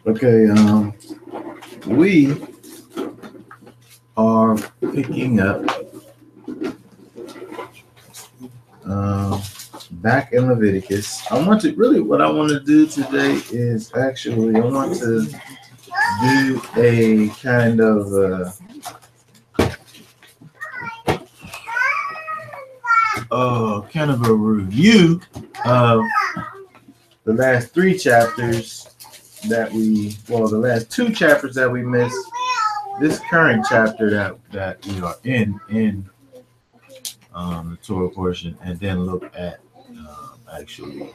Okay, we are picking up back in Leviticus. What I want to do today is actually, I want to do a kind of a review of the last three chapters the last two chapters that we missed, this current chapter that we are in the Torah portion, and then look at actually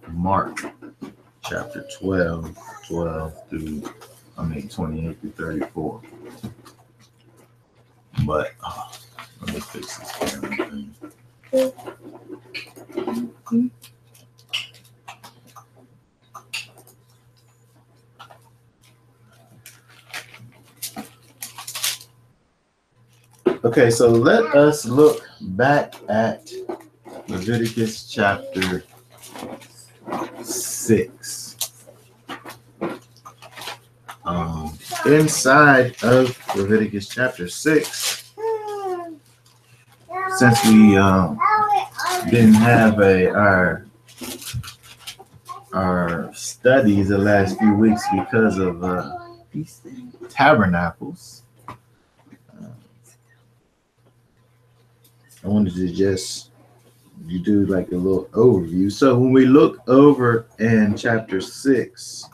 Mark chapter 12 through 28 through 34. But let me fix this camera thing. Okay, so let us look back at Leviticus chapter 6. Inside of Leviticus chapter 6, since we didn't have our studies the last few weeks because of tabernacles, I wanted to you do like a little overview. So when we look over in chapter 6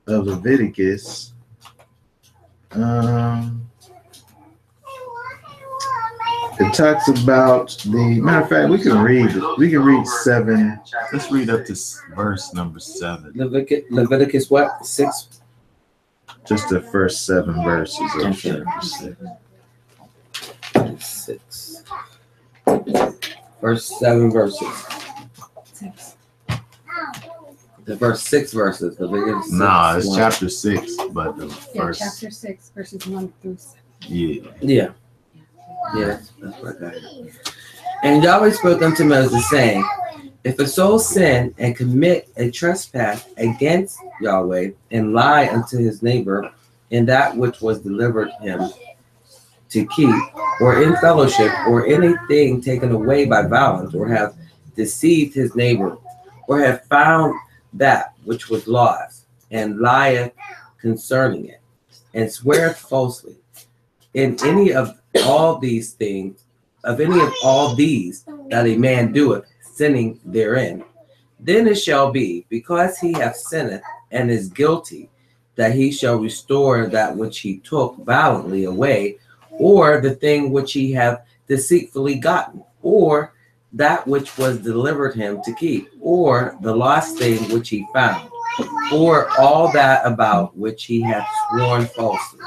of Leviticus, it talks about the matter of fact, we can read 7. Let's read up to verse number 7. Leviticus what? 6? Just the first 7 verses of chapter 6. First 7 verses. 6. The first 6 verses. Leviticus 6, nah, it's 1. Chapter 6, but the first. Chapter 6, verses 1 through 7. Yeah. Yeah, that's what I got. And Yahweh spoke unto Moses, saying, if a soul sin and commit a trespass against Yahweh, and lie unto his neighbor in that which was delivered him to keep, or in fellowship, or anything taken away by violence, or have deceived his neighbor, or have found that which was lost, and lieth concerning it, and sweareth falsely, in any of all these things, of any of all these that a man doeth, sinning therein, then it shall be, because he hath sinned and is guilty, that he shall restore that which he took violently away, or the thing which he hath deceitfully gotten, or that which was delivered him to keep, or the lost thing which he found, or all that about which he hath sworn falsely.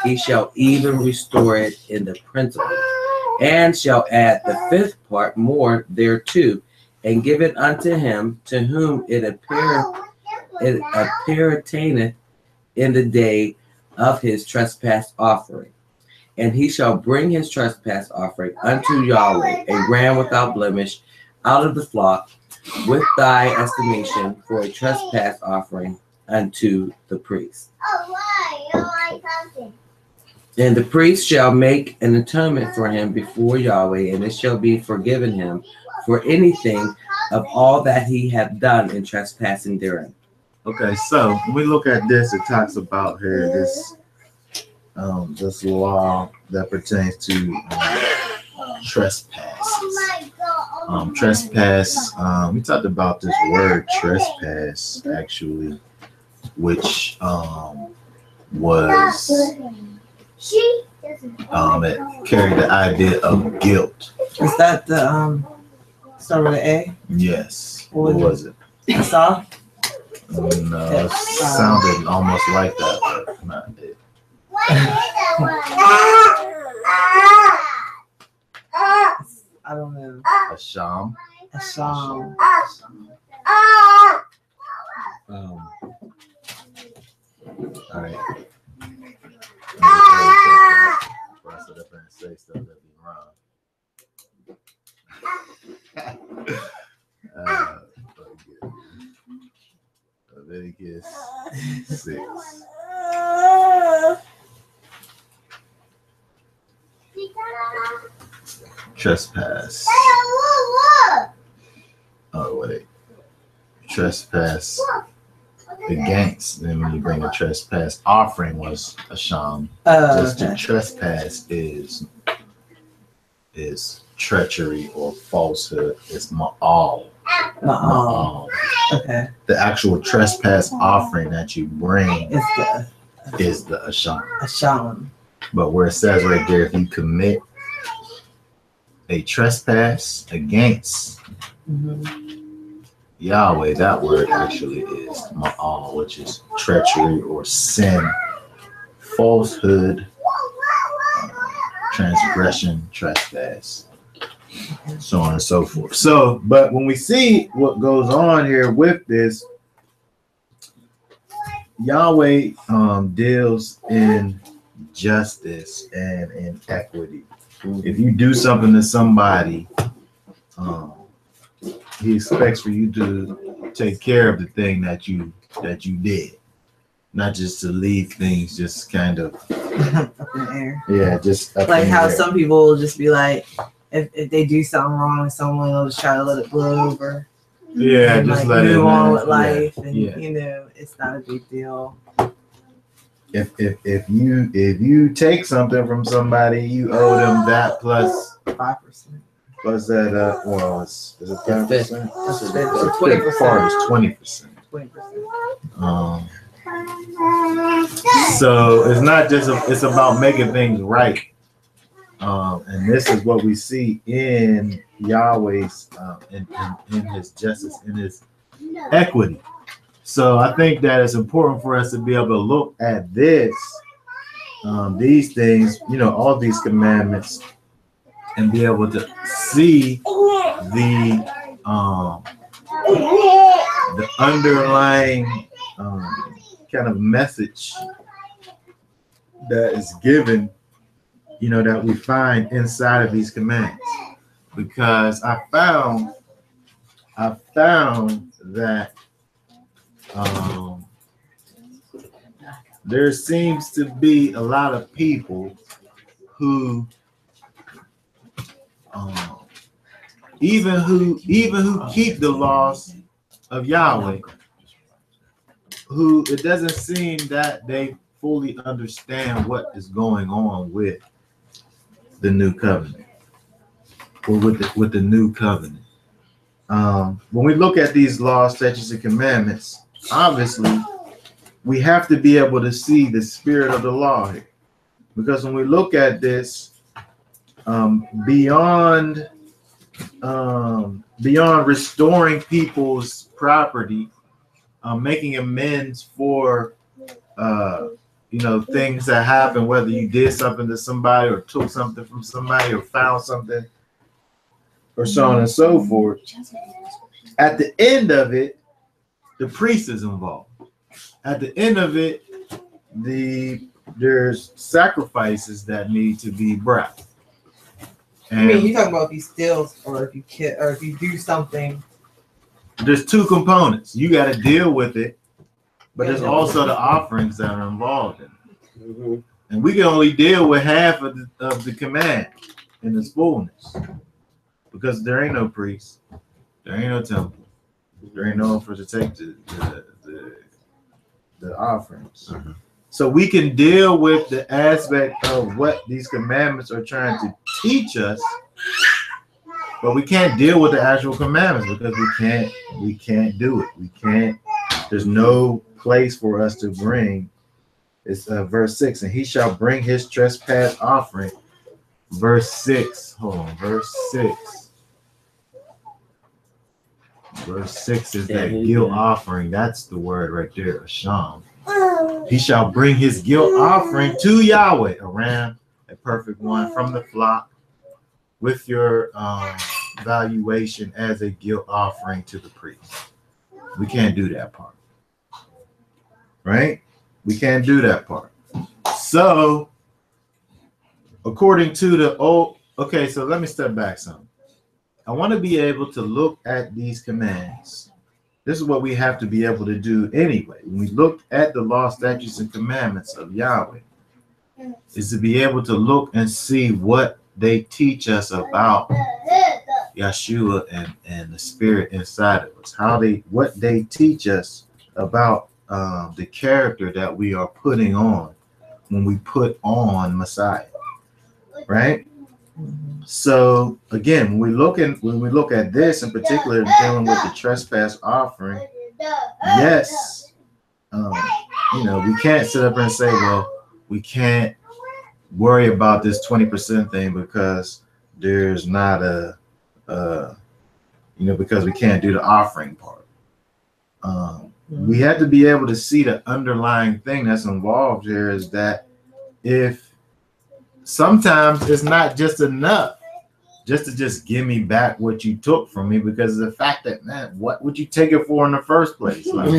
He shall even restore it in the principal, and shall add the 5th part more thereto, and give it unto him to whom it appertaineth in the day of his trespass offering. And he shall bring his trespass offering unto Yahweh, a ram without blemish, out of the flock, with thy estimation for a trespass offering unto the priest. And the priest shall make an atonement for him before Yahweh, and it shall be forgiven him for anything of all that he hath done in trespassing therein. Okay, so when we look at this, it talks about here this law that pertains to trespasses. Trespass. We talked about this word trespass actually, which was it carried the idea of guilt. Is that the start with an A? Yes. What was it? Saw? No, it sounded almost like that, but not it. I don't know. Asham. Asham. All right. Before I sit up and say stuff that be wrong. Leviticus 6. Trespass. Oh, wait. Trespass against. Then when you bring a trespass offering was a sham. Just to trespass is treachery or falsehood. It's ma'al. Ma'al. Okay. The actual trespass offering that you bring is the asham. Asham. But where it says right there, if you commit a trespass against Yahweh, that word actually is ma'al, which is treachery or sin, falsehood, transgression, trespass, so on and so forth. So, but when we see what goes on here with this, Yahweh deals in justice and in equity. If you do something to somebody, he expects for you to take care of the thing that you did, not just to leave things just kind of up in the air. Yeah, just up like in how the air. some people will just be like, if they do something wrong with someone, they'll just try to let it blow over. Yeah, And just like let it move on live. with life, and Yeah. you know, it's not a big deal. If you take something from somebody, you owe them that plus 5%. plus that well, is it 5%? It's The 20%. fifth part is 20%. 20%. So it's not just it's about making things right. And this is what we see in Yahweh's in his justice, in his equity. So I think that it's important for us to be able to look at this, these things, you know, all these commandments, and be able to see the underlying kind of message that is given, you know, that we find inside of these commands. Because I found that there seems to be a lot of people who even who keep the laws of Yahweh, who it doesn't seem that they fully understand what is going on with the new covenant, or with the new covenant. When we look at these laws, statutes, and commandments, obviously we have to be able to see the spirit of the law here, because when we look at this, beyond restoring people's property, making amends for you know, things that happen, whether you did something to somebody or took something from somebody or found something or so on and so forth. At the end of it, the priest is involved. At the end of it, there's sacrifices that need to be brought. And I mean, you talking about if you steal or if you or if you do something. There's two components. You got to deal with it, but there's also the offerings that are involved in it. And we can only deal with half of the command in its fullness, because there ain't no priest, there ain't no temple, there ain't no one for to take the offerings. So we can deal with the aspect of what these commandments are trying to teach us, but we can't deal with the actual commandments, because we can't do it. We can't. There's no place for us to bring. It's verse 6, and he shall bring his trespass offering. Verse 6. Hold on. Verse 6. Verse 6 is that guilt offering. That's the word right there, asham. He shall bring his guilt offering to Yahweh, a ram, a perfect one from the flock, with your valuation as a guilt offering to the priest. We can't do that part. Right? We can't do that part. So, according to the old, okay, so let me step back some. I want to be able to look at these commands this is what we have to be able to do anyway. When we look at the law, statutes, and commandments of Yahweh, is to be able to look and see what they teach us about Yeshua and the spirit inside of us. What they teach us about the character that we are putting on when we put on Messiah. Right? So again, when we look at this in particular, dealing with the trespass offering, yes, we can't sit up and say, well, we can't worry about this 20% thing because there's not because we can't do the offering part. We have to be able to see the underlying thing that's involved here is that if sometimes it's not just enough just to give me back what you took from me, because of the fact that, man, what would you take it for in the first place? Like,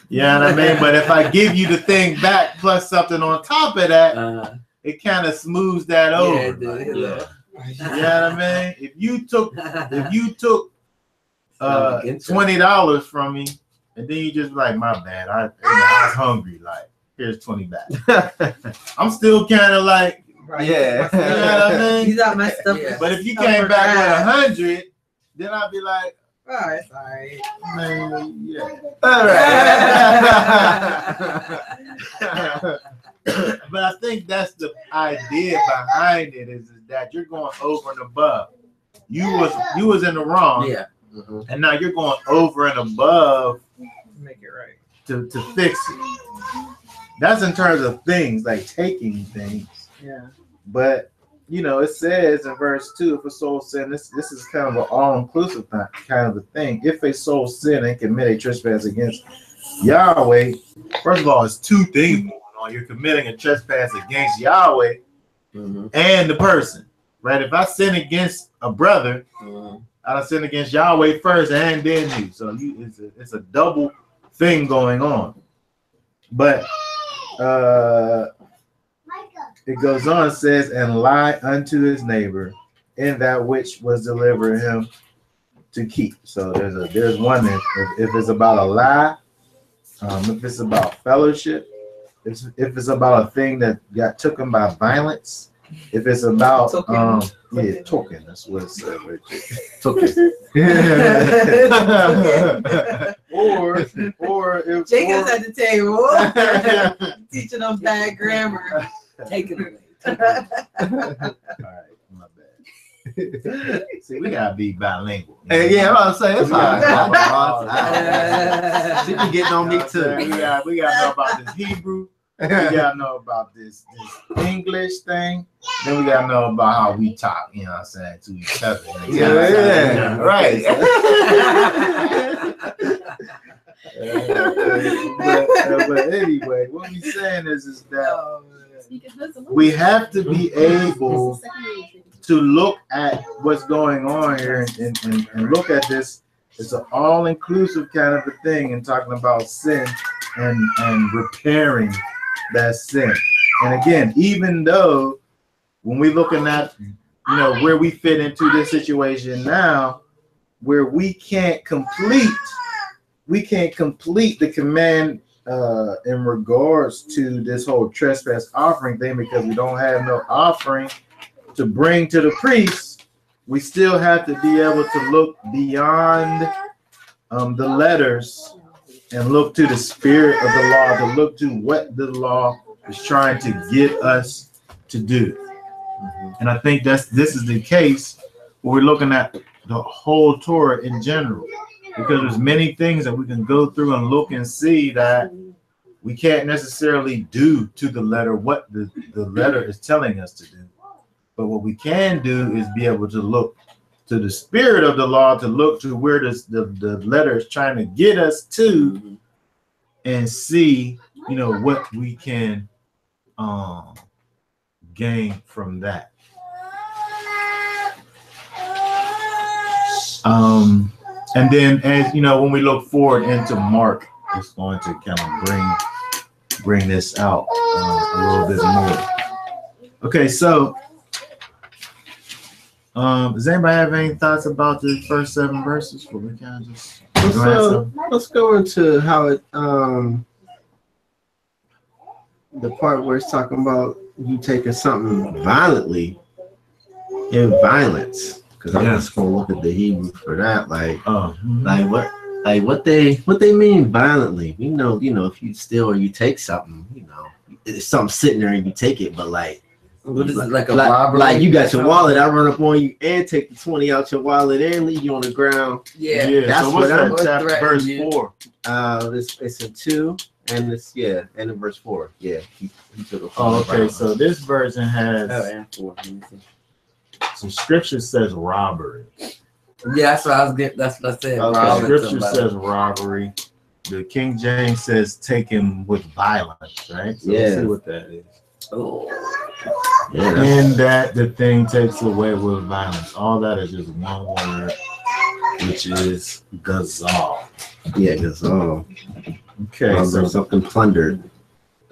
you know what I mean? But if I give you the thing back plus something on top of that, it kind of smooths that over. Yeah, you know what I mean? If you took $20 from me, and then you just like, my bad, I was hungry, like, here's 20 back. I'm still kind of like, Yeah. you know what I mean? He's not my stuff. Yeah. But if you came back with 100, then I'd be like, Oh, it's all right. man, yeah. All right. But I think that's the idea behind it is that you're going over and above. You was in the wrong. Yeah. And now you're going over and above Make it right. to fix it. That's in terms of things, like taking things. Yeah. But it says in verse 2, if a soul sin, this is kind of an all-inclusive kind of a thing. If a soul sin and commit a trespass against Yahweh, first of all, it's two things going on. You're committing a trespass against Yahweh and the person, right? If I sin against a brother, I'll sin against Yahweh first and then you. So it's a double thing going on. But it goes on, it says, and lie unto his neighbor in that which was delivered him to keep. So there's one if it's about a lie, if it's about fellowship, if it's about a thing that got taken by violence, if it's about token, that's what it said right there. or if Jacob's at the table teaching them bad grammar. Take it away. All right, my bad. See, we gotta be bilingual. Hey, yeah, I'm about to say it's hard. She be getting on me too. We gotta know about this Hebrew. We gotta know about this English thing. Then we gotta know about how we talk, you know what I'm saying, to each other. Yeah, right. But anyway, what we're saying is that we have to be able to look at what's going on here and look at this. It's an all-inclusive kind of a thing and talking about sin and repairing that sin. And again, even though when we're looking at where we fit into this situation now, where we can't complete the command in regards to this whole trespass offering thing, because we don't have no offering to bring to the priest, we still have to be able to look beyond the letters and look to the spirit of the law, to look to what the law is trying to get us to do. And I think this is the case where we're looking at the whole Torah in general, because there's many things that we can go through and look and see that we can't necessarily do to the letter what the letter is telling us to do. But what we can do is be able to look to the spirit of the law, to look to where the letter is trying to get us to, and see, what we can gain from that. And then, as when we look forward into Mark, it's going to kind of bring this out a little bit more. Okay, so does anybody have any thoughts about the first 7 verses? Well, we kind of just Let's go into how it the part where it's talking about you taking something violently in violence. Because I'm just gonna look at the Hebrew for that. Like what they mean violently. You know, if you steal or you take something, it's something sitting there and you take it, but like what is it, like a robbery? Like you got your wallet, I run up on you and take the 20 out your wallet and leave you on the ground. Yeah. That's so what's what that chapter, verse 4? It's in 2 and and in verse 4. Yeah. He took a okay. So this version has and 4. some scripture says robbery. Yeah, that's what I was getting. That's what I said. Okay. Scripture says robbery. The King James says taken with violence, right? So let's see what that is. Oh. Yeah, In that the thing takes away with violence. All that is just one word, which is gazal. Yeah, gazal. Okay, so something plundered.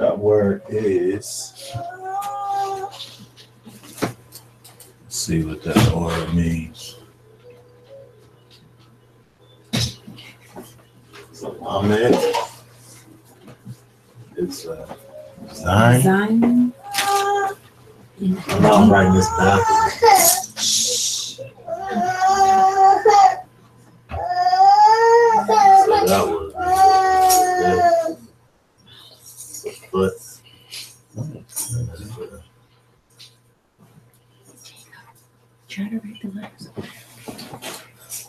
that word is. Let's see what that word means. Amen. It's Zion. Zion. I'm writing this backwards. So that was but Try to read the letters.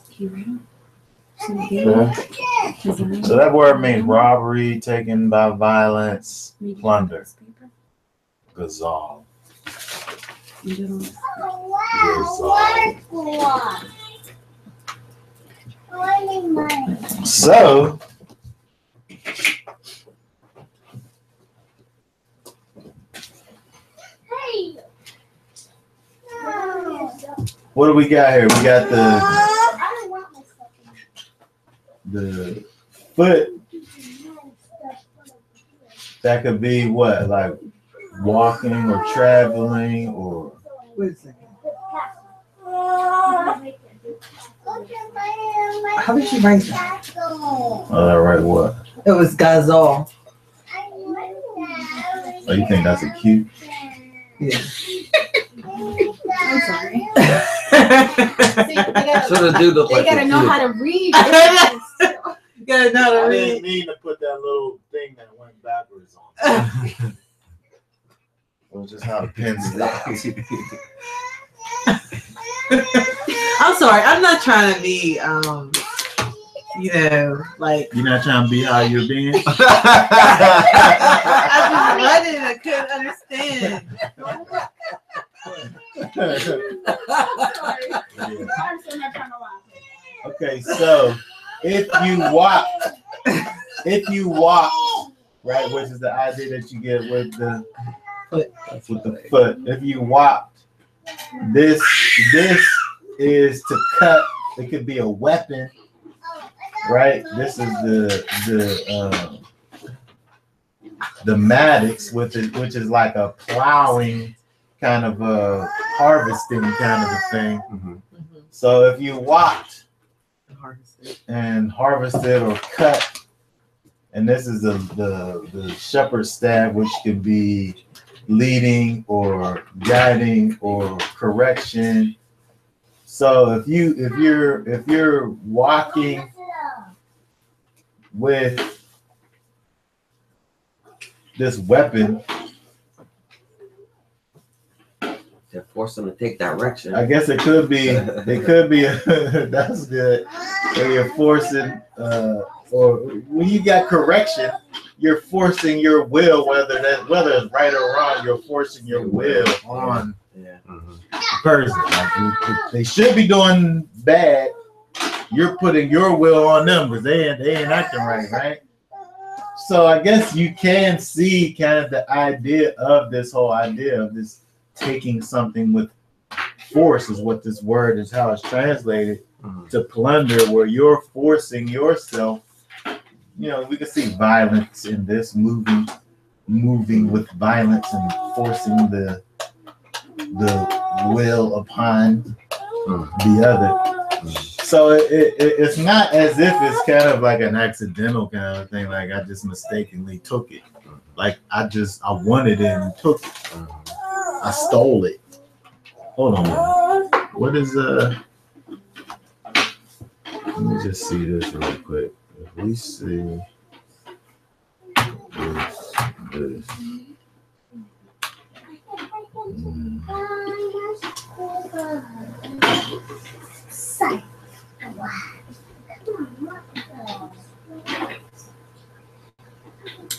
Can you read them? so that word means robbery, taken by violence, plunder. Gazal. So what do we got here? We got the foot. That could be what, like walking or traveling or. Wait a second. How did you write that? Right, what? It was Gazal. Oh, you think that's a cute? Yeah. I'm sorry. Should have do look They like gotta a know kid. how to read. You gotta know how to I read. didn't mean to put that little thing that went backwards on. It was just how the pen stops. I'm sorry. I'm not trying to be, like. You're not trying to be how you're being? I just read it and I couldn't understand. Okay, so if you walk, right, which is the idea that you get with the foot. If you walked, this is to cut. It could be a weapon, right? This is the mattix with it, which is like a plowing kind of a harvesting kind of a thing. Mm-hmm. So if you walked and harvested or cut, and this is the shepherd's staff, which could be leading or guiding or correction. So if you're walking with this weapon, To force them to take direction. I guess it could be that's good. So you're forcing or when you got correction, you're forcing your will, whether it's right or wrong, you're forcing your will on the person. Like they should be doing bad. You're putting your will on them because they ain't acting right? So I guess you can see kind of the idea of this whole idea of this taking something with force is what this word is, how it's translated to plunder, where you're forcing yourself. We can see violence in this moving with violence and forcing the will upon the other. So it's not as if it's kind of like an accidental kind of thing. Like I just mistakenly took it. Like I wanted it and took it. I stole it. Hold on. What is Let me just see this real quick. If we see this.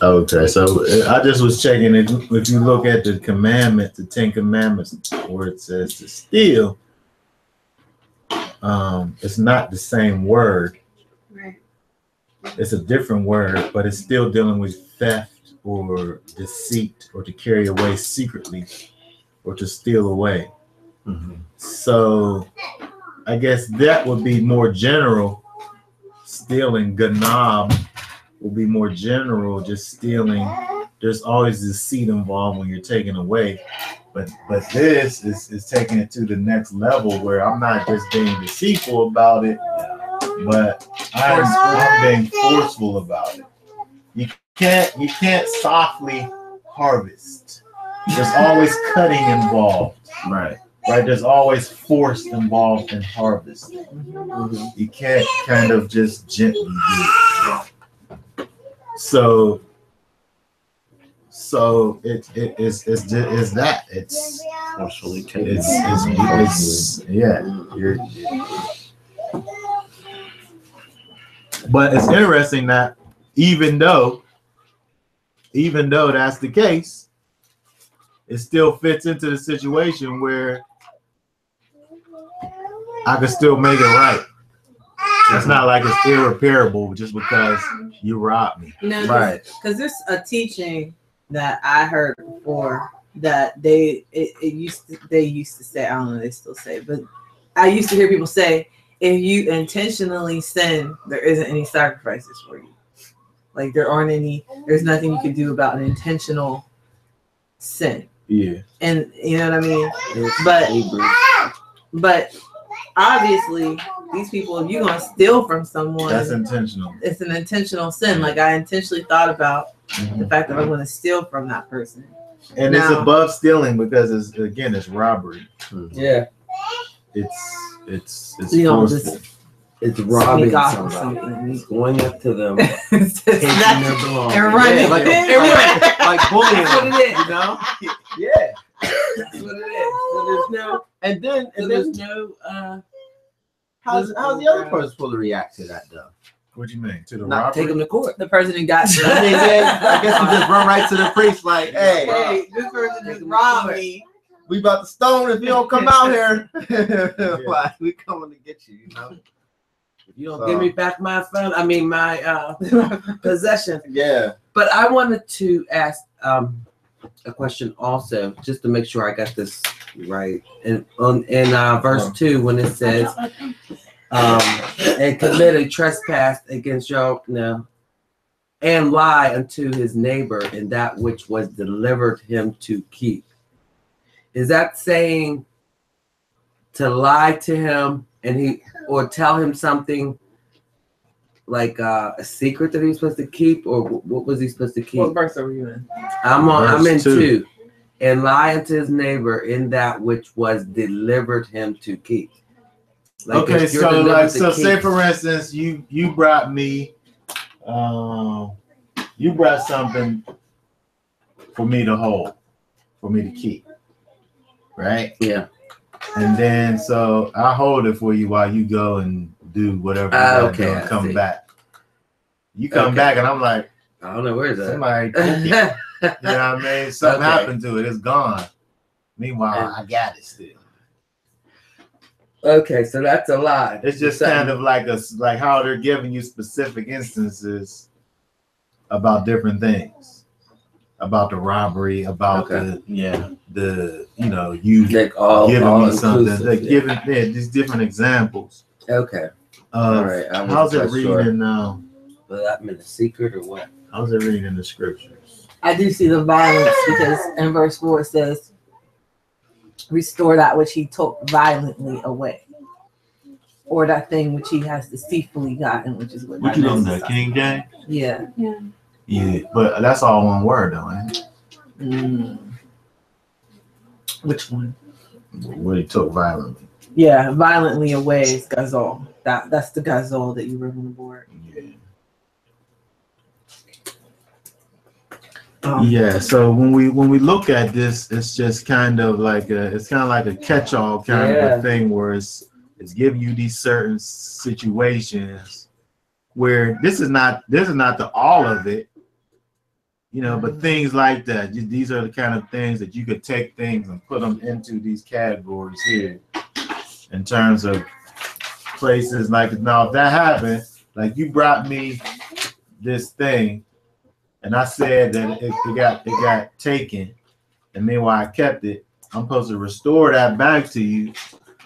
Okay, so I just was checking it. If you look at the commandment, the 10 Commandments, where it says to steal, it's not the same word. Right. It's a different word, but it's still dealing with theft or deceit or to carry away secretly or to steal away. Mm-hmm. So I guess that would be more general. Stealing, ganab, will be more general, just stealing. There's always deceit involved when you're taking away. But this is taking it to the next level where I'm not just being deceitful about it, but I'm being forceful about it. You can't softly harvest. There's always cutting involved. Right. Right? There's always force involved in harvesting. You can't kind of just gently do it. So it's that it's Forcefully taken. It's yeah. But it's interesting that even though that's the case, it still fits into the situation where I could still make it right. It's not like it's irreparable just because you robbed me. No, Right. Because there's a teaching that I heard before that they used to say, I don't know, they still say, but I used to hear people say, if you intentionally sin, there isn't any sacrifices for you. Like there's nothing you can do about an intentional sin. Yeah. And you know what I mean? But obviously these people, if you're gonna steal from someone, That's intentional. It's an intentional sin. Like I intentionally thought about the fact that I'm gonna steal from that person. And it's above stealing because it's robbery. Yeah. It's You know, forceful. It's robbing Sneak off somebody. or something. It's going up to them, It's taking not- their belongings. and running. Yeah, like bullying. That's what it is. You know? Yeah. That's what it is. So there's no. And then There's no. how's the other person supposed to react to that though? What do you mean? To the Not robbery? take them to court. The person who got you. I mean, I guess you just run right to the priest like, hey, This person just robbed me. we about to stone if you don't come out here. Like, we coming to get you, you know? If you don't give me back my phone, I mean my possession. Yeah. But I wanted to ask a question also, just to make sure I got this right. In verse 2, when it says, and commit a trespass against and lie unto his neighbor in that which was delivered him to keep. Is that saying to lie to him or tell him something like a secret that he was supposed to keep, or what was he supposed to keep? What verse are you in? I'm in Verse 2. 2. And lie unto his neighbor in that which was delivered him to keep. Like Okay, if you're delivered to keep- say for instance, you brought me, you brought something for me to hold, for me to keep, right? Yeah. And then so I hold it for you while you go and do whatever you gotta do and come back. You come back and I'm like, I don't know where is that. somebody took it. You know what I mean? Something Okay. happened to it. It's gone. Meanwhile, I got it still. Okay, so that's a lie. It's just kind of like how they're giving you specific instances about different things, about the robbery, about Okay. you like all giving me something. inclusive, They're yeah. giving these different examples. Okay. All right. I How's it wasn't reading quite sure. now? But that meant a secret or what? How's it reading in the scriptures? I do see the violence because in verse 4 it says, restore that which he took violently away. or that thing which he has deceitfully gotten, which is What you looking at, King James? Yeah. Yeah, but that's all one word though, ain't it? Which one? What he took violently. Yeah, violently away is gazol. That's the gazol that you wrote on the board. Yeah. So when we look at this, it's just kind of like a catch-all kind of a thing where it's giving you these certain situations where this is not the all of it, but things like that. These are the kind of things that you could take things and put them into these categories here in terms of places like, now if that happened, like you brought me this thing and I said that it got taken, and meanwhile I kept it, I'm supposed to restore that back to you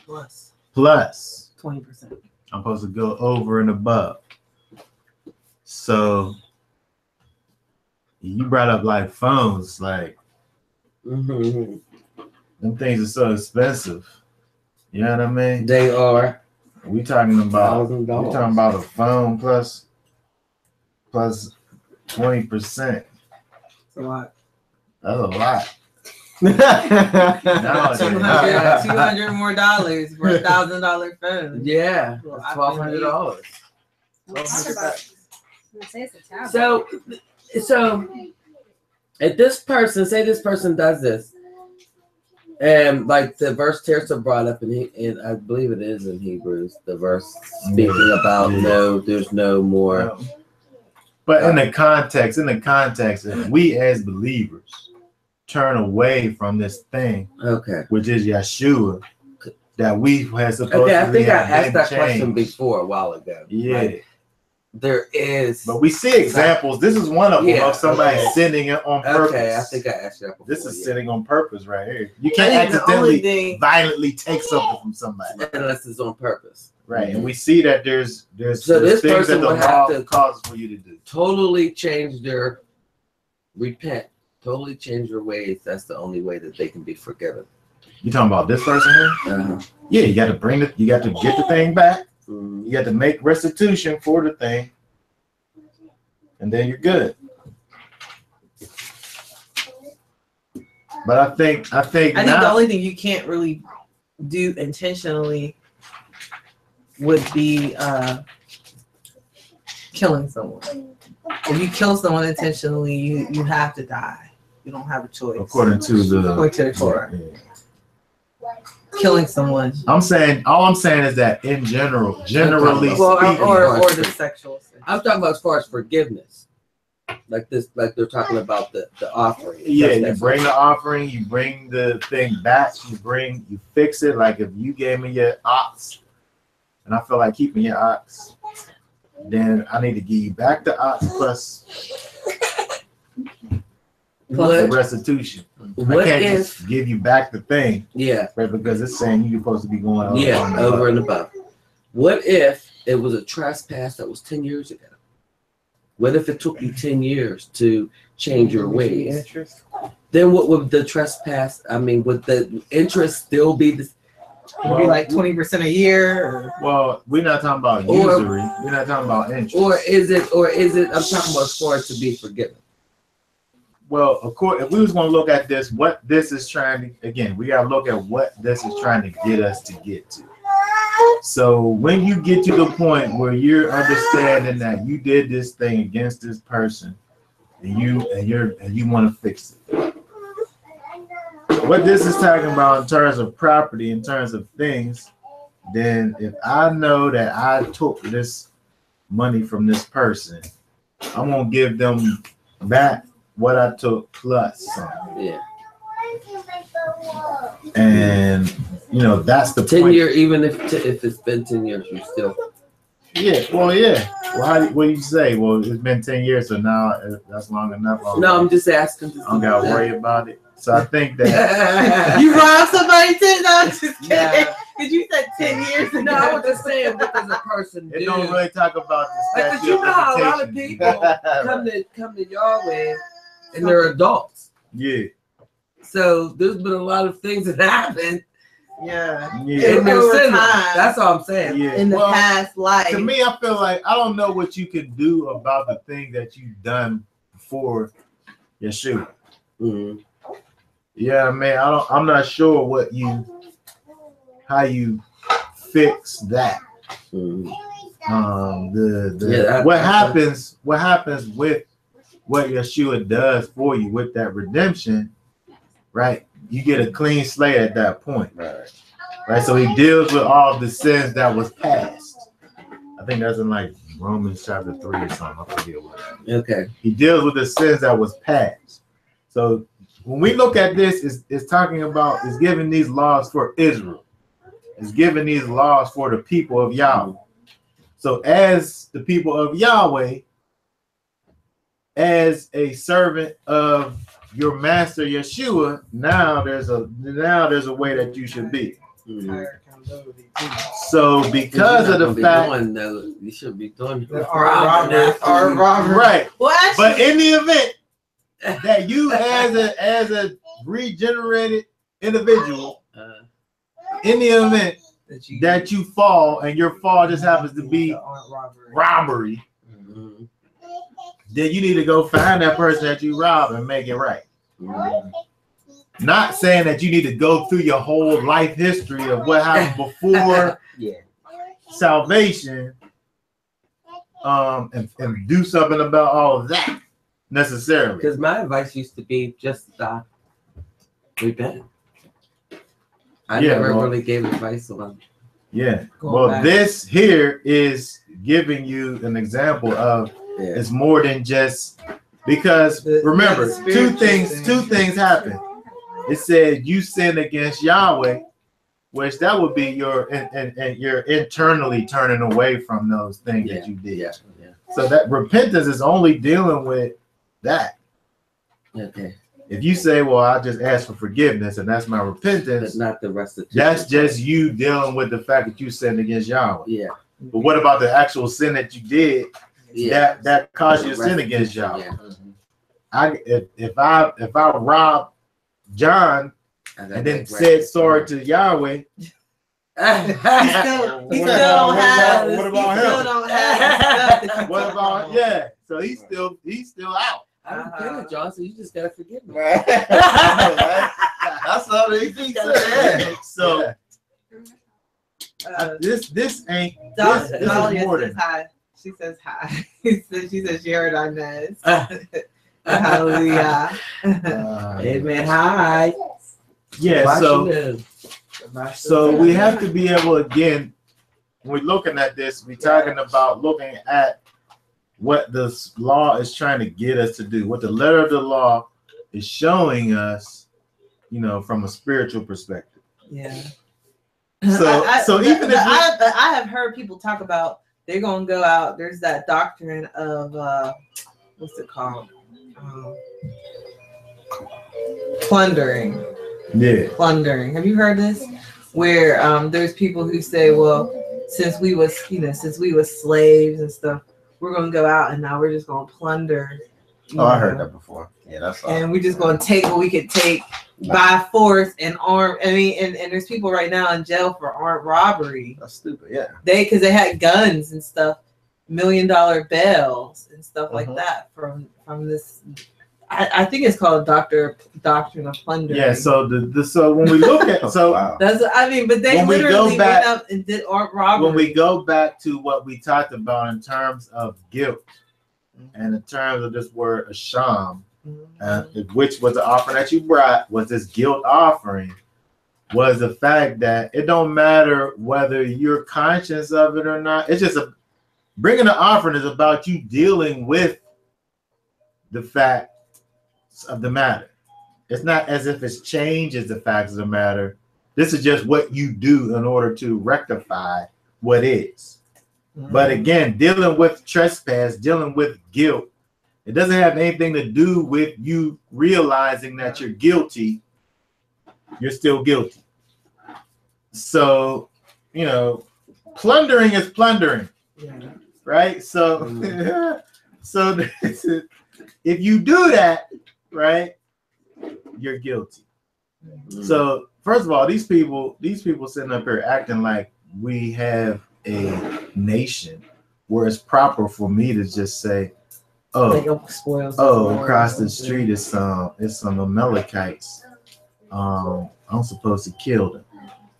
plus 20%. I'm supposed to go over and above. So you brought up like phones, like them things are so expensive. You know what I mean? They are. We talking about $1,000. A phone plus 20%. That's a lot. That's a lot. $200 more dollars for $1,000 phone. Yeah, Well, $1,200. So if this person, say this person does this, and like the verse Teresa brought up, and I believe it is in Hebrews, the verse speaking about there's no more. But in the context, if we as believers turn away from this thing, which is Yeshua, that we had supposed to. I think I asked that question before a while ago. Yeah. Like, there is. But we see examples. This is one of them of somebody sinning on purpose. Okay, I think I asked that before. This is sinning on purpose right here. You can't accidentally violently take something from somebody. Unless it's on purpose. Right, and we see that there's so this things person that the would have law to causes for you to do. Totally change their repent. Totally change their ways. That's the only way that they can be forgiven. You talking about this person here? Yeah, you got to you got to get the thing back. You got to make restitution for the thing, and then you're good. But I think the only thing you can't really do intentionally would be killing someone. If you kill someone intentionally, you have to die. You don't have a choice. According to the Torah. Killing someone. All I'm saying is that in generally speaking, or the sexual sin. I'm talking about as far as forgiveness. Like this, like they're talking about the offering. Yeah, you bring the offering, you bring the thing back, you fix it. Like if you gave me your ox, and I feel like keeping your ox, then I need to give you back the ox plus the restitution. I can't just give you back the thing. Yeah. Right, because it's saying you're supposed to be going over and above. What if it was a trespass that was 10 years ago? What if it took you 10 years to change your ways? Then what would the trespass, would the interest still be the Would be like 20% a year? Or? Well, we're not talking about usury. We're not talking about interest. Or is it, I'm talking about as far as to be forgiven. Well, of course, if we was going to look at this, what this is trying to, again, we got to look at what this is trying to get us to get to. So when you get to the point where you're understanding that you did this thing against this person, and you want to fix it. What this is talking about in terms of property, in terms of things, then if I know that I took this money from this person, I'm going to give them back what I took plus something. Yeah. And that's the 10 point. year, even if it's been 10 years, you still. Yeah. Well, yeah. Well, what do you say? Well, it's been 10 years, so now that's long enough. No, I'm just asking. I don't gotta worry about it. So I think that you robbed somebody 10. No, I'm just kidding. Because you said 10 years ago. No, I was just saying what does a person do? It don't really talk about the statute. Like, you know how a lot of people come to Yahweh and they're adults. Yeah. So there's been a lot of things that happened Yeah. Yeah. In their Over sin. time. That's all I'm saying. Yeah. In the Well, past life. to me, I feel like I don't know what you can do about the thing that you've done before Yeshua. Mm-hmm. Yeah, man. I'm not sure how you fix that. Mm-hmm. What happens with what Yeshua does for you with that redemption, right? You get a clean slate at that point, right? So he deals with all the sins that was past. I think that's in like Romans chapter 3 or something. I forget what. Okay. He deals with the sins that was past. So when we look at this, it's talking about, it's giving these laws for Israel. It's giving these laws for the people of Yahweh. So as the people of Yahweh, as a servant of your master Yeshua, now there's a way that you should be. Mm-hmm. So because of the fact, you should be doing right? Well, actually, But in the event that you, as a regenerated individual, in the event that you fall and your fall just happens to be robbery, Mm-hmm. then you need to go find that person that you robbed and make it right. Mm-hmm. Not saying that you need to go through your whole life history of what happened before salvation, and do something about all of that necessarily. Because my advice used to be just repent. I never really gave advice on. Yeah. Going back. This here is giving you an example of it's more than just because remember two things happen. It said you sin against Yahweh, which that would be your and you're internally turning away from those things that you did. Yeah. So that repentance is only dealing with that. Okay. If you say, well, I just ask for forgiveness and that's my repentance, But not the rest of that's just you dealing with the fact that you sinned against Yahweh. Yeah. But what about the actual sin that you did that caused you to sin against Yahweh? Yeah. If I robbed John and then said sorry to Yahweh, he still don't have. What about him? Still don't have. What about So he's still out. I don't get it, John. So you just gotta forgive me. That's all they think. So this ain't. This is more than. Hi. She says hi. She says she heard our Nez. Hallelujah. Amen. Hi. Yeah. So we have to be able, again, when we're looking at this, we're talking about looking at what this law is trying to get us to do, what the letter of the law is showing us, from a spiritual perspective. Yeah. So even if I have heard people talk about they're gonna go out. There's that doctrine of what's it called? Plundering. Yeah. Plundering. Have you heard this? Where there's people who say, well, since we was slaves and stuff, we're gonna go out and now we're just gonna plunder. I heard that before. Yeah, that's all. And we're just gonna take what we could take by force and arm. I mean, and there's people right now in jail for armed robbery. That's stupid. Yeah. Because they had guns and stuff, $1 million bails and stuff like that from this. I think it's called doctrine of plundering. Yeah. So so when we look at that's but they literally went up and did armed robbery. When we go back to what we talked about in terms of guilt and in terms of this word asham, which was the offering that you brought, was this guilt offering, was the fact that it don't matter whether you're conscious of it or not. It's just bringing an offering is about you dealing with the fact of the matter. It's not as if it changes the facts of the matter. This is just what you do in order to rectify what is. But again, dealing with trespass, dealing with guilt, it doesn't have anything to do with you realizing that you're guilty. You're still guilty. So, plundering is plundering, right? So, so if you do that, right, you're guilty. So first of all, these people sitting up here acting like we have a nation where it's proper for me to just say, across the street is some Amalekites. I'm supposed to kill them.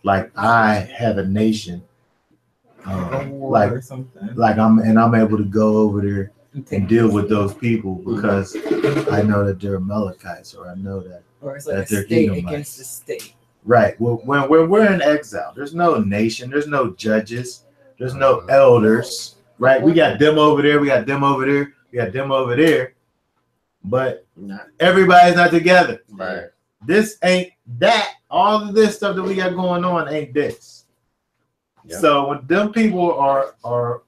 Like I have a nation. Like I'm able to go over there and deal with those people because I know that they're Amalekites, or I know that, or it's like that a they're state Edomites. against the state. Right. Well, when we're in exile, there's no nation, there's no judges, there's no elders. Right. We got them over there. We got them over there. We got them over there. But everybody's not together. Right. This ain't that. All of this stuff that we got going on ain't this. Yep. So when them people are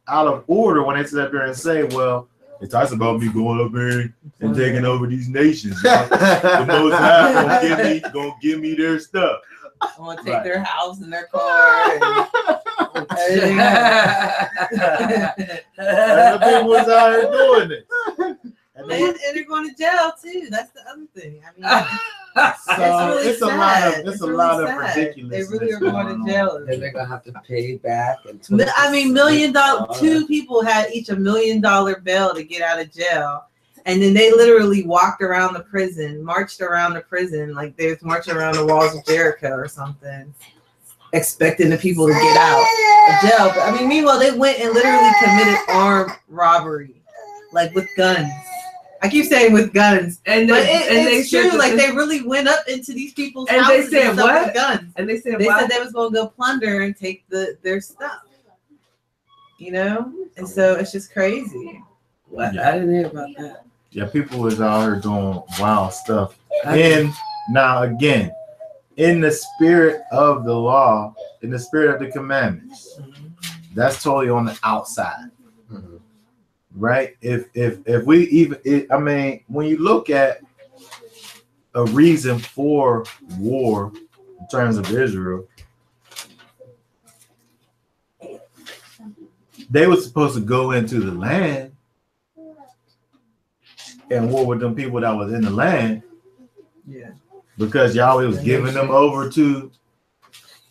out of order, when they sit up there and say, well, it talks about me going up here and taking over these nations. The Most High gonna give me their stuff. I'm gonna take their house and their car. And the people was out here doing it. And they're going to jail too. That's the other thing. I mean, so it's a lot of ridiculous. They really are going to jail. And they're gonna have to pay back. I mean, $1 million. Two people had each $1 million bail to get out of jail, and then they literally walked around the prison, marched around the prison like they was marching around the walls of Jericho or something, expecting the people to get out of jail. But I mean, meanwhile, they went and literally committed armed robbery, like with guns. I keep saying with guns, but it's true. Like they really went up into these people's houses and they said what? With guns. And they said they was going to go plunder and take their stuff. You know, and so it's just crazy. What? Yeah. I didn't hear about that. Yeah, people was out here doing wild stuff. And now again, in the spirit of the law, in the spirit of the commandments, that's totally on the outside. Right? If we even, I mean, when you look at a reason for war in terms of Israel, they were supposed to go into the land and war with them people that was in the land. Yeah. Because Yahweh was giving them over to,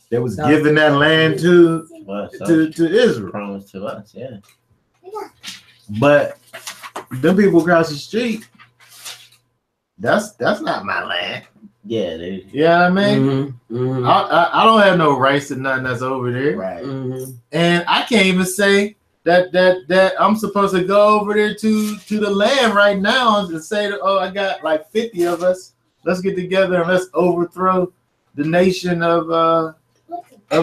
they was giving that land to Israel. Promised to us, yeah. But them people across the street, that's not my land. Yeah, they. You know what I mean? I don't have no rights to nothing that's over there. Right. And I can't even say that I'm supposed to go over there to the land right now and say that, oh, I got like 50 of us. Let's get together and let's overthrow the nation of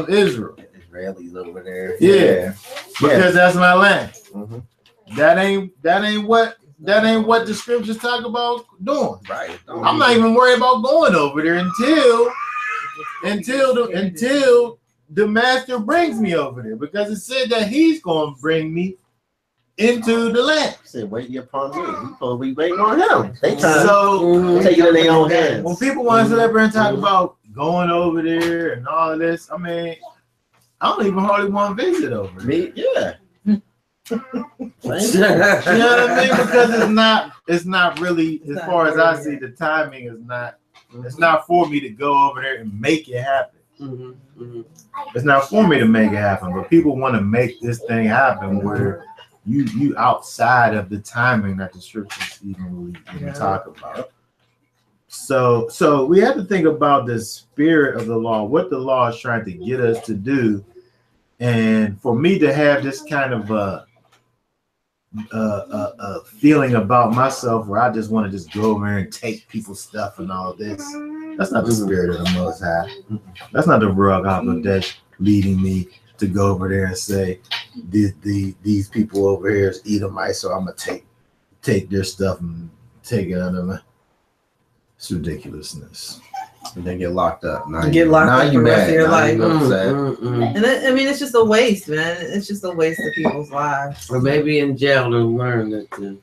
Israel. Israelis over there. Yeah. Because that's my land. That ain't what the scriptures talk about doing. Right. I'm not even worried about going over there until the master brings me over there, because it said that he's going to bring me into the land. Said, waiting upon me. We supposed to be waiting on him. They take it in their own hands. When people want to sit up here and talk about going over there and all of this, I mean, I don't even hardly want to visit over there. Me, yeah. You know what I mean? Because it's not really, as far as I see, the timing is not. It's not for me to go over there and make it happen. It's not for me to make it happen, but people want to make this thing happen where you outside of the timing that the scriptures even talk about. So we have to think about the spirit of the law, what the law is trying to get us to do, and for me to have this kind of a feeling about myself where I just want to just go over and take people's stuff and all of this. That's not the spirit of the Most High. That's not the Ruach HaKodesh leading me to go over there and say, these people over here is Edomites, so I'm gonna take their stuff and take it under my. It's ridiculousness. And then get locked up. Now you mad. For the rest of your life. And I mean, it's just a waste, man. It's just a waste of people's lives. Or maybe in jail to learn that too.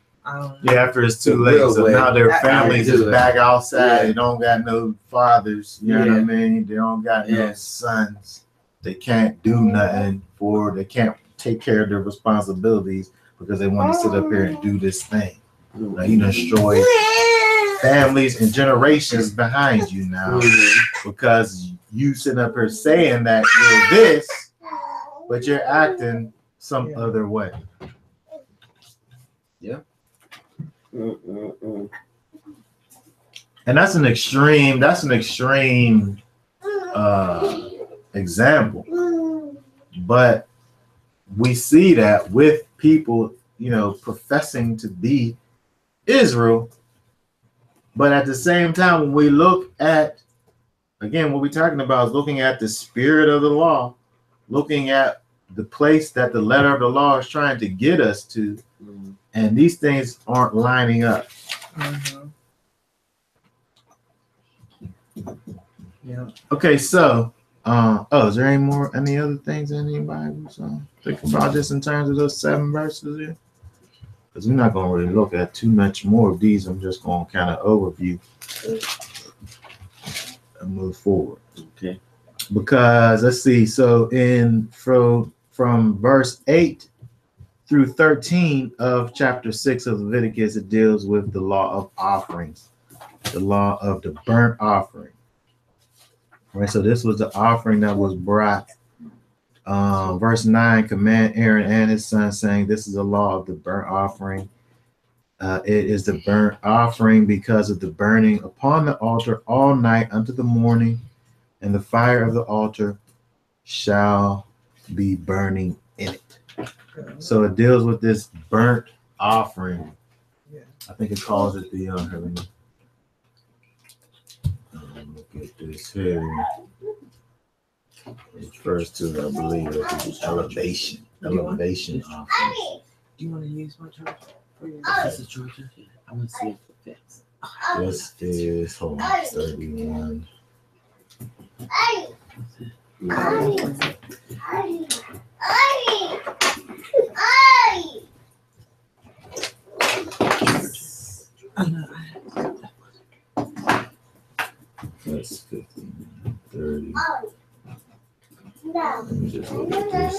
Yeah, after it's too late. So now their families is back outside. They don't got no fathers. You know what I mean? They don't got no sons. They can't do nothing they can't take care of their responsibilities because they want to sit up here and do this thing. Now you destroy families and generations behind you now, because you sitting up here saying that you're this, but you're acting some other way. Yeah. And that's an extreme example. But we see that with people, professing to be Israel. But at the same time, when we look at, again, what we're talking about is looking at the spirit of the law, looking at the place that the letter of the law is trying to get us to, and these things aren't lining up. Yeah. Okay, so, is there any other things in anybody was think about just in terms of those 7 verses here? Because we're not going to really look at too much more of these. I'm just going to kind of overview and move forward. Okay. Because let's see, so from verse 8 through 13 of chapter 6 of Leviticus, it deals with the law of offerings, the law of the burnt offering. Right, so this was the offering that was brought. Verse 9, command Aaron and his son, saying, this is the law of the burnt offering. It is the burnt offering because of the burning upon the altar all night unto the morning, and the fire of the altar shall be burning in it. So it deals with this burnt offering. I think it calls it the look at this here. It refers to, I believe, it's elevation offering. Do you want to use my charger? This is Georgia. I want to see if it fits. This is 31. That's 15, 30. Let me just look at this.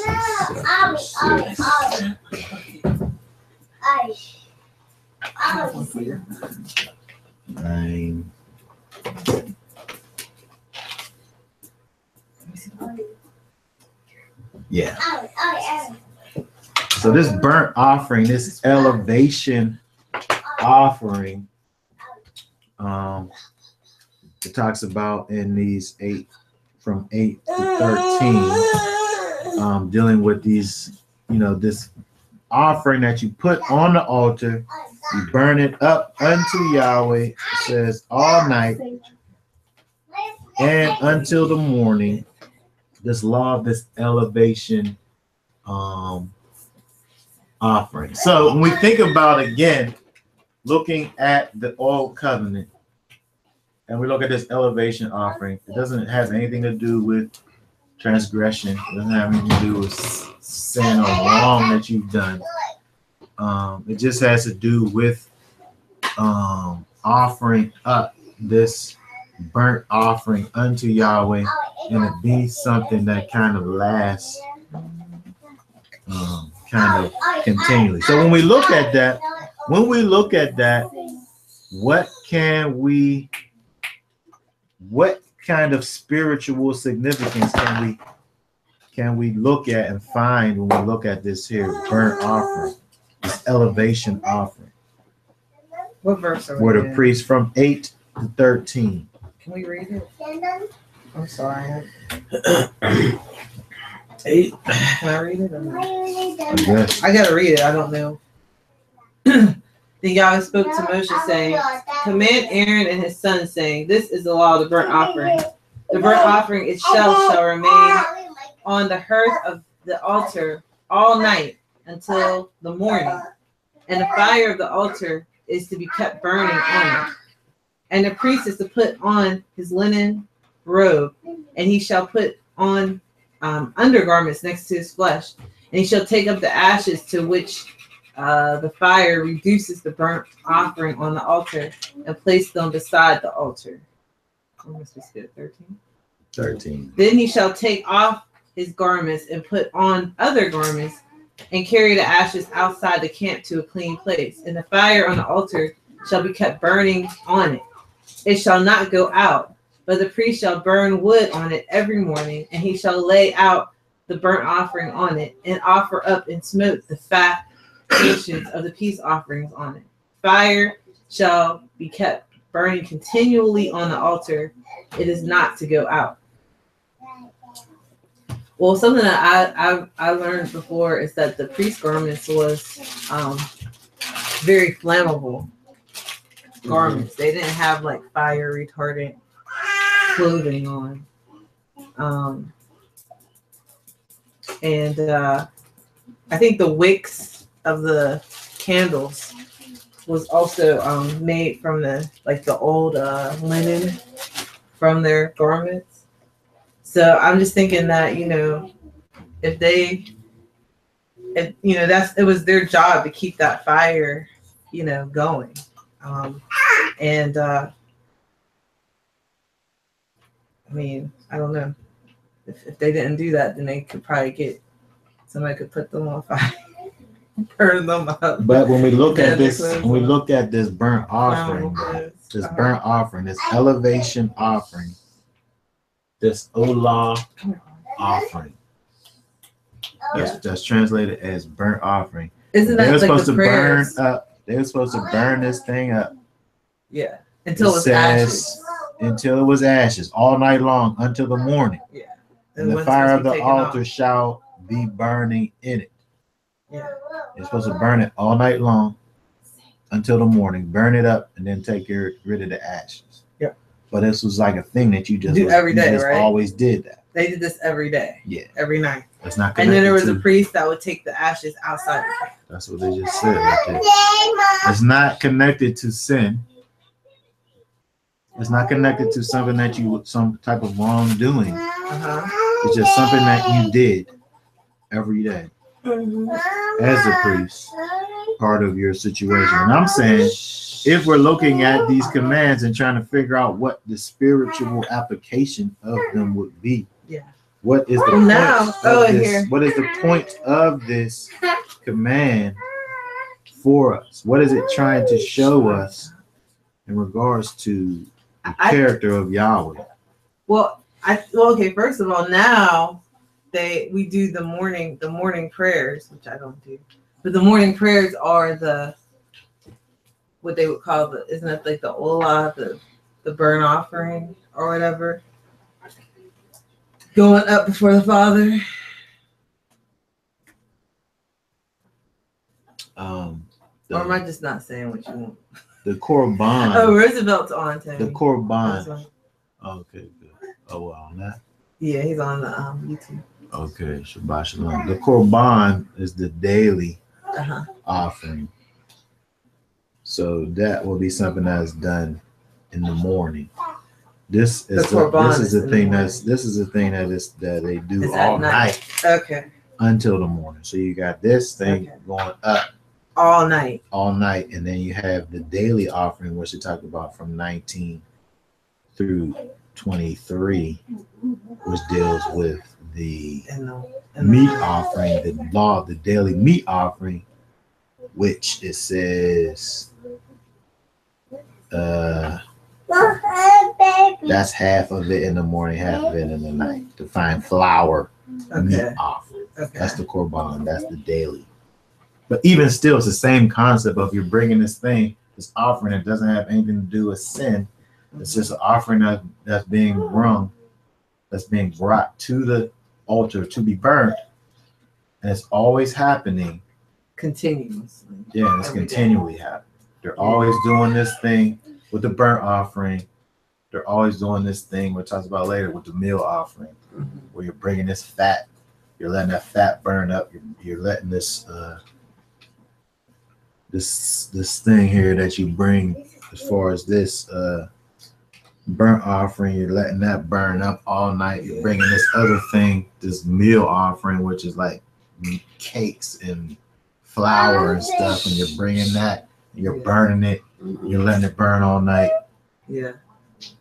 Nine. Yeah. So this burnt offering, this elevation offering, it talks about in these 8 from 8 to 13, dealing with these, this offering that you put on the altar, you burn it up unto Yahweh, it says all night and until the morning. This law of this elevation offering. So when we think about, again, looking at the old covenant, and we look at this elevation offering, it doesn't have anything to do with transgression. It doesn't have anything to do with sin or wrong that you've done. It just has to do with offering up this burnt offering unto Yahweh, and it be something that kind of lasts kind of continually. So when we look at that, what kind of spiritual significance can we look at and find when we look at this here burnt offering, this elevation offering? What verse are we where the in? priest from 8 to 13. Can we read it? I'm sorry. 8. Can I read it? Or no? Yes. I gotta read it. I don't know. Then Yahweh spoke to Moshe, saying, command Aaron and his sons, saying, this is the law of the burnt offering. The burnt offering itself shall remain on the hearth of the altar all night until the morning, and the fire of the altar is to be kept burning on it. And the priest is to put on his linen robe, and he shall put on undergarments next to his flesh, and he shall take up the ashes to which the fire reduces the burnt offering on the altar, and place them beside the altar. What must we skip? 13? 13. Then he shall take off his garments and put on other garments, and carry the ashes outside the camp to a clean place. And the fire on the altar shall be kept burning on it. It shall not go out, but the priest shall burn wood on it every morning, and he shall lay out the burnt offering on it, and offer up in smoke the fat portions of the peace offerings on it. Fire shall be kept burning continually on the altar. It is not to go out. Well, something that I learned before is that the priest garments was very flammable garments. They didn't have like fire retardant clothing on. And I think the wicks of the candles was also made from the old linen from their garments. So I'm just thinking that, if it was their job to keep that fire, going. And I don't know. If they didn't do that, then they could probably somebody could put them on fire, burn them up. But when we look at this, burnt offering, this elevation offering, this olah offering, that's translated as burnt offering. Isn't that supposed the to prayers? burn up? They were supposed to burn this thing up. Yeah, until it was ashes. Until it was ashes, all night long until the morning. Yeah. And the fire of the altar shall be burning in it. Yeah. You're supposed to burn it all night long until the morning. Burn it up and then take rid of the ashes. Yeah. But this was like a thing that you just do every day, right? Always did that. They did this every day. Yeah. Every night. It's not. And then there was a priest that would take the ashes outside. That's what they just said right there. It's not connected to sin. It's not connected to something that some type of wrongdoing. It's just something that you did every day as a priest, part of your situation. And I'm saying, if we're looking at these commands and trying to figure out what the spiritual application of them would be, what is the point of this? What is the point of this command for us? What is it trying to show us in regards to the character of Yahweh? Okay. First of all, now we do the morning prayers, which I don't do, but the morning prayers are what they would call isn't it like the olah, the burnt offering or whatever, going up before the Father. Or am I just not saying what you want? The korban. Oh, Roosevelt's on today. The korban. Okay, good. Oh, well, on that? Yeah, he's on the YouTube. Okay, Shabbat Shalom. The korban is the daily offering. So that will be something that's done in the morning. This is the thing that they do all night. Okay. Until the morning. So you got this thing going up all night, and then you have the daily offering, which you talked about from 19 through 23, which deals with the meat offering, the daily meat offering, which it says that's half of it in the morning, half of it in the night. To find flour meat offering. That's the korban. That's the daily. But even still, it's the same concept of you're bringing this offering that doesn't have anything to do with sin. It's just an offering that's being brought to the altar to be burnt. And it's always happening. Continuously. Yeah, it's continually happening. They're always doing this thing with the burnt offering. They're always doing this thing we'll talk about later with the meal offering, where you're bringing this fat, you're letting that fat burn up. You're letting this this thing here that you bring as far as this burnt offering, you're letting that burn up all night. You're bringing this other thing, this meal offering, which is like cakes and flour and stuff, and you're bringing that, you're burning it, you're letting it burn all night. Yeah.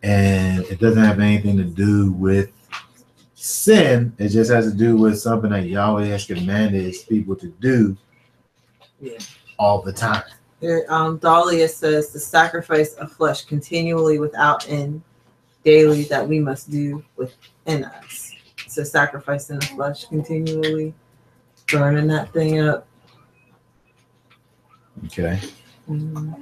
And it doesn't have anything to do with sin. It just has to do with something that Yahweh has commanded his people to do all the time. Here, Dahlia says the sacrifice of flesh continually without end, daily that we must do within us. So sacrificing the flesh continually, burning that thing up. Okay. I mean,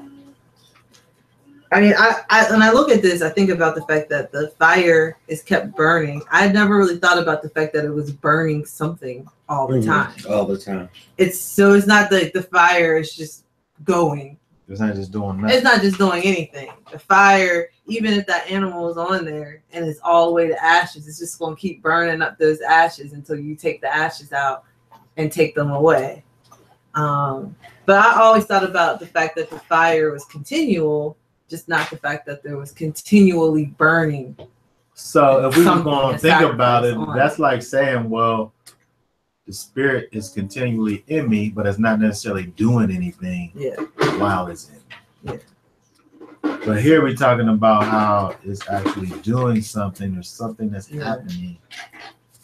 I when I look at this, I think about the fact that the fire is kept burning. I never really thought about the fact that it was burning something all the time. All the time. It's not like the fire is just going. It's not just doing nothing. It's not just doing anything. The fire, even if that animal is on there and it's all the way to ashes, it's just going to keep burning up those ashes until you take the ashes out and take them away. But I always thought about the fact that the fire was continual, just not the fact that there was continually burning. So if we were going to a think about it, sacrifice on. that's like saying, well, the spirit is continually in me, but it's not necessarily doing anything while it's in me. But here we're talking about how it's actually doing something. There's something that's happening.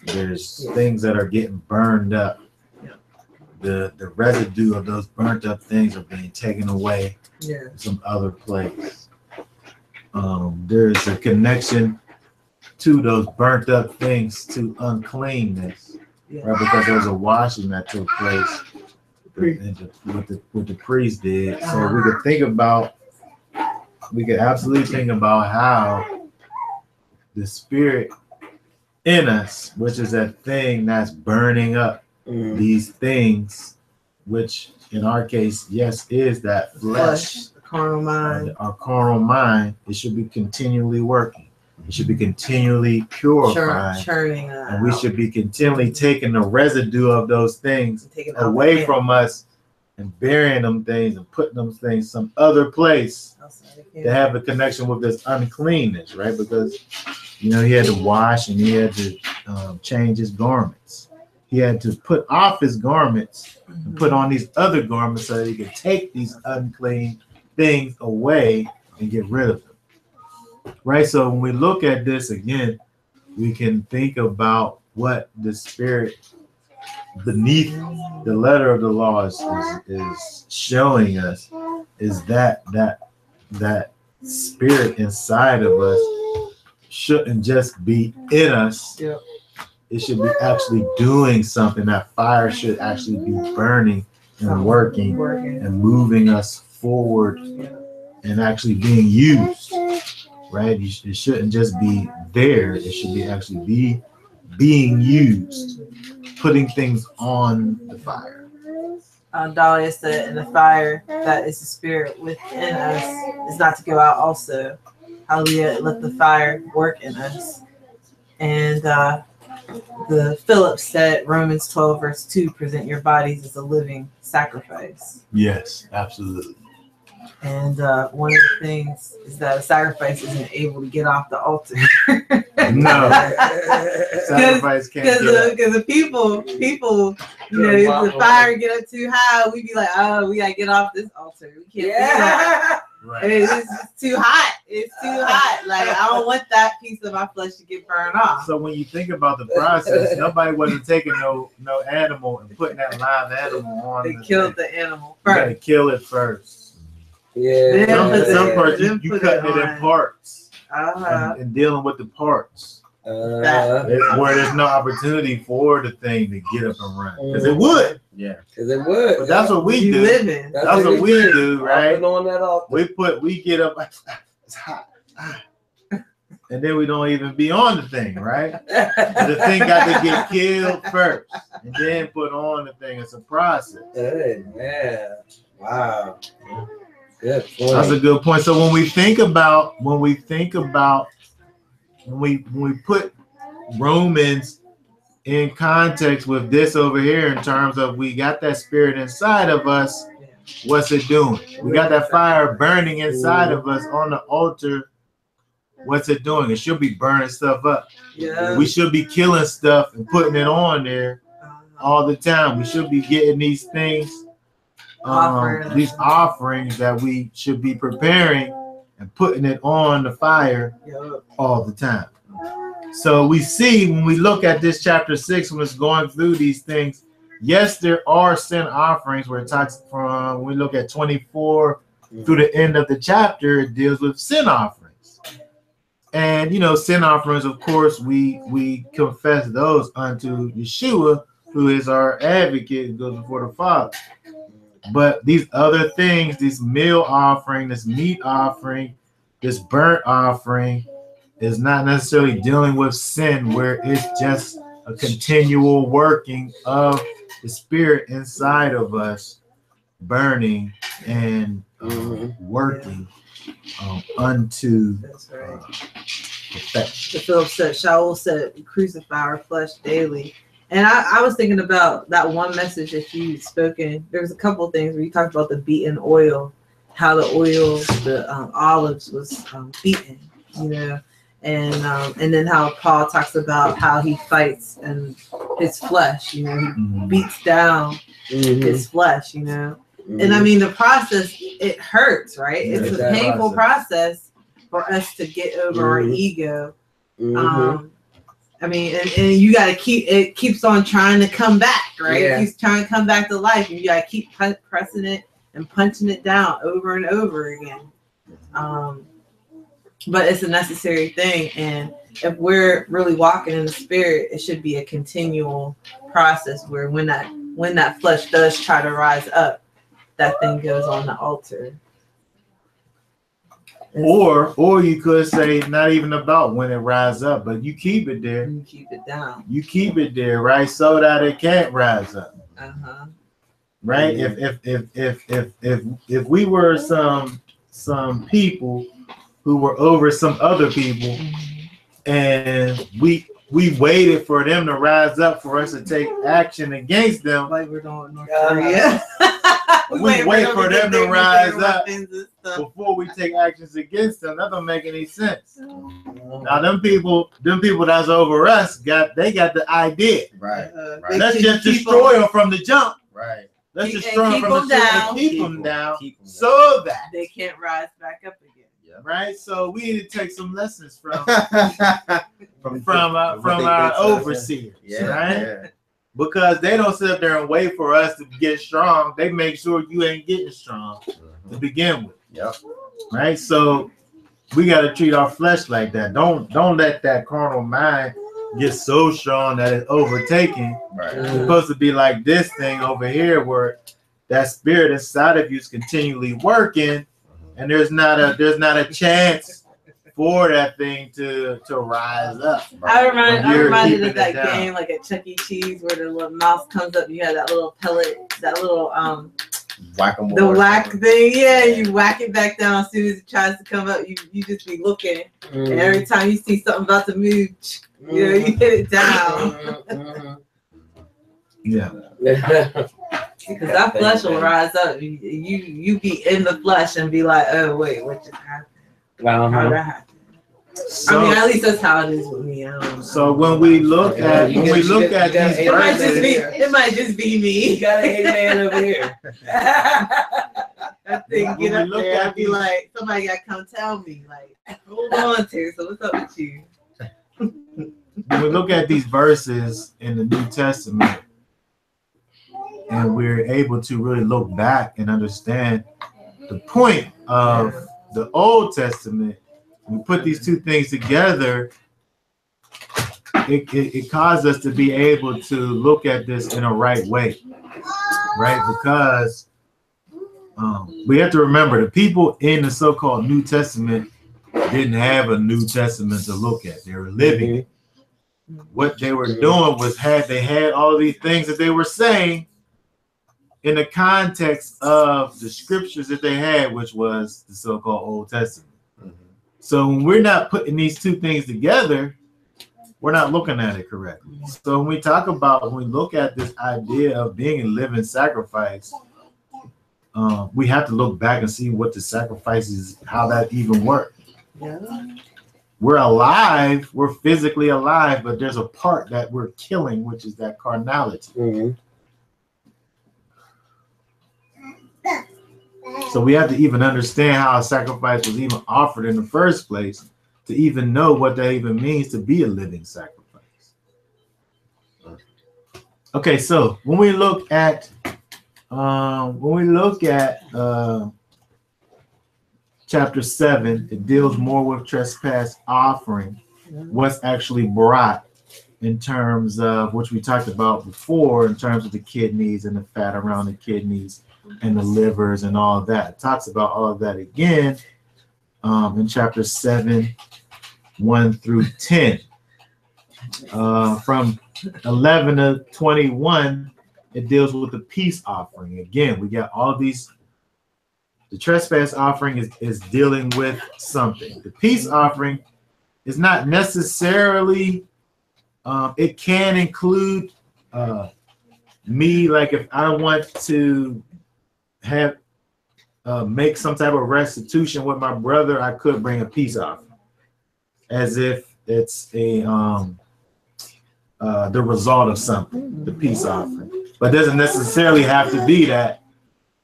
There's things that are getting burned up. The residue of those burnt up things are being taken away to some other place. There's a connection to those burnt up things to uncleanness, right? Because there's a washing that took place what the priest did. So we could absolutely think about how the spirit in us, which is that thing that's burning up these things, which in our case, yes, is that flesh, The carnal mind. our carnal mind. It should be continually working. It should be continually purified. Churning that and we out. should be continually taking the residue of those things Taking out away the from us and burying them things and putting them things some other place to have a connection with this uncleanness, right? Because, he had to wash and he had to change his garments. He had to put off his garments and put on these other garments so that he could take these unclean things away and get rid of them. Right? So when we look at this again, we can think about what the spirit beneath the letter of the law is showing us is that spirit inside of us shouldn't just be in us. Yep. It should be actually doing something. That fire should actually be burning and working and moving us forward and actually being used, right? It shouldn't just be there. It should be actually be being used, putting things on the fire. Dahlia said, and the fire that is the spirit within us is not to go out also. Hallelujah, let the fire work in us. And the Philip said, Romans 12, verse 2, present your bodies as a living sacrifice. Yes, absolutely. And one of the things is that a sacrifice isn't able to get off the altar. No, sacrifice can't Because the people, the fire get up too high, we be like, oh, we gotta get off this altar. We can't do that. Right. It's too hot. It's too hot. Like, I don't want that piece of my flesh to get burned off. So when you think about the process, nobody wasn't taking no animal and putting that live animal on. They killed the animal You gotta first. kill it first. Yeah. Some parts Then you put cut it in on. parts Uh-huh. and dealing with the parts Where where there's no opportunity for the thing to get up and run because it would. Yeah. Cause it would. But that's what we You do. living. That's what we do, right? On that altar. We get up. It's hot. And then we don't even be on the thing, right? The thing got to get killed first and then put on the thing. It's a process. Hey, man. Wow. Good point. That's a good point. So when we put Romans in context with this over here in terms of we got that spirit inside of us, what's it doing? We got that fire burning inside of us on the altar. What's it doing? It should be burning stuff up. Yeah. We should be killing stuff and putting it on there all the time. We should be getting these things, these offerings that we should be preparing and putting it on the fire all the time. So we see when we look at this chapter 6, when it's going through these things, yes, there are sin offerings where it talks from, we look at 24 through the end of the chapter, it deals with sin offerings. And, sin offerings, of course, we confess those unto Yeshua, who is our advocate and goes before the Father. But these other things, this meal offering, this meat offering, this burnt offering, is not necessarily dealing with sin, where it's just a continual working of the Spirit inside of us, burning and working unto perfection. The Philip said, Shaul said, crucify our flesh daily. And I was thinking about that one message that you'd spoken. There was a couple of things where you talked about the beaten oil, how the oil, the olives was beaten, and then how Paul talks about how he fights and his flesh, he beats down his flesh, And I mean, the process, it hurts, right? It's a painful process for us to get over our ego. I mean, and you got to it keeps on trying to come back, right? Yeah. It keeps trying to come back to life, and you got to keep pressing it and punching it down over and over again. But it's a necessary thing, and if we're really walking in the Spirit, it should be a continual process where when that flesh does try to rise up, that thing goes on the altar. Or you could say not even about when it rises up, but you keep it there. You keep it down. You keep it there, right, so that it can't rise up. Right? If we were some people who were over some other people, and we waited for them to rise up for us to take action against them, like we're doing North Korea. we wait for them to rise up before we take actions against them. That don't make any sense. Now, them people that's over us got the idea. Right. Let's just destroy them from the jump. Right. Let's destroy them from the jump and keep them down so that they can't rise back up again. Right. So we need to take some lessons from our overseers. Right. Yeah. Because they don't sit up there and wait for us to get strong. They make sure you ain't getting strong to begin with. Yep. Right. So we got to treat our flesh like that. Don't let that carnal mind get so strong that it's overtaken. Right. It's supposed to be like this thing over here, where that spirit inside of you is continually working, and there's not a chance for that thing to rise up. I'm reminded of that game, like at Chuck E. Cheese, where the little mouse comes up. You have that little pellet, that little whack-a-mole. The whack thing, yeah. You whack it back down as soon as it tries to come up. You just be looking, and every time you see something about to move, you hit it down. Yeah. Because that flesh will rise up. You be in the flesh and be like, oh wait, what just happened? How did that happen? So, I mean, at least that's how it is with me. I don't know. So when we look at these verses, it might just be me. You got a man over here. That thing get up there, I'd be like, somebody got to come tell me, like, hold on, Terry. So what's up with you? When we look at these verses in the New Testament, and we're able to really look back and understand the point of the Old Testament, we put these two things together, it caused us to be able to look at this in a right way, right? Because we have to remember the people in the so-called New Testament didn't have a New Testament to look at. They were living it. What they were doing was they had all these things that they were saying in the context of the scriptures that they had, which was the so-called Old Testament. So when we're not putting these two things together, we're not looking at it correctly. So when we look at this idea of being a living sacrifice, we have to look back and see what the sacrifice is, how that even worked. Yeah. We're alive, we're physically alive, but there's a part that we're killing, which is that carnality. So we have to even understand how a sacrifice was even offered in the first place to even know what that even means to be a living sacrifice. Okay, so when we look at chapter 7, it deals more with trespass offering, what's actually brought in terms of which we talked about before, in terms of the kidneys and the fat around the kidneys and the livers and all of that. It talks about all of that again in chapter 7, 1 through 10. From 11 to 21, it deals with the peace offering. Again, we got all these. The trespass offering is dealing with something. The peace offering is not necessarily, it can include me, like if I want to have make some type of restitution with my brother, I could bring a peace offering as if it's a the result of something, the peace offering. But it doesn't necessarily have to be that.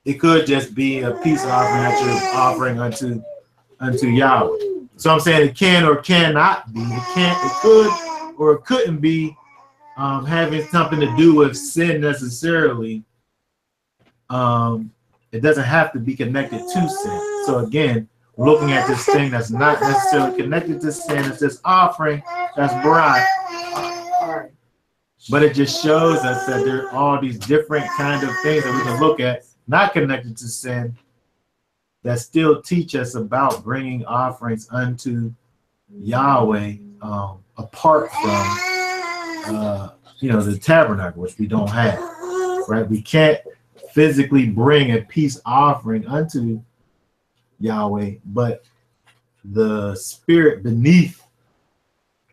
It could just be a peace offering that you're offering unto Yahweh. So I'm saying it can or cannot be. It could or it couldn't be having something to do with sin necessarily. It doesn't have to be connected to sin. So again, looking at this thing that's not necessarily connected to sin, it's this offering that's brought. But it just shows us that there are all these different kind of things that we can look at, not connected to sin, that still teach us about bringing offerings unto Yahweh, apart from the tabernacle, which we don't have, right? We can't physically bring a peace offering unto Yahweh, but the spirit beneath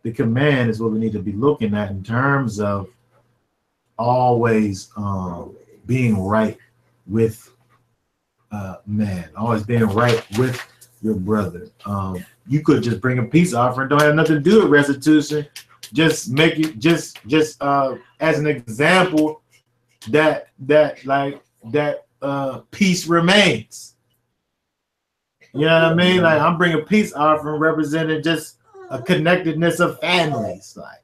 the command is what we need to be looking at in terms of always being right with man, always being right with your brother. You could just bring a peace offering, don't have nothing to do with restitution. Just make it just as an example that peace remains. You know what I mean? Like I'm bringing a peace offering representing just a connectedness of families. Like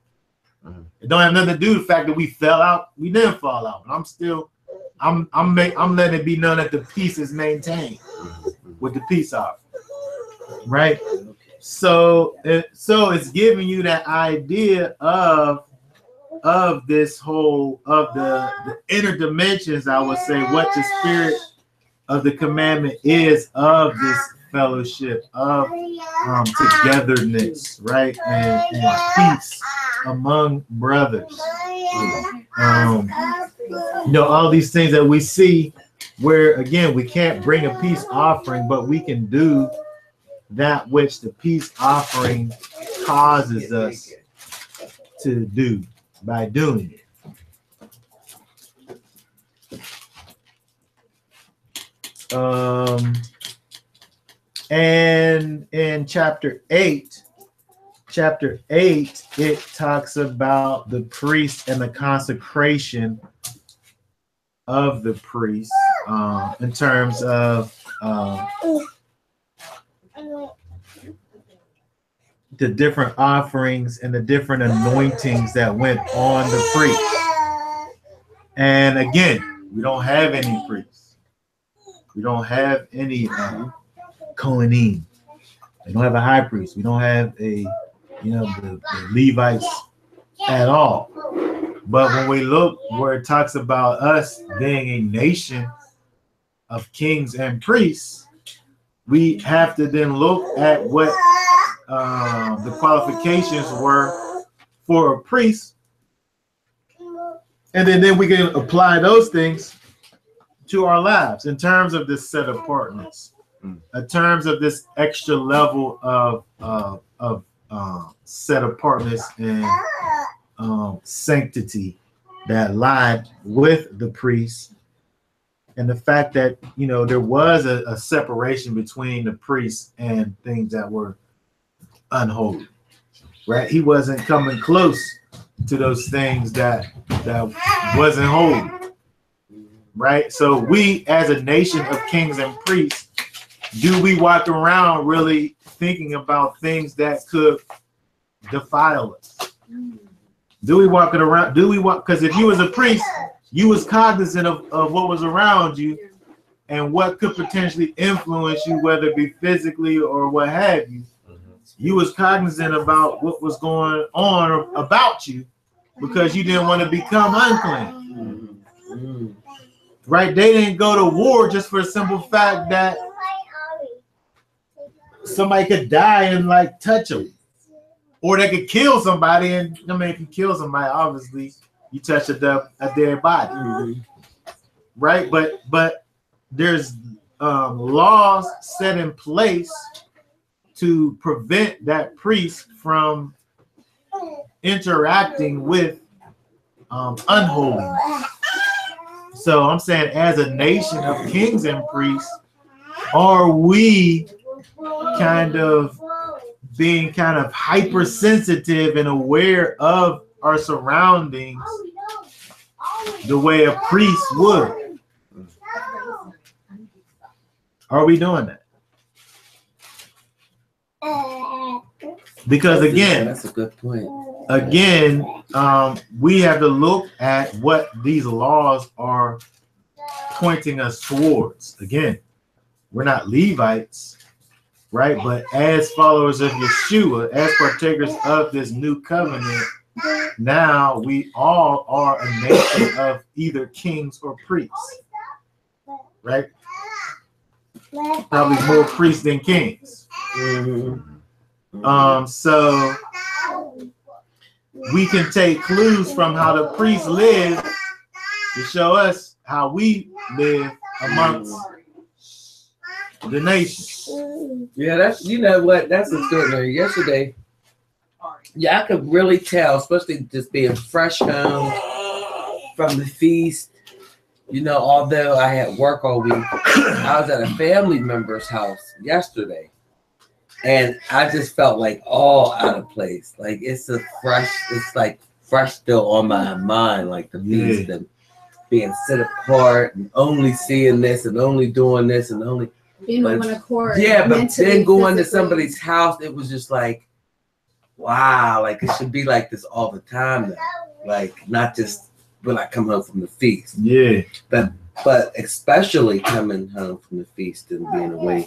it don't have nothing to do with the fact that we fell out. We didn't fall out, but I'm letting it be known that the peace is maintained with the peace offering, right? So it's giving you that idea of this whole of the inner dimensions. I would say what the spirit of the commandment is, of this fellowship, of togetherness, right, and peace among brothers. All these things that we see where, again, we can't bring a peace offering, but we can do that which the peace offering causes us to do by doing it. And in chapter 8, it talks about the priest and the consecration of the priest in terms of the different offerings and the different anointings that went on the priest. And again, we don't have any priests. We don't have any Kohanim. We don't have a high priest. We don't have the Levites at all. But when we look where it talks about us being a nation of kings and priests, we have to then look at what the qualifications were for a priest, and then we can apply those things to our lives in terms of this set apartness, in terms of this extra level of set apartness and sanctity that lied with the priest, and the fact that there was a separation between the priest and things that were unholy, right? He wasn't coming close to those things that wasn't holy, right? So we, as a nation of kings and priests, do we walk around really thinking about things that could defile us? Do we walk it around? Do we walk? Because if you was a priest, you was cognizant of what was around you and what could potentially influence you, whether it be physically or what have you. You was cognizant about what was going on about you because you didn't want to become unclean. Right? They didn't go to war just for the simple fact that somebody could die and like touch them. Or they could kill somebody, and I mean, if you kill somebody, obviously you touch a dead body, right? But there's laws set in place to prevent that priest from interacting with unholiness. So I'm saying, as a nation of kings and priests, are we kind of being kind of hypersensitive and aware of our surroundings the way a priest would? Are we doing that? Because again, that's a good point. Again, we have to look at what these laws are pointing us towards. Again, we're not Levites, right? But as followers of Yeshua, as partakers of this new covenant, now we all are a nation of either kings or priests, right? Probably more priests than kings. So we can take clues from how the priests live to show us how we live amongst the nation. Yeah, that's, you know what, that's extraordinary. Yesterday, yeah, I could really tell, especially just being fresh home from the feast. You know, although I had work all week, I was at a family member's house yesterday, and I just felt like all out of place. Like it's like fresh still on my mind, like the feast and being set apart and only seeing this and only doing this and only being on one accord. Yeah, but then going to somebody's house, it was just like, wow, like it should be like this all the time now. Like not just when I come home from the feast. Yeah. But especially coming home from the feast and being away,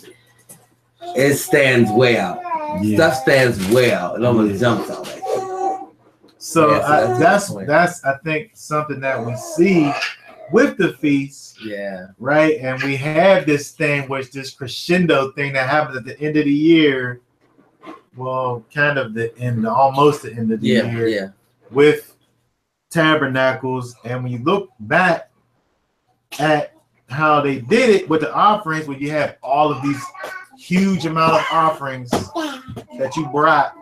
it stands way out. Yeah. Stuff stands way out. It almost jumps out like that. So that's I think something that we see with the feast. Yeah. Right. And we have this thing, which this crescendo thing that happens at the end of the year. Well, kind of almost the end of the year. Yeah. With tabernacles, and when you look back at how they did it with the offerings, when you have all of these huge amount of offerings that you brought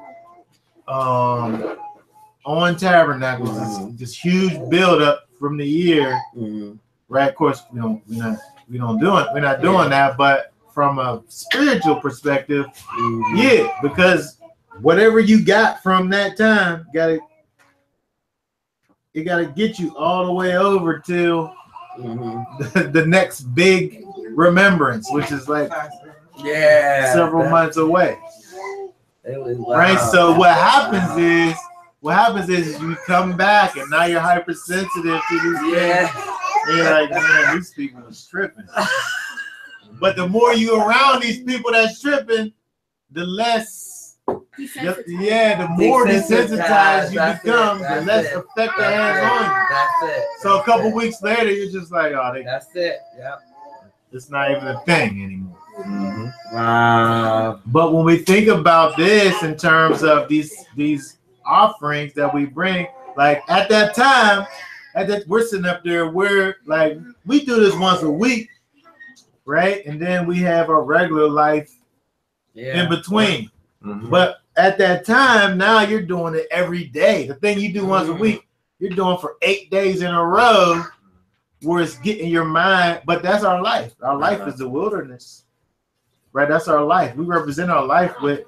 on tabernacles, this huge buildup from the year, right? Of course, we're not doing that, but from a spiritual perspective, yeah, because whatever you got from that time, it got to get you all the way over till the next big remembrance, which is like several months away. Right. So what happens is you come back and now you're hypersensitive to these things. And you're like, man, these people are tripping. But the more you around these people that's tripping, the less. The more desensitized you become, the less effect it has on you. That's it. So a couple weeks later, you're just like, that's it. Yep. It's not even a thing anymore. Wow. But when we think about this in terms of these offerings that we bring, like at that time, we're sitting up there, we're like, we do this once a week, right? And then we have our regular life in between. But at that time, now you're doing it every day. The thing you do once a week, you're doing for 8 days in a row, where it's getting your mind. But that's our life. Our life is the wilderness, right? That's our life. We represent our life with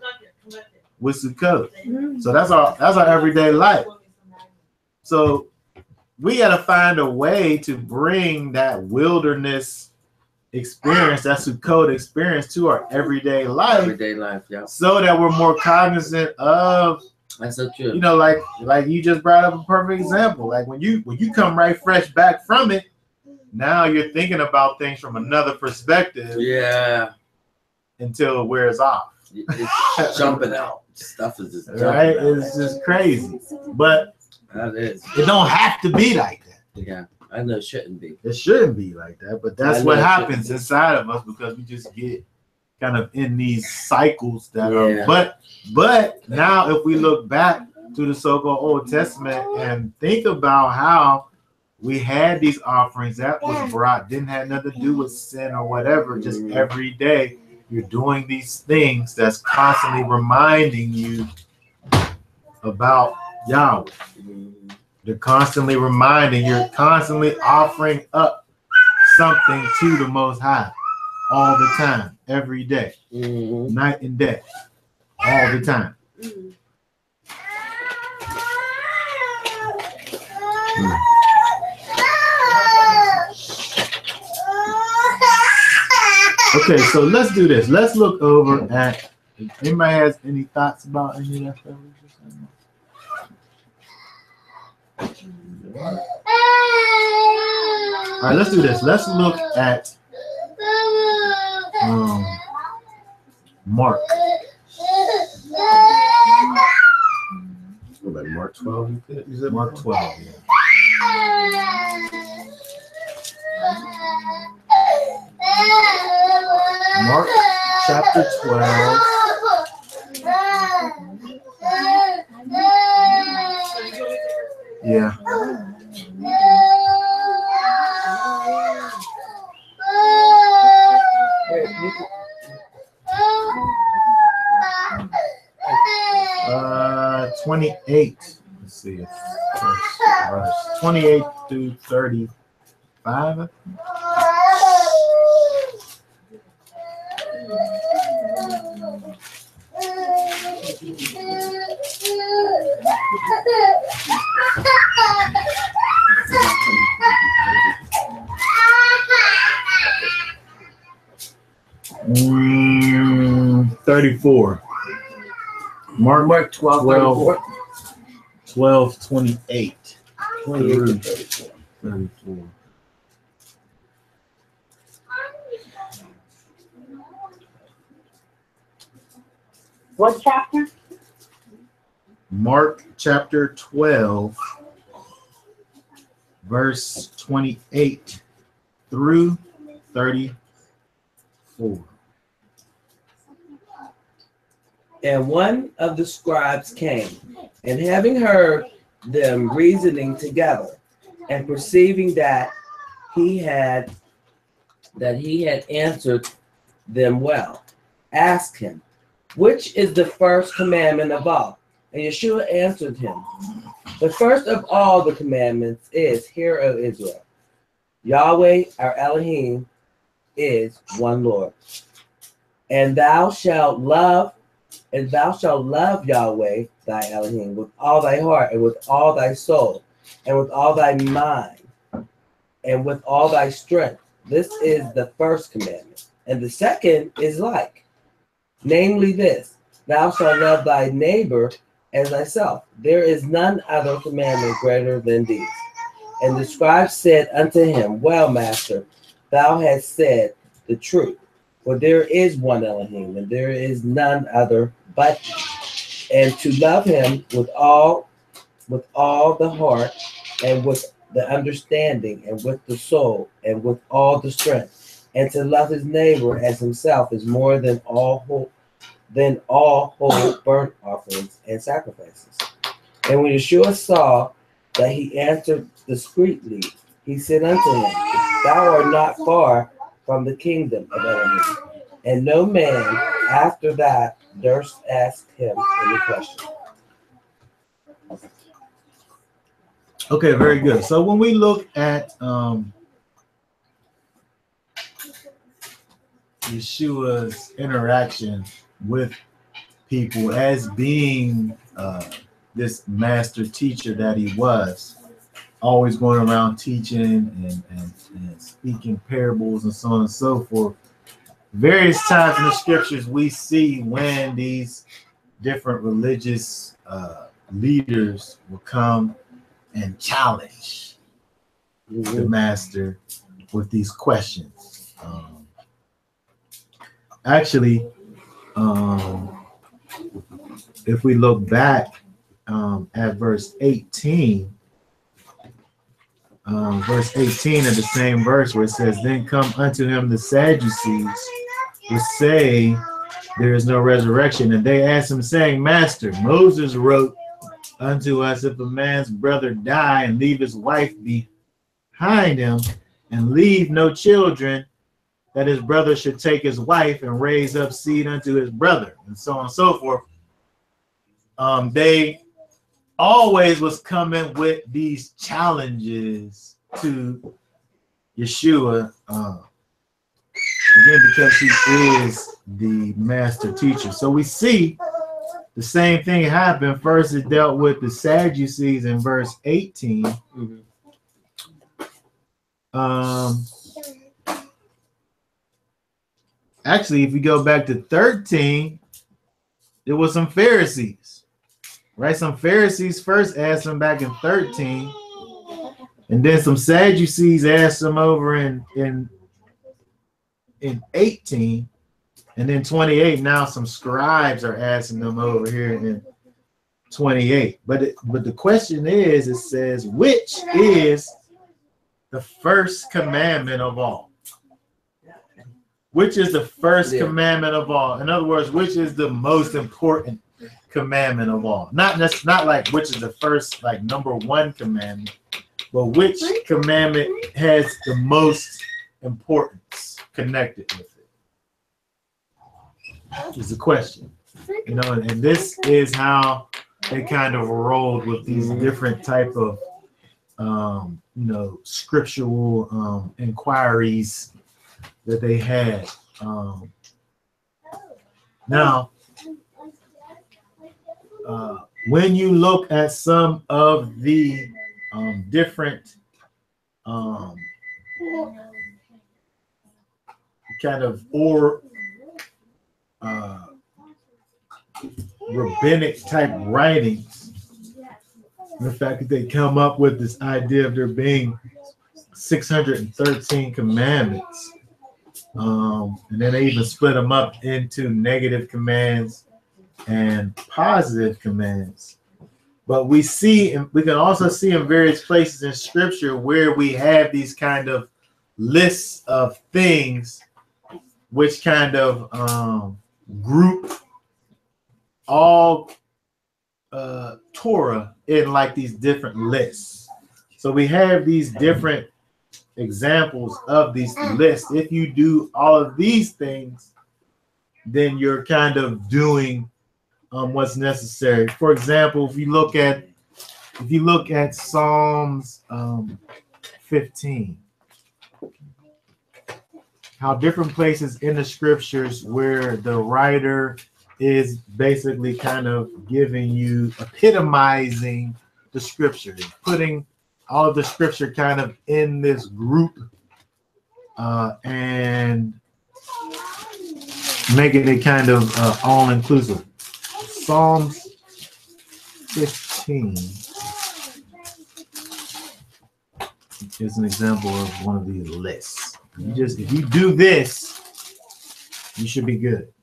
Sukkot. So that's our everyday life. So we got to find a way to bring that wilderness experience, that Sukkot experience, to our everyday life. Yeah. So that we're more cognizant of That's so true. You know, like you just brought up a perfect example. Like when you come right fresh back from it, now you're thinking about things from another perspective. Yeah. Until it wears off. It's jumping out. Stuff is just jumping right. Out. It's just crazy. But that is. It don't have to be like that. Yeah. I know it shouldn't be. It shouldn't be like that. But that's what happens inside of us because we just get kind of in these cycles that are but now if we look back to the so-called Old Testament and think about how we had these offerings that was brought, didn't have nothing to do with sin or whatever, just every day you're doing these things that's constantly reminding you about Yahweh. They're constantly reminding, you're constantly offering up something to the Most High all the time, every day, night and day, all the time. Okay, so let's do this. Let's look over at, if anybody has any thoughts about any of that stuff? All right, let's do this. Let's look at Mark. Like Mark 12, you said? Mark 12, yeah. Mark chapter 12. Yeah. Uh, 28. Let's see. Verse 28 through 35. Mm, 34. Mark 12, 28. 28 to 34. 34. What chapter? Mark chapter 12, verse 28 through 34. And one of the scribes came, and having heard them reasoning together, and perceiving that he had answered them well, asked him, which is the first commandment of all? And Yeshua answered him, the first of all the commandments is, Hear, O Israel, Yahweh our Elohim is one Lord, and thou shalt love Yahweh thy Elohim with all thy heart and with all thy soul and with all thy mind and with all thy strength. This is the first commandment. And the second is like, namely this, thou shalt love thy neighbor as thyself. There is none other commandment greater than these. And the scribe said unto him, well, master, thou hast said the truth. For there is one Elohim, and there is none other but he. And to love him with all the heart, and with the understanding, and with the soul, and with all the strength, and to love his neighbor as himself is more than all whole burnt offerings and sacrifices. And when Yeshua saw that he answered discreetly, he said unto him, thou art not far from the kingdom of Elohim. And no man after that durst ask him any question. Okay, very good. So when we look at Yeshua's interaction with people as being this master teacher that he was, always going around teaching and speaking parables and so on and so forth. Various times in the scriptures we see when these different religious leaders will come and challenge the master with these questions. Actually, if we look back at verse 18, verse 18 of the same verse where it says, "Then come unto him the Sadducees, which say there is no resurrection. And they asked him, saying, Master, Moses wrote unto us, if a man's brother die and leave his wife behind him and leave no children, that his brother should take his wife and raise up seed unto his brother," and so on and so forth. They always was coming with these challenges to Yeshua, again, because he is the master teacher. So we see the same thing happen. First, it dealt with the Sadducees in verse 18. Actually, if you go back to 13, there was some Pharisees, right? Some Pharisees first asked him back in 13, and then some Sadducees asked him over in 18, and then 28. Now some scribes are asking them over here in 28. But the question is, it says, which is the first commandment of all? Which is the first commandment of all? In other words, which is the most important commandment of all? Not like which is the first, like number one commandment, but which commandment has the most importance connected with it? Is the question. You know, and this is how they kind of rolled with these different type of scriptural inquiries that they had. Now, when you look at some of the different kind of rabbinic type writings, the fact that they come up with this idea of there being 613 commandments, and then they even split them up into negative commands and positive commands. But we can also see in various places in scripture where we have these kind of lists of things which kind of group all Torah in like these different lists. So we have these different examples of these lists. If you do all of these things, then you're kind of doing what's necessary. For example, if you look at Psalms 15, how different places in the scriptures where the writer is basically kind of giving you, epitomizing the scripture, putting all of the scripture kind of in this group and making it kind of all-inclusive. Psalms 15 is an example of one of these lists. If you do this, you should be good.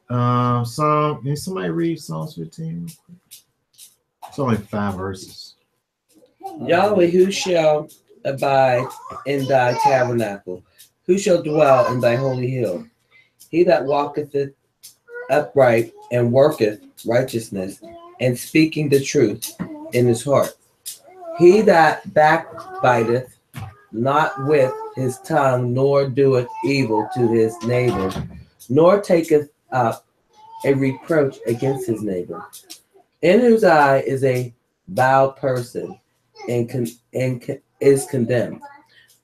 Can somebody read Psalms 15? It's only 5 verses. Yahweh, who shall abide in thy tabernacle? Who shall dwell in thy holy hill? He that walketh upright and worketh righteousness, and speaking the truth in his heart. He that backbiteth not with his tongue, nor doeth evil to his neighbor, nor taketh up a reproach against his neighbor, in whose eye is a vile person, and is condemned.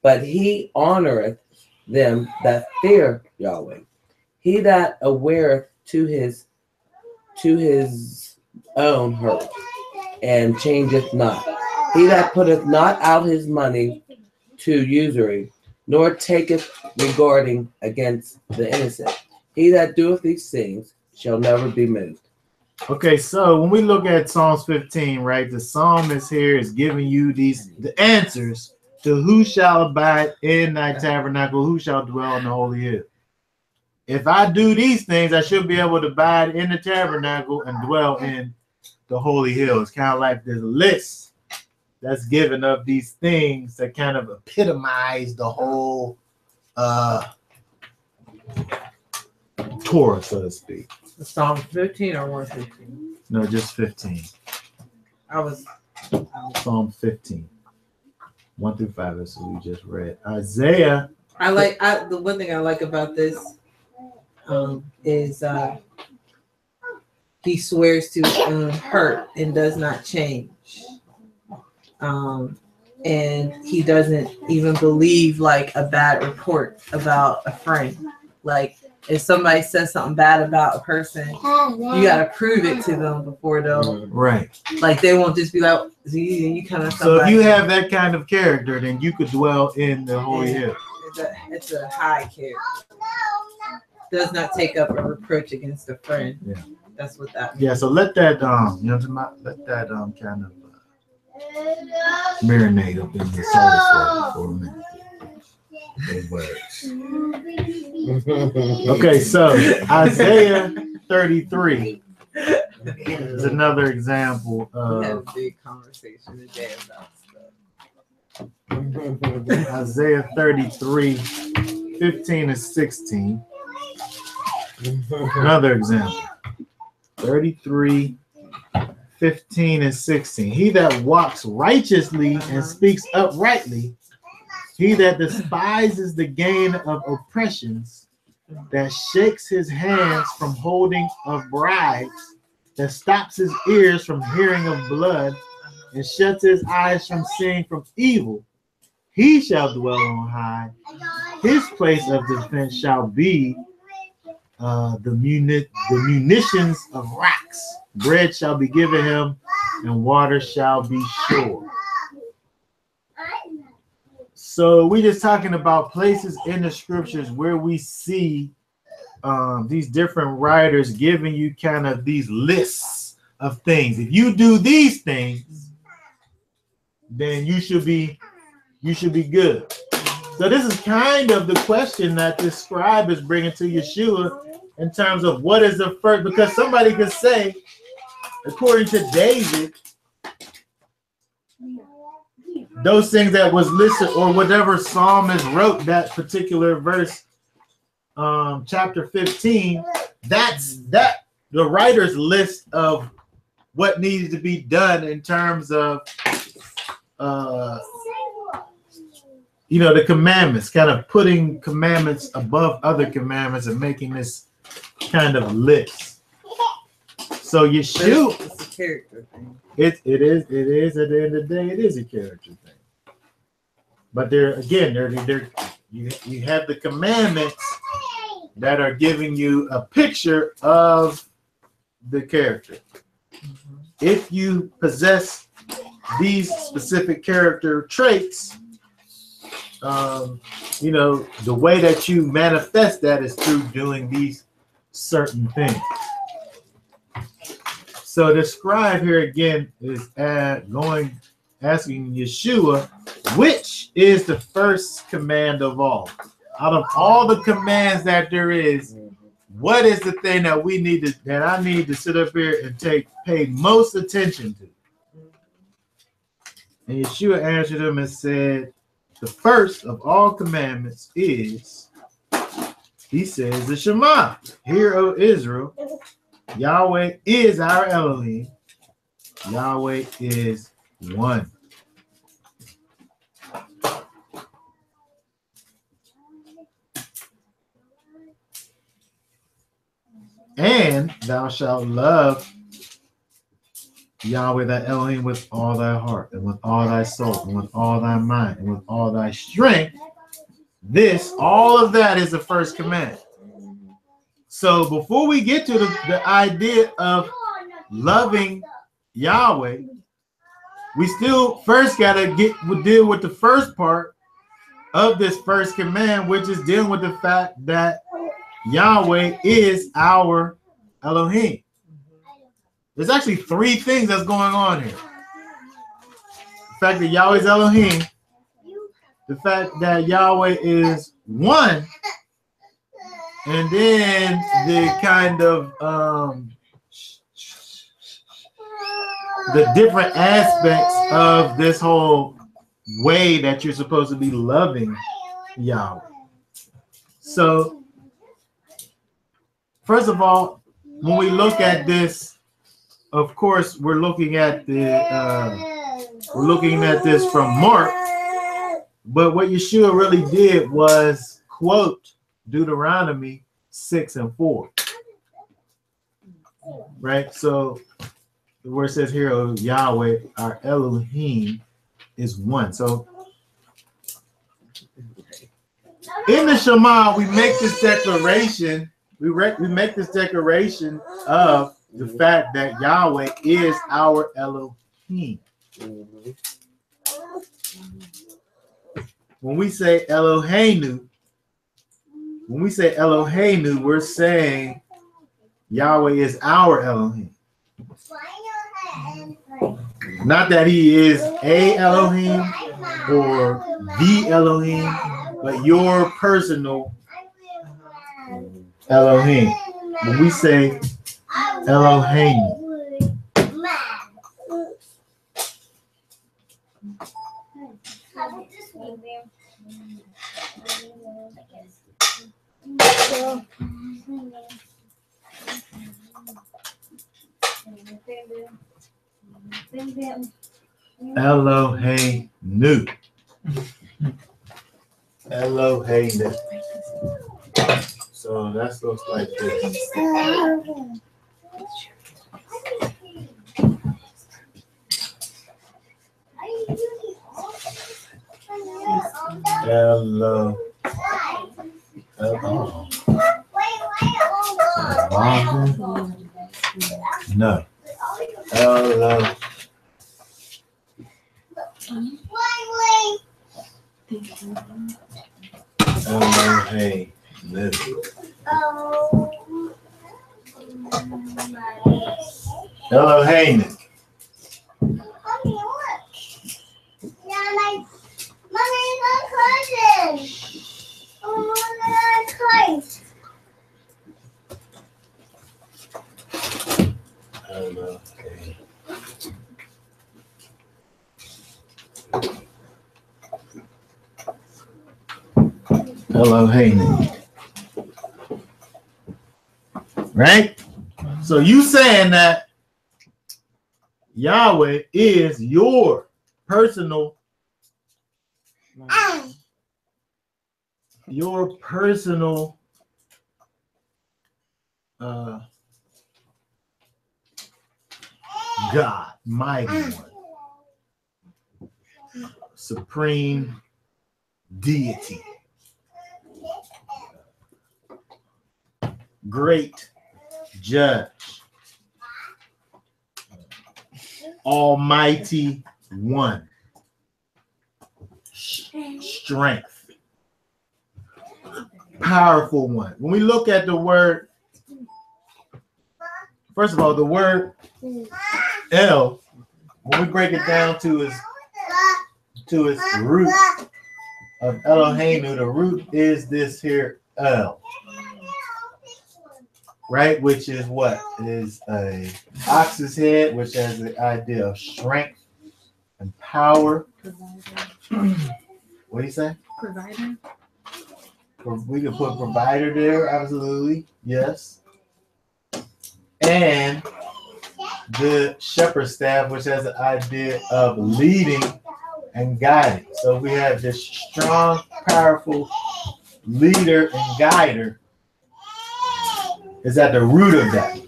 But he honoreth them that fear Yahweh. He that awareth to his own hurt, and changeth not. He that putteth not out his money to usury, nor taketh regarding against the innocent. He that doeth these things shall never be moved. Okay, so when we look at Psalms 15, right, the psalmist here is giving you the answers to who shall abide in thy tabernacle, who shall dwell in the holy hill. If I do these things, I should be able to abide in the tabernacle and dwell in the holy hill. It's kind of like there's a list that's given of these things that kind of epitomize the whole Torah, so to speak. Psalm 15 or 115? No, just 15. I was Psalm 15. 1 through 5, that's what we just read. Isaiah. The one thing I like about this is he swears to hurt and does not change. And he doesn't even believe like a bad report about a friend. Like if somebody says something bad about a person, you gotta prove it to them before they'll like they won't just be like you kind of. So if you have that kind of character, then you could dwell in the holy hill. It's a high character. Does not take up a reproach against a friend. Yeah, that's what that means. Yeah, so let that let that kind of marinate up in your soul for a minute. Those words. Okay, so Isaiah 33 is another example of. We had a big conversation today about stuff. Isaiah 33, 15 and 16. Another example. 33, 15 and 16. He that walks righteously and speaks uprightly, he that despises the gain of oppressions, that shakes his hands from holding of bribes, that stops his ears from hearing of blood, and shuts his eyes from seeing from evil, he shall dwell on high. His place of defense shall be the munitions of rocks. Bread shall be given him, and water shall be sure. So we're just talking about places in the scriptures where we see these different writers giving you kind of these lists of things. If you do these things, then you should be good. So this is kind of the question that this scribe is bringing to Yeshua in terms of what is the first, because somebody could say, according to David, those things that was listed or whatever psalmist wrote that particular verse, chapter 15, that's the writer's list of what needs to be done in terms of the commandments, kind of putting commandments above other commandments and making this kind of list. So Yeshua, it's a character thing. It is at the end of the day, it is a character thing. But you have the commandments that are giving you a picture of the character. Mm-hmm. If you possess these specific character traits, the way that you manifest that is through doing these certain things. So the scribe here again is asking Yeshua, which is the first command of all? Out of all the commands that there is, what is the thing that I need to sit up here and pay most attention to? And Yeshua answered him and said, the first of all commandments is, he says, the Shema. Hear, O Israel, Yahweh is our Elohim. Yahweh is one. And thou shalt love Yahweh thy Elohim with all thy heart, and with all thy soul, and with all thy mind, and with all thy strength. All of that is the first command. So before we get to the idea of loving Yahweh, we still first got to deal with the first part of this first command, which is dealing with the fact that Yahweh is our Elohim. There's actually three things that's going on here. The fact that Yahweh is Elohim, the fact that Yahweh is one, and then the kind of the different aspects of this whole way that you're supposed to be loving Yahweh. So, first of all, when we look at this, of course, we're looking at this from Mark. But what Yeshua really did was quote Deuteronomy 6:4. Right? So where it says here, oh, Yahweh, our Elohim, is one. So in the Shema, we make this declaration. We make this declaration of the fact that Yahweh is our Elohim. When we say Eloheinu, we're saying Yahweh is our Elohim. Not that he is a Elohim or the Elohim, but your personal Elohim. When we say Eloheinu. Eloheinu. Eloheinu. So that looks like this. Hello. No. Hello. Hey, no. Hello, hey. Hello, hey. Right? So you saying that Yahweh is your personal God, mighty one, supreme deity, great judge, almighty one, strength, powerful one. When we look at the word, first of all, the word El, when we break it down to its root of Eloheinu, the root is this here El, right? Which is what? Is a ox's head, which has the idea of strength and power. What do you say? Provider. We can put provider there, absolutely, yes. And the shepherd's staff, which has the idea of leading and guiding. So we have this strong, powerful leader and guider is at the root of that.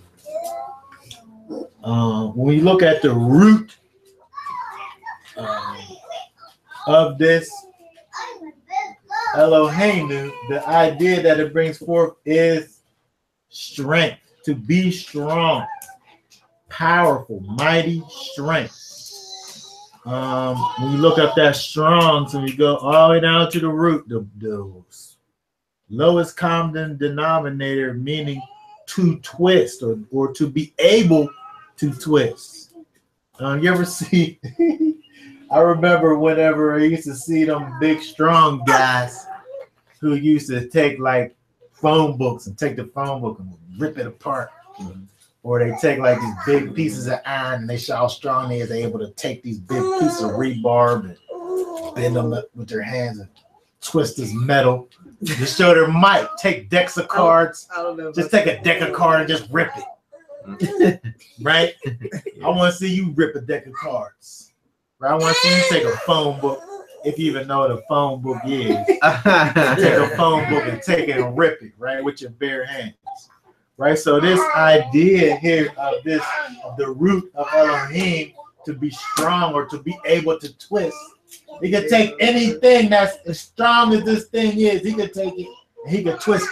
When we look at the root of this Eloheinu, the idea that it brings forth is strength, to be strong, powerful, mighty strength. When you look up that strong, so you go all the way down to the root, the lowest common denominator, meaning to twist or to be able to twist. You ever see? I remember whenever I used to see them big, strong guys who used to take like phone books and take the phone book and rip it apart. Or they take like these big pieces of iron and they show how strong they are. They're able to take these big pieces of rebar and bend them up with their hands and twist this metal. Just show their might. Take decks of cards. I don't know. Just take a deck of cards and just rip it. Right? I want to see you rip a deck of cards. Right? I want to see you take a phone book, if you even know what a phone book is. Take a phone book and take it and rip it, right, with your bare hands. Right? So this idea here of the root of Elohim to be strong or to be able to twist. He could take anything that's as strong as this thing is. He could take it and he could twist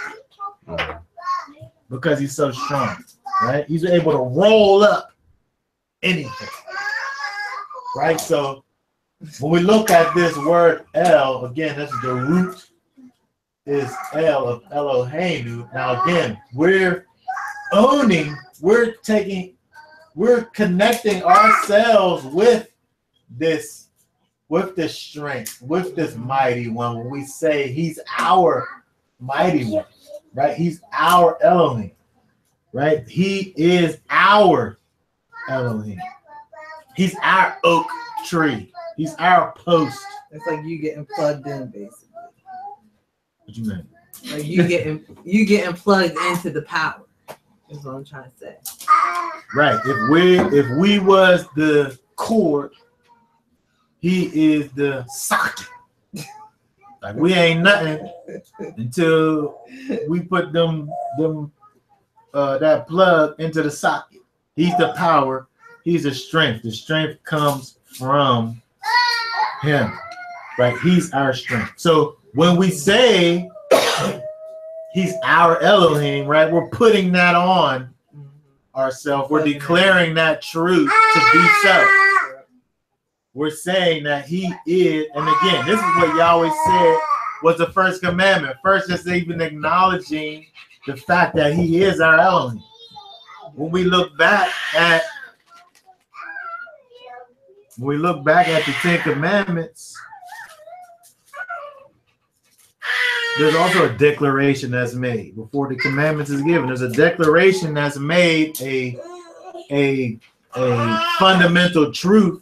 it because he's so strong. Right? He's able to roll up anything. Right? So when we look at this word El, again, this is the root is El of Eloheinu. Now again, we're connecting ourselves with this strength, with this mighty one. When we say he's our mighty one, right? He's our Elohim. Right? He is our Elohim. He's our oak tree. He's our post. It's like you getting plugged in, basically. What you mean? Like you getting plugged into the power. Is what I'm trying to say. Right. If we was the cord, he is the socket. Like we ain't nothing until we put that plug into the socket. He's the power. He's the strength. The strength comes from him, right? He's our strength. So when we say he's our Elohim, right? We're putting that on ourselves. We're declaring that truth to be so. We're saying that he is, and again, this is what Yahweh said was the first commandment. First, just even acknowledging the fact that he is our Elohim. When we look back at the Ten Commandments, there's also a declaration that's made before the commandments is given. There's a declaration that's made, a fundamental truth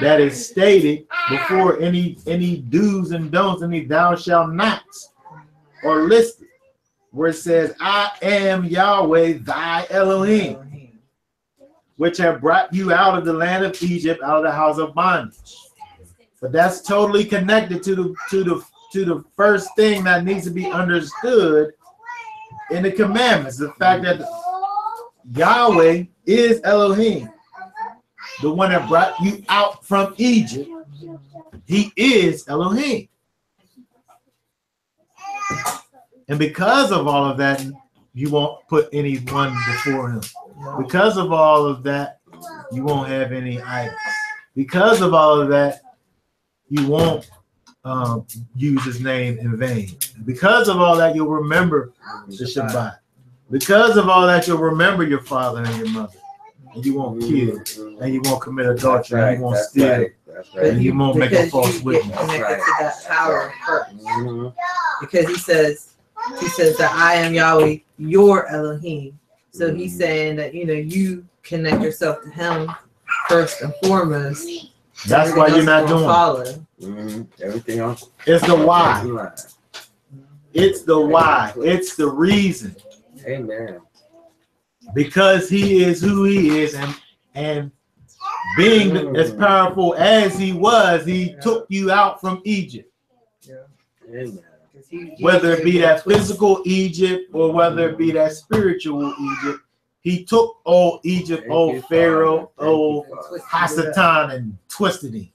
that is stated before any do's and don'ts, any thou shalt nots are listed, where it says, I am Yahweh, thy Elohim, which have brought you out of the land of Egypt, out of the house of bondage. But that's totally connected to the first thing that needs to be understood in the commandments, the fact that Yahweh is Elohim, the one that brought you out from Egypt. He is Elohim. And because of all of that, you won't put anyone before him. Because of all of that, you won't have any idols. Because of all of that, you won't use his name in vain. Because of all that, you'll remember the Shabbat. Because of all that, you'll remember your father and your mother. And you won't kill, and you won't commit adultery, and you won't steal, and you won't make a false witness. Connected to that power first. Because he says that I am Yahweh, your Elohim. So he's saying that you connect yourself to him first and foremost. That's why you're not doing follow. Everything else. It's the why. It's the why. It's the reason. Amen. Because he is who he is, and being as powerful as he was, he took you out from Egypt. Amen. Whether it be that physical Egypt or whether it be that spiritual Egypt, he took old Egypt, old Pharaoh, old Hasatan, and twisted him.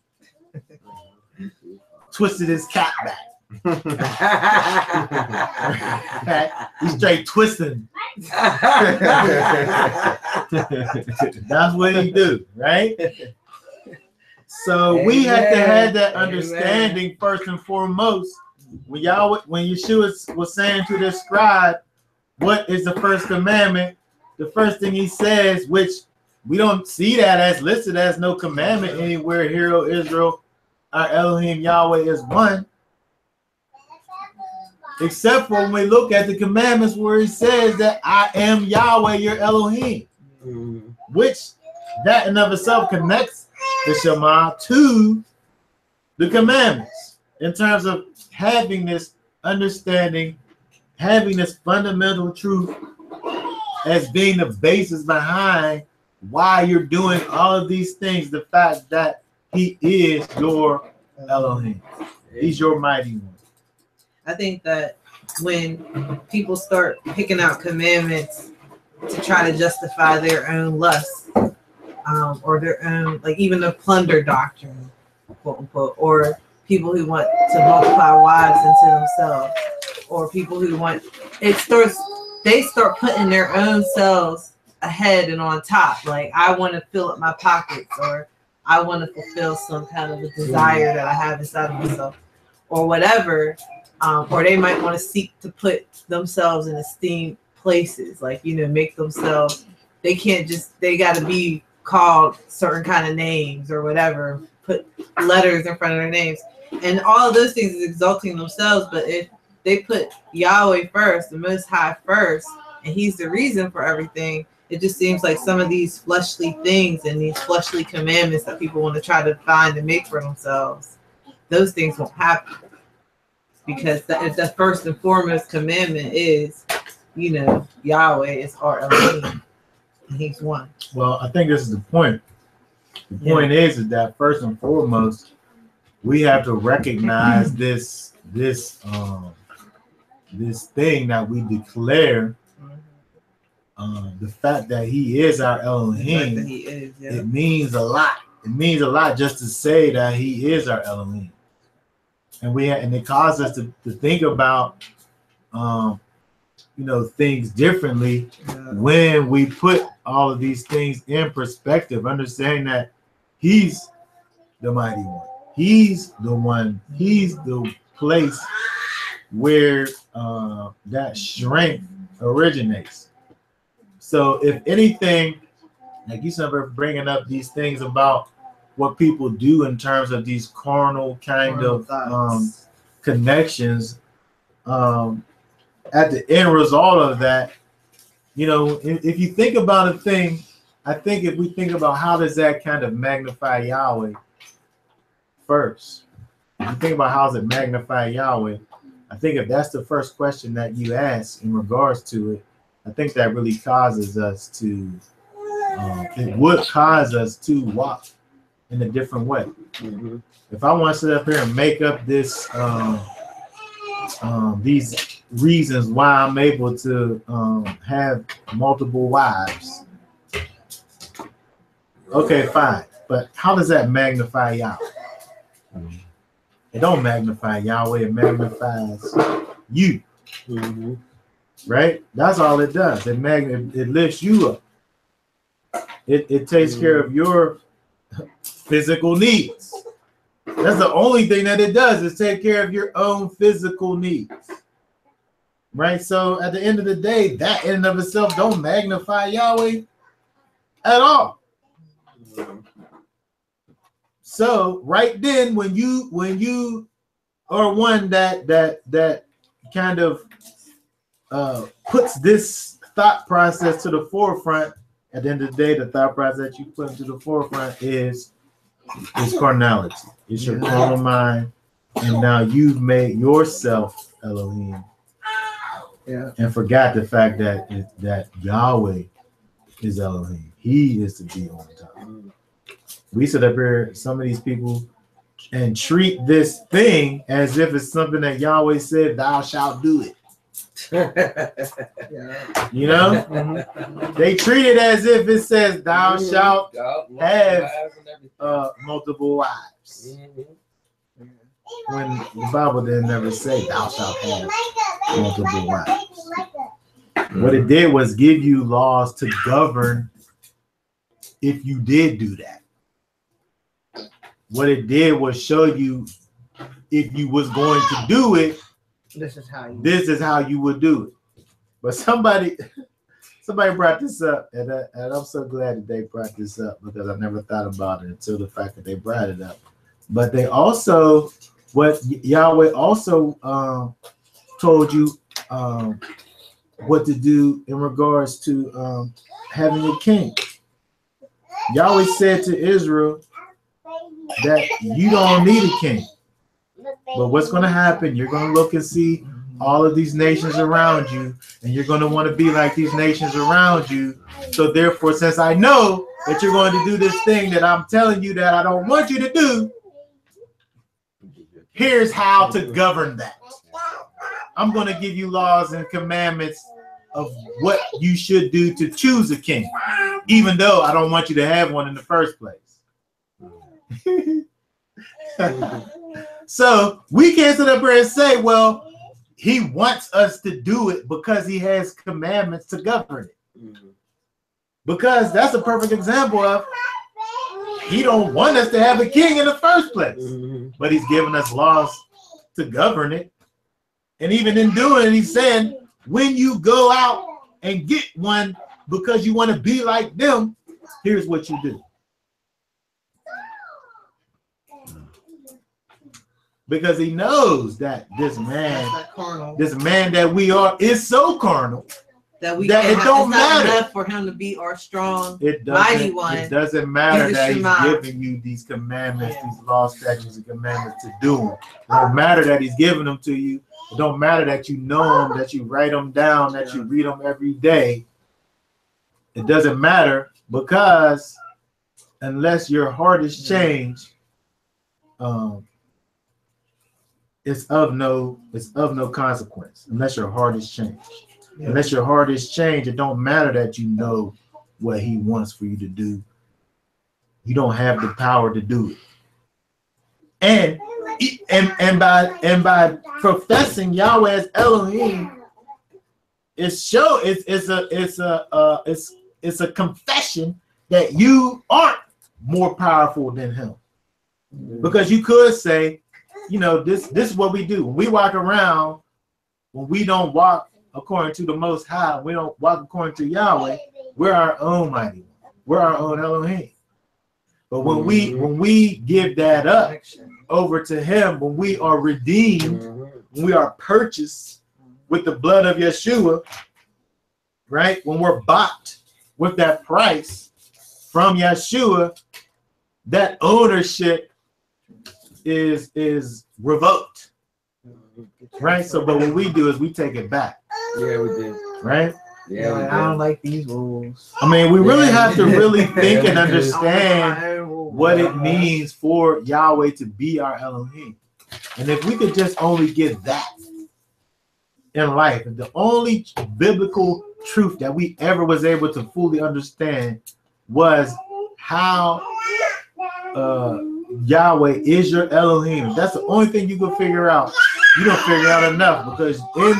Twisted his cat back. He's straight twisting. That's what he do, right? So we had to have that understanding first and foremost. When Yeshua was saying to this scribe, what is the first commandment? The first thing he says, which we don't see that as listed as no commandment anywhere. Hear, O Israel, our Elohim Yahweh is one. Except for when we look at the commandments where it says that I am Yahweh, your Elohim. Which that in of itself connects the Shema to the commandments in terms of having this understanding, having this fundamental truth as being the basis behind why you're doing all of these things. The fact that he is your Elohim. He's your mighty one. I think that when people start picking out commandments to try to justify their own lusts, or their own, like even the plunder doctrine, quote unquote, or people who want to multiply wives into themselves, or people who want, they start putting their own selves ahead and on top. Like, I want to fill up my pockets, or I want to fulfill some kind of a desire that I have inside of myself, or whatever. Or they might want to seek to put themselves in esteemed places, like, make themselves, they got to be called certain kind of names or whatever, put letters in front of their names. And all of those things is exalting themselves. But if they put Yahweh first, the Most High first, and he's the reason for everything, it just seems like some of these fleshly things and these fleshly commandments that people want to try to find and make for themselves, those things won't happen. Because the first and foremost commandment is, Yahweh is our Elohim, and he's one. Well, I think this is the point. The point is that first and foremost, we have to recognize this thing that we declare, the fact that he is our Elohim. It means a lot. It means a lot just to say that he is our Elohim. And it causes us to think about things differently when we put all of these things in perspective, understanding that he's the mighty one. He's the one, he's the place where that strength originates. So if anything, like you said, bringing up these things about what people do in terms of these carnal kind of connections, at the end result of that, if you think about a thing, I think if we think about how does that kind of magnify Yahweh first, if you think about how does it magnify Yahweh, I think if that's the first question that you ask in regards to it, I think that really causes us to, it would cause us to walk in a different way. Mm-hmm. If I want to sit up here and make up this, these reasons why I'm able to have multiple wives, okay, fine. But how does that magnify Yahweh? Mm-hmm. It don't magnify Yahweh. It magnifies you, mm-hmm. Right? That's all it does. It lifts you up. It takes care of your physical needs. That's the only thing that it does, is take care of your own physical needs. Right? So at the end of the day, that in and of itself don't magnify Yahweh at all. So right then, when you are one that kind of puts this thought process to the forefront, at the end of the day, the thought process that you put into the forefront is carnality. It's your carnal mind, and now you've made yourself Elohim, and forgot the fact that Yahweh is Elohim. He is to be on top. We sit up here, some of these people, and treat this thing as if it's something that Yahweh said, "Thou shalt do it." You know, mm-hmm. They treat it as if it says, "Thou shalt have multiple wives." Mm-hmm. When the Bible didn't never say, "Thou shalt have multiple wives." Mm-hmm. What it did was give you laws to govern if you did do that. What it did was show you if you was going to do it, this is how you would do it. But somebody somebody brought this up, and I'm so glad that they brought this up because I never thought about it until the fact that they brought it up. But they also, what Yahweh also told you what to do in regards to having a king. Yahweh said to Israel that you don't need a king. But what's going to happen? You're going to look and see all of these nations around you, and you're going to want to be like these nations around you. So therefore, since I know that you're going to do this thing that I'm telling you that I don't want you to do, here's how to govern that. I'm going to give you laws and commandments of what you should do to choose a king, even though I don't want you to have one in the first place. So we can't sit up here and say, well, he wants us to do it because he has commandments to govern it. Because that's a perfect example of he don't want us to have a king in the first place. But he's given us laws to govern it. And even in doing it, he's saying, when you go out and get one because you want to be like them, here's what you do. Because he knows that this man that we are is so carnal that it don't matter enough for him to be our strong, mighty one. It doesn't matter that he's giving you these commandments, these law, statutes, and commandments to do them. It don't matter that he's giving them to you. It don't matter that you know them, that you write them down, that you read them every day. It doesn't matter because unless your heart is changed, it's of no consequence unless your heart is changed. Yeah. Unless your heart is changed, it don't matter that you know what he wants for you to do. You don't have the power to do it. And by professing Yahweh as Elohim, it's a confession that you aren't more powerful than him. Because you could say, you know, this is what we do. When we walk around, when we don't walk according to the Most High, we don't walk according to Yahweh, we're our own mighty one. We're our own Elohim. But when we give that up over to him, when we are redeemed, when we are purchased with the blood of Yeshua, right? When we're bought with that price from Yeshua, that ownership is revoked, right? So, but what we do is we take it back. Yeah, we do. Right? Yeah, I don't like these rules. I mean, we really have to really think and understand what it means for Yahweh to be our Elohim. And if we could just only get that in life, and the only biblical truth that we ever was able to fully understand was how Yahweh is your Elohim. That's the only thing you can figure out. You don't figure out enough, because in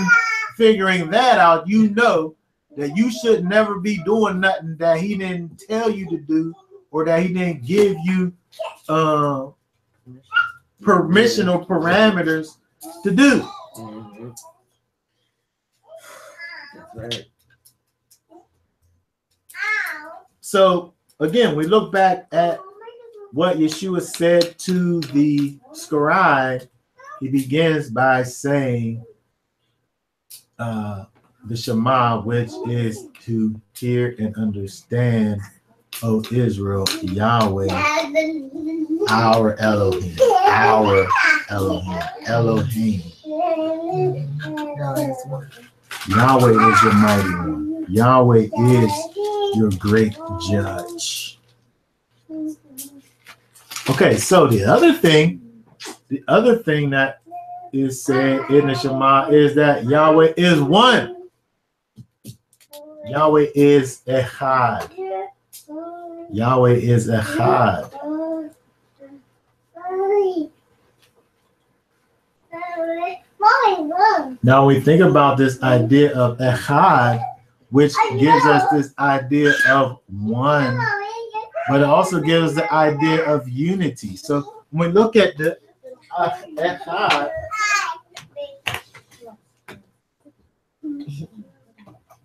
figuring that out, you know that you should never be doing nothing that he didn't tell you to do, or that he didn't give you permission or parameters to do. That's right. So again, we look back at what Yeshua said to the scribe. He begins by saying the Shema, which is to hear and understand, O Israel, Yahweh, our Elohim, our Elohim, Elohim. Yahweh is your mighty one. Yahweh is your great judge. Okay, so the other thing that is said in the Shema is that Yahweh is one. Yahweh is Echad. Yahweh is Echad. Now we think about this idea of Echad, which gives us this idea of one, but it also gives us the idea of unity. So when we look at the Echad,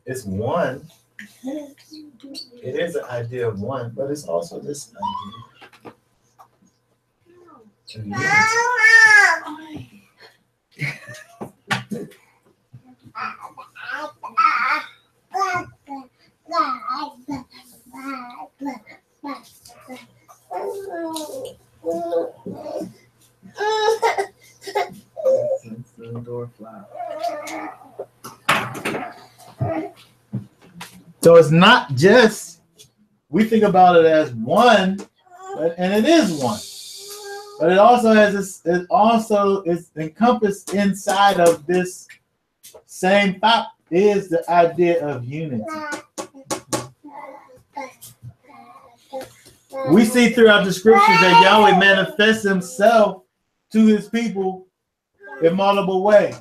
it's one, It is an idea of one, but it's also this idea of unity. So it's not just, we think about it as one, and it is one, but it also has this, it also is encompassed inside of this same thought is the idea of unity. We see throughout the scriptures that Yahweh manifests himself to his people in multiple ways,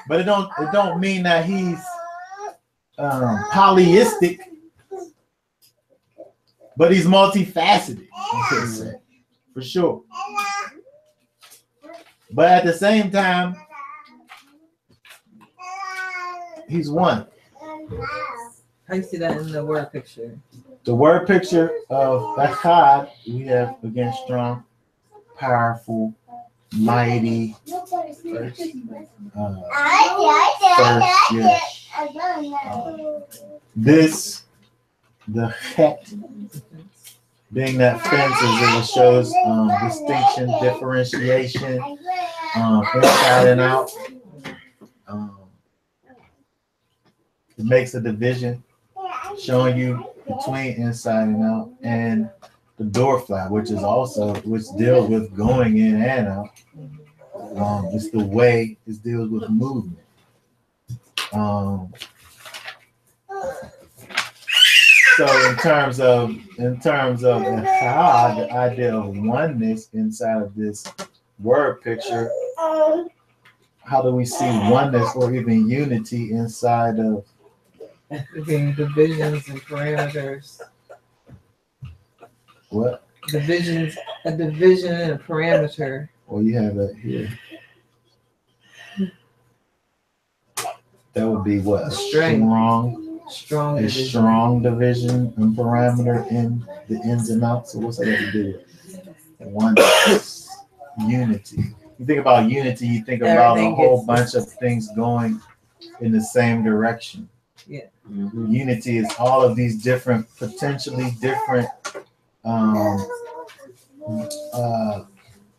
but it don't mean that he's polyistic, but he's multifaceted, you could say, for sure. But at the same time, he's one. How you see that in the word picture? The word picture of Echad, we have again strong, powerful, mighty. First, yes. This, the Het, being that fences, it shows distinction, differentiation, inside and out. It makes a division, showing you between inside and out, and the door flap, which deals with going in and out. It's the way it deals with movement. So in terms of the idea of oneness inside of this word picture, how do we see oneness or even unity inside of divisions and parameters? What? Divisions, a division and a parameter. Well, you have that here. That would be what? Strong a division. Strong division and parameter in the ins and outs. So what's that to do with oneness, unity? You think about unity, you think about a whole bunch of things going in the same direction. Yeah. Mm-hmm. Unity is all of these different, potentially different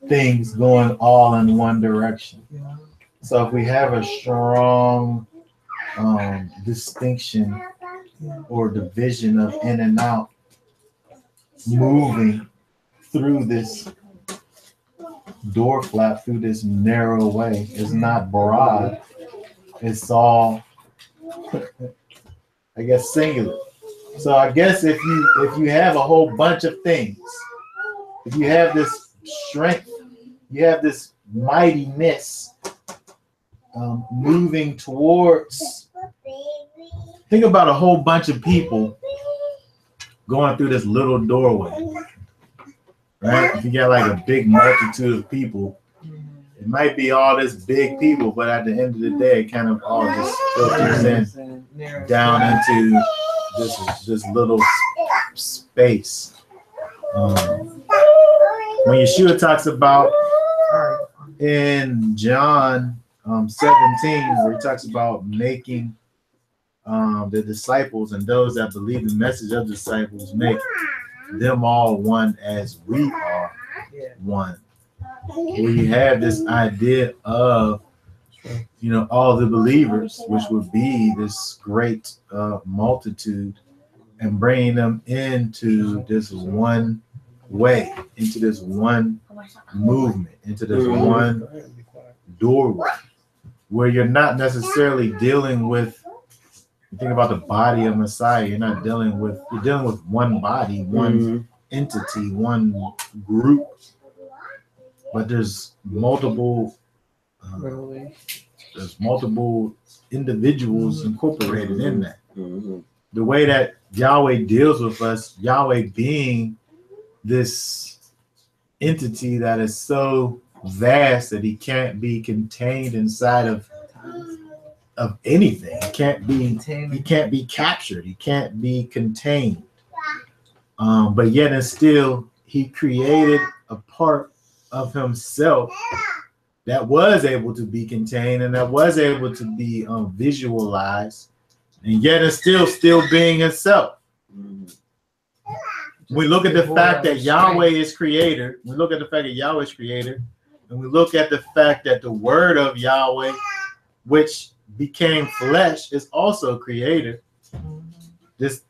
things going all in one direction. Yeah. So if we have a strong distinction or division of in and out, moving through this door flap, through this narrow way, it's not broad, it's all, I guess, singular. So I guess if you have a whole bunch of things, if you have this strength, you have this mightiness moving towards, think about a whole bunch of people going through this little doorway, right? If you got like a big multitude of people, it might be all this big people, but at the end of the day, it kind of all just filters in down into this little space. When Yeshua talks about in John 17, where he talks about making the disciples and those that believe the message of disciples, make them all one as we are one. We have this idea of, all the believers, which would be this great multitude, and bringing them into this one way, into this one movement, into this one doorway, where you're not necessarily dealing with, you think about the body of Messiah, you're dealing with one body, one entity, one group, but there's multiple individuals incorporated in that. The way that Yahweh deals with us, Yahweh being this entity that is so vast that he can't be contained inside of of anything. He can't be Contained. he can't be captured. He can't be contained. But yet and still, he created a part of himself that was able to be contained and that was able to be visualized, and yet and still being himself. We look at the fact that Yahweh is creator. We look at the fact that Yahweh is creator, and we look at the fact that the word of Yahweh, which became flesh, is also creator. This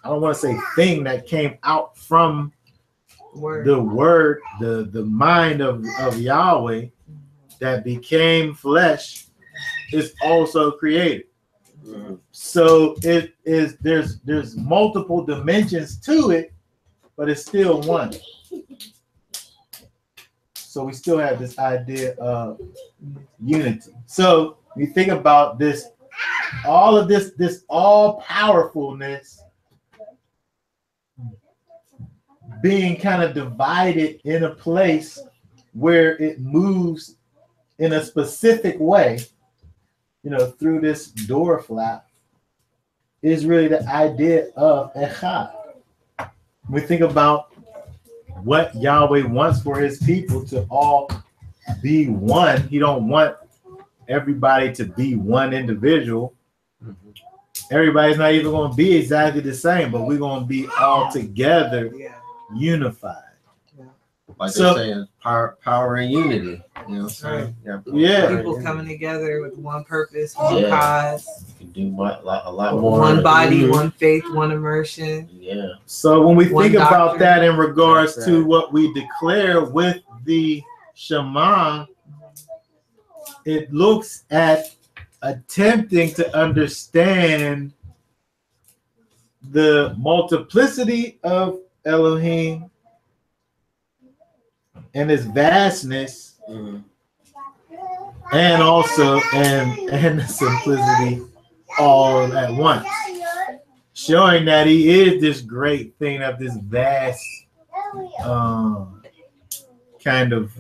I don't want to say thing that came out from the word, the mind of Yahweh that became flesh is also created. So it is there's multiple dimensions to it, but it's still one. So we still have this idea of unity. So you think about this, all of this all powerfulness being kind of divided in a place where it moves in a specific way, through this door flap, is really the idea of Echad. We think about what Yahweh wants for his people to all be one. He don't want everybody to be one individual. Everybody's not even going to be exactly the same, but we're going to be all together, unified. Like they're saying, power and unity. You know what I'm saying? Yeah. People coming together with one purpose, one cause. You can do a lot more. One body, one faith, one immersion. Yeah. So when we think about that in regards to what we declare with the Shema, it looks at attempting to understand the multiplicity of Elohim and its vastness, and also and the simplicity all at once, showing that he is this great thing of this vast kind of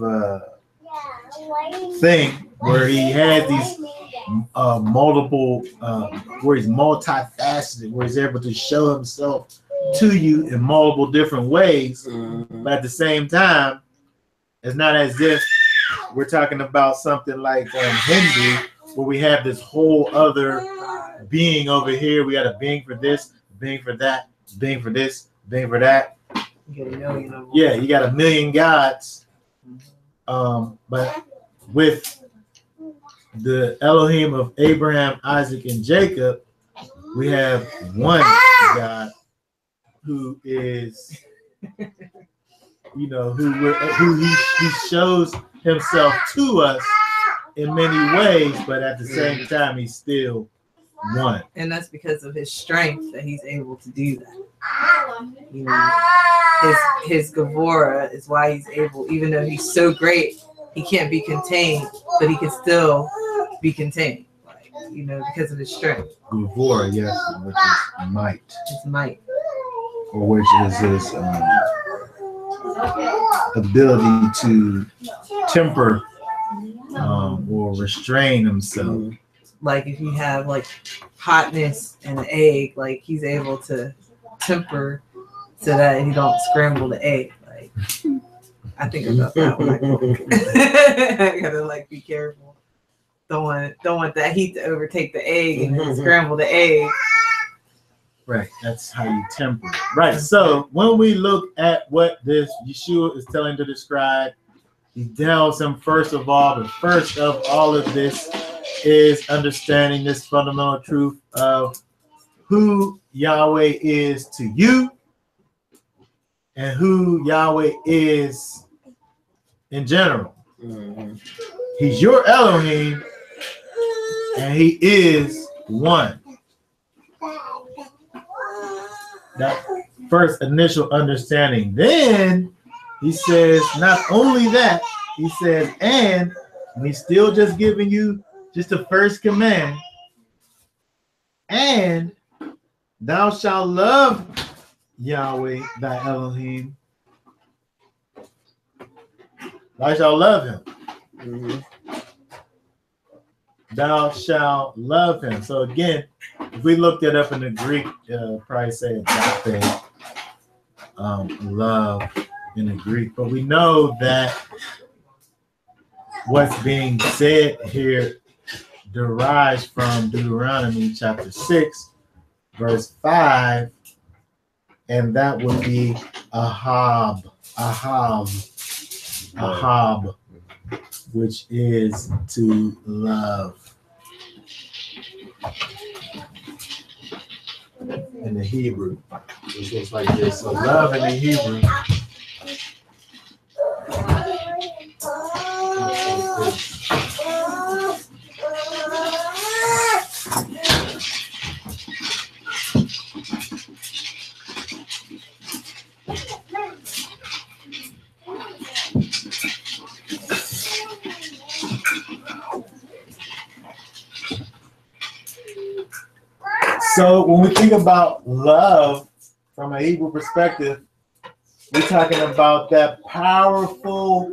thing where he has these multiple, where he's multifaceted, where he's able to show himself to you in multiple different ways, but at the same time, it's not as if we're talking about something like Hindu, where we have this whole other being over here. We got a being for this, being for that, being for this, being for that. You get a million of them. Yeah, you got a million gods. But with the Elohim of Abraham, Isaac, and Jacob, we have one God who is, who he shows himself to us in many ways, but at the same time, he's still one. And that's because of his strength that he's able to do that. His Gevurah is why he's able, even though he's so great, he can't be contained, but he can still be contained, because of his strength. Gevurah, yes, which is might. His might. Or which is his ability to temper or restrain himself. Like if you have like hotness in an egg, like he's able to temper so that he don't scramble the egg. Like I think about that when I cook. I gotta be careful. Don't want that heat to overtake the egg and then scramble the egg. Right, that's how you temper it. Right, so when we look at what this Yeshua is telling to describe, he tells him first of all, the first of all of this is understanding this fundamental truth of who Yahweh is to you and who Yahweh is in general. He's your Elohim and he is one. That first initial understanding. Then he says, not only that, he says, and he's still just giving you just the first command, and thou shalt love Yahweh thy Elohim. Thou shalt love him. thou shalt love him. So again, if we looked it up in the Greek, probably say agape, love in the Greek. But we know that what's being said here derives from Deuteronomy chapter 6, verse 5, and that would be ahab, which is to love. In the Hebrew, it looks like this. So love in the Hebrew. So when we think about love from a Hebrew perspective, we're talking about that powerful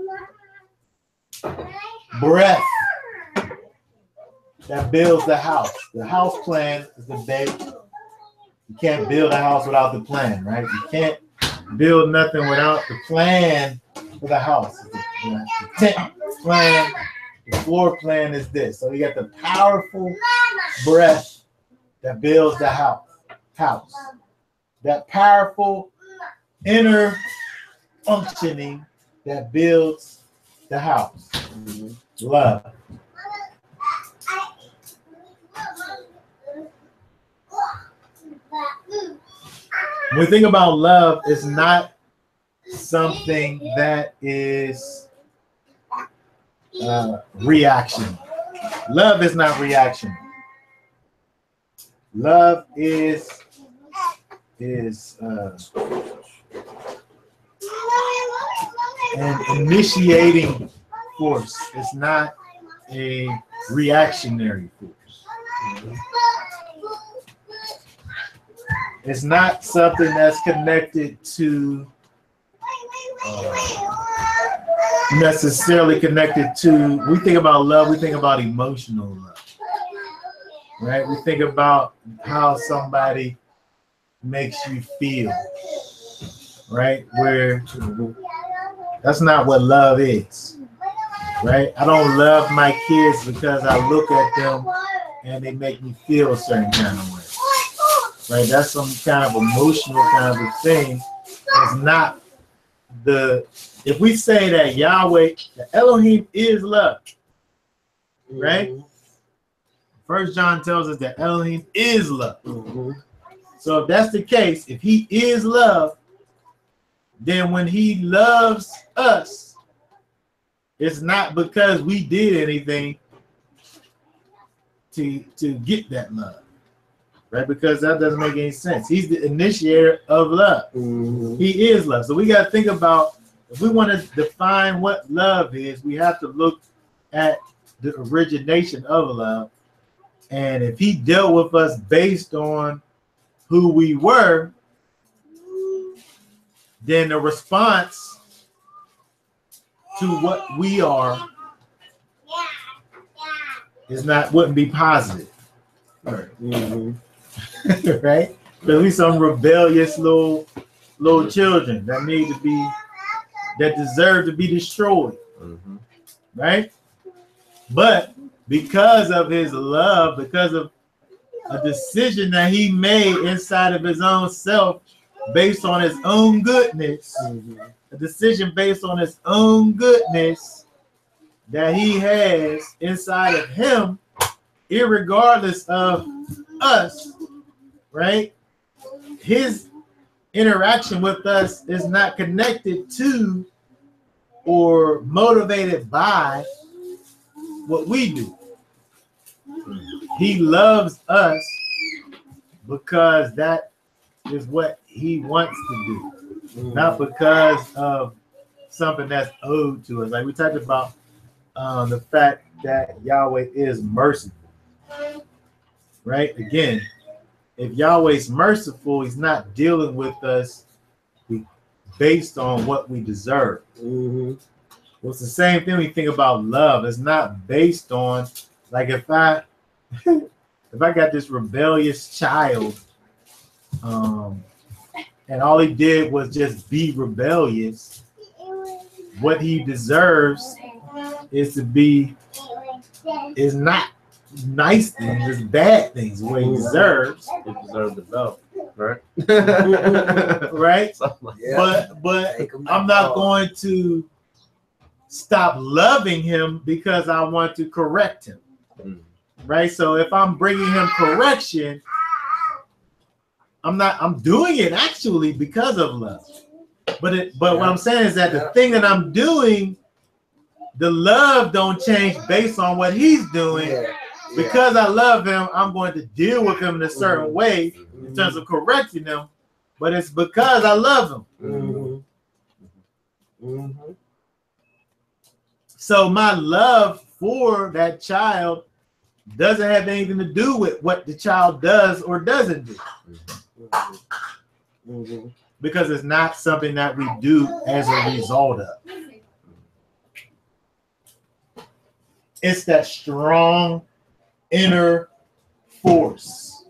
breath that builds the house. The house plan is the base. You can't build a house without the plan, right? You can't build nothing without the plan for the house. The tent plan, the floor plan is this. So you got the powerful breath that builds the house. That powerful inner functioning that builds the house. Love. When we think about love, it's not something that is reaction. Love is not reaction. Love is an initiating force. It's not a reactionary force. It's not something that's connected to necessarily connected to. We think about love, we think about emotional love. Right? We think about how somebody makes you feel, right? Where that's not what love is, right? I don't love my kids because I look at them and they make me feel a certain kind of way, right? That's some kind of emotional kind of thing. It's not if we say that Yahweh, the Elohim is love, right? First John tells us that Elohim is love. So if that's the case, if he is love, then when he loves us, it's not because we did anything to get that love, right? Because that doesn't make any sense. He's the initiator of love. He is love. So we got to think about, if we want to define what love is, we have to look at the origination of love. And if he dealt with us based on who we were, then the response to what we are wouldn't be positive. Right? Right? Because we some rebellious little children that deserve to be destroyed. Right? But because of his love, because of a decision that he made inside of his own self, based on his own goodness, a decision based on his own goodness that he has inside of him, irregardless of us, right? His interaction with us is not connected to or motivated by what we do. He loves us because that is what he wants to do, not because of something that's owed to us. Like we talked about the fact that Yahweh is merciful, right? Again, if Yahweh's merciful, he's not dealing with us based on what we deserve. Well, it's the same thing when you think about love. It's not based on Like if I got this rebellious child, and all he did was just be rebellious, what he deserves is not nice things, it's bad things. What he deserves. He deserves to know, right? Right? Yeah. But Take 'em I'm back not off. going to stop loving him because I want to correct him. Right? So if I'm bringing him correction, I'm doing it actually because of love. But what I'm saying is that the thing that I'm doing, the love don't change based on what he's doing. Yeah. Because I love him, I'm going to deal with him in a certain way in terms of correcting him. But it's because I love him. So my love for that child doesn't have anything to do with what the child does or doesn't do. Because it's not something that we do as a result of. It's that strong inner force,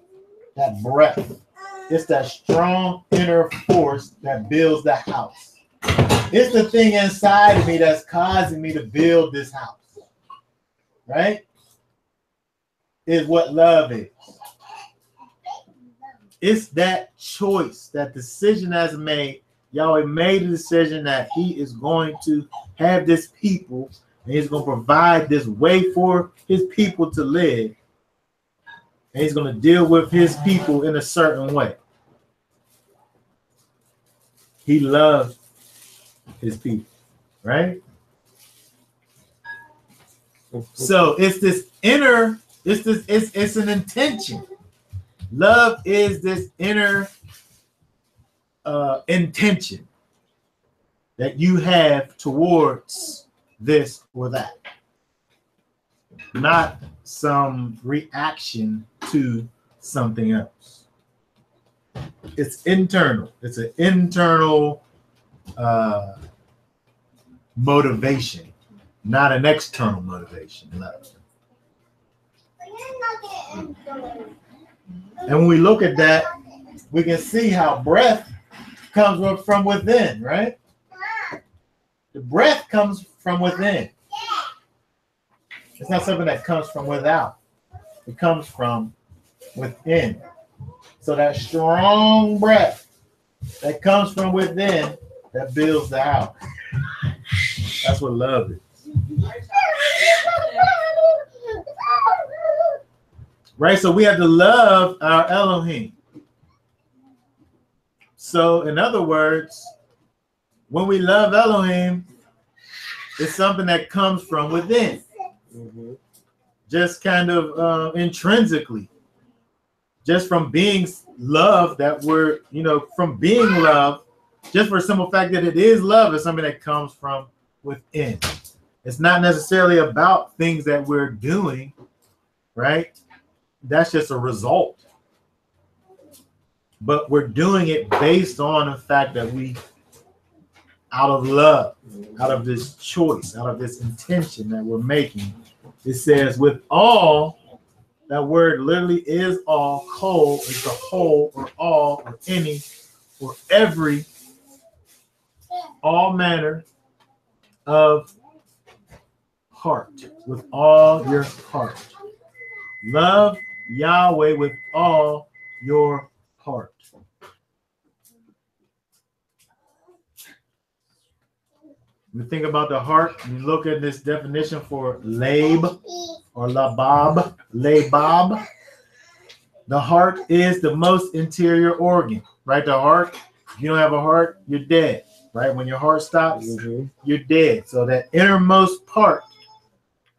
that breath. It's that strong inner force that builds the house. It's the thing inside of me that's causing me to build this house. Right? Is what love is. It's that choice, that decision that's made. Yahweh made a decision that he is going to have this people and he's going to provide this way for his people to live. And he's going to deal with his people in a certain way. He loves his people, right? So it's this inner, it's an intention. Love is this inner intention that you have towards this or that, not some reaction to something else. It's internal. It's an internal motivation, not an external motivation. Love. And when we look at that, we can see how breath comes from within, right? The breath comes from within. It's not something that comes from without. It comes from within. So that strong breath that comes from within, that builds the house. That's what love is. Right? So we have to love our Elohim. So in other words, when we love Elohim, it's something that comes from within. Just kind of intrinsically. Just from being love, that we're, from being love, just for the simple fact that it is love, is something that comes from within. It's not necessarily about things that we're doing, right? That's just a result. But we're doing it based on the fact that we, out of love, out of this choice, out of this intention that we're making, it says with all, that word literally is all, kol is the whole or all or any or every, all manner of heart, with all your heart. Love Yahweh with all your heart. When you think about the heart, you look at this definition for lab or labab, labab. The heart is the most interior organ, right? The heart, if you don't have a heart, you're dead, right? When your heart stops, you're dead. So that innermost part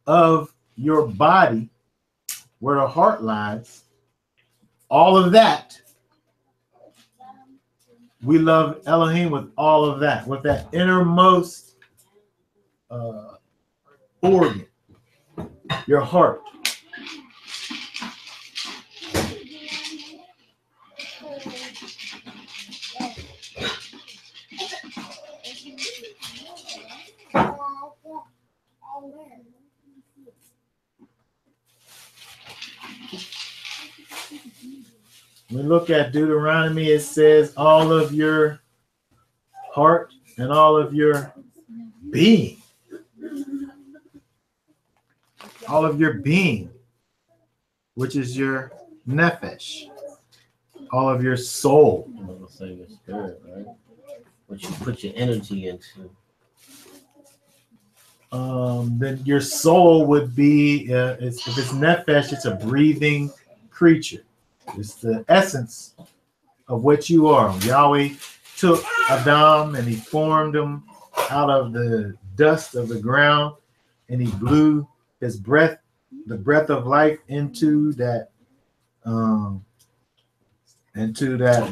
of your body, where the heart lies, all of that, we love Elohim with all of that, with that innermost organ, your heart. we look at Deuteronomy, it says all of your heart and all of your being. All of your being, which is your nefesh. All of your soul. I'm gonna say your spirit, right? What you put your energy into. Then your soul would be, if it's nefesh, it's a breathing creature. It's the essence of what you are. Yahweh took Adam and he formed him out of the dust of the ground, and he blew his breath, the breath of life, into that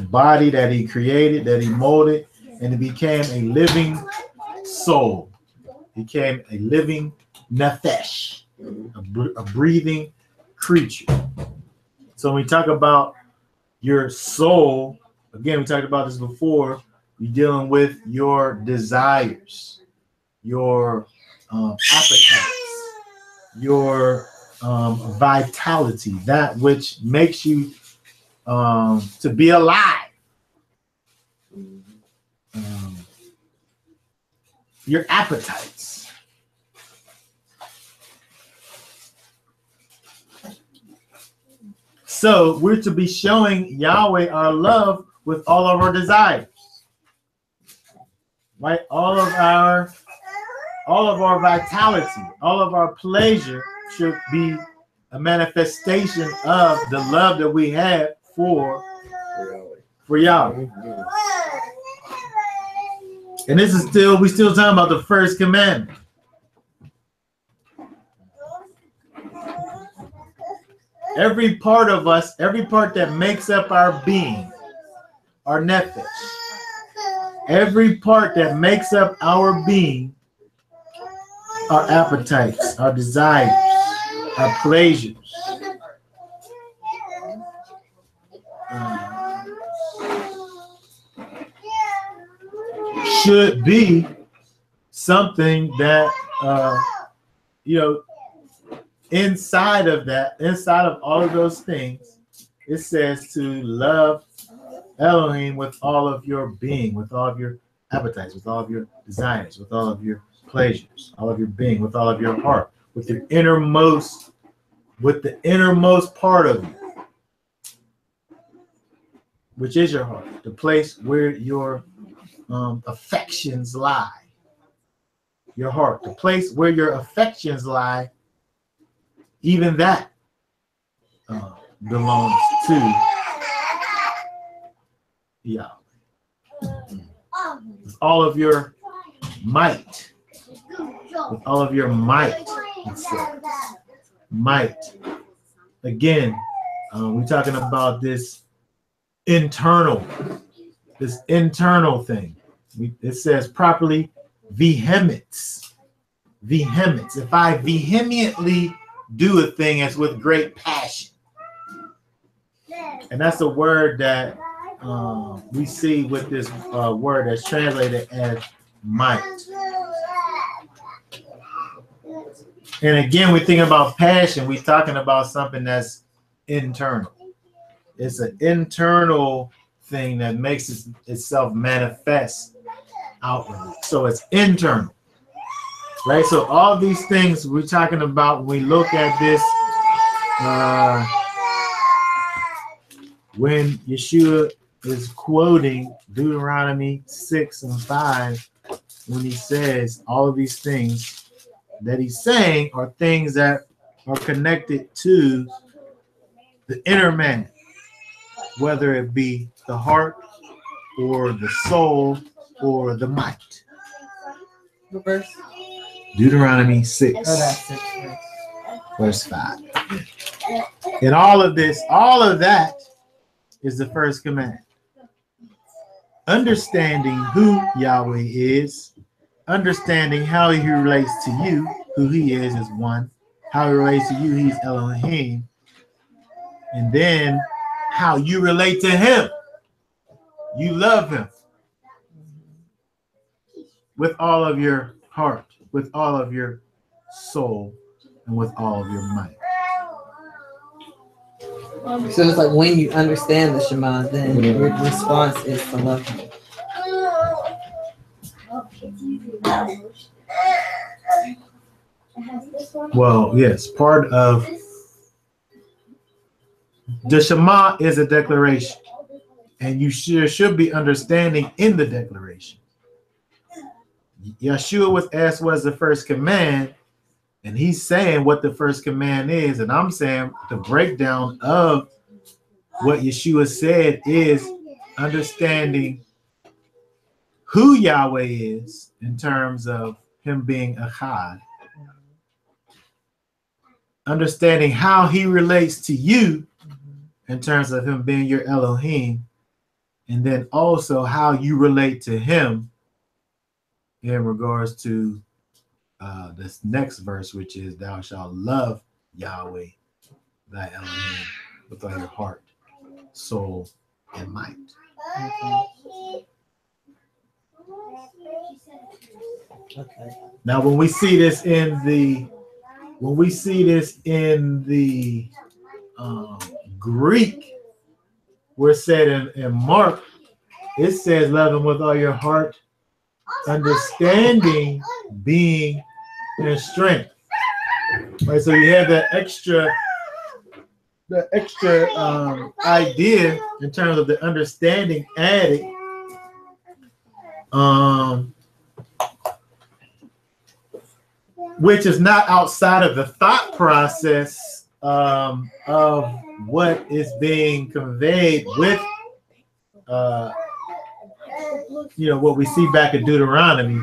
body that he created, that he molded, and it became a living soul. Became a living nefesh, a breathing creature. So when we talk about your soul, again, we talked about this before, you're dealing with your desires, your appetites, your vitality, that which makes you to be alive. Your appetites. So we're to be showing Yahweh our love with all of our desires. Right? All of our vitality, all of our pleasure should be a manifestation of the love that we have for Yahweh. And this is we still talking about the first commandment. Every part of us, every part that makes up our being, our nefesh, every part that makes up our being, our appetites, our desires, our pleasures, should be something that inside of all of those things, it says to love Elohim with all of your being, with all of your appetites, with all of your desires, with all of your pleasures, all of your being, with all of your heart, with the innermost part of you, which is your heart, the place where your affections lie. Your heart, the place where your affections lie, even that belongs to Yahweh. With all of your might, with all of your might, it says. Might. Again, we're talking about this internal thing. It says properly vehemence. Vehemence. If I vehemently do a thing, it's with great passion. And that's a word that we see with this word that's translated as might. And again, we're thinking about passion. We're talking about something that's internal. It's an internal thing that makes itself manifest outwardly. So it's internal. Right? So all these things we're talking about when we look at this, when Yeshua is quoting Deuteronomy 6:5, when he says all of these things that he's saying are things that are connected to the inner man, whether it be the heart or the soul or the might. What verse? Deuteronomy 6, that's 6. verse 5. And all of that is the first command. Understanding who Yahweh is, understanding how he relates to you, who he is one, how he relates to you, he's Elohim, and then how you relate to him. You love him with all of your heart, with all of your soul, and with all of your might. So it's like when you understand the Shema, then your response is to love him. Well, yes, part of the Shema is a declaration, and you should be understanding in the declaration. Yeshua was asked what's the first command, and he's saying what the first command is, and I'm saying the breakdown of what Yeshua said is understanding who Yahweh is in terms of him being Echad, understanding how he relates to you in terms of him being your Elohim, and then also how you relate to him in regards to this next verse, which is thou shalt love Yahweh thy Elohim with all your heart, soul, and might. Okay. Now, when we see this in the Greek, where it said in Mark, it says love him with all your heart, understanding, being, and strength. Right, so you have that extra idea in terms of the understanding added, which is not outside of the thought process of what is being conveyed with what we see back in Deuteronomy.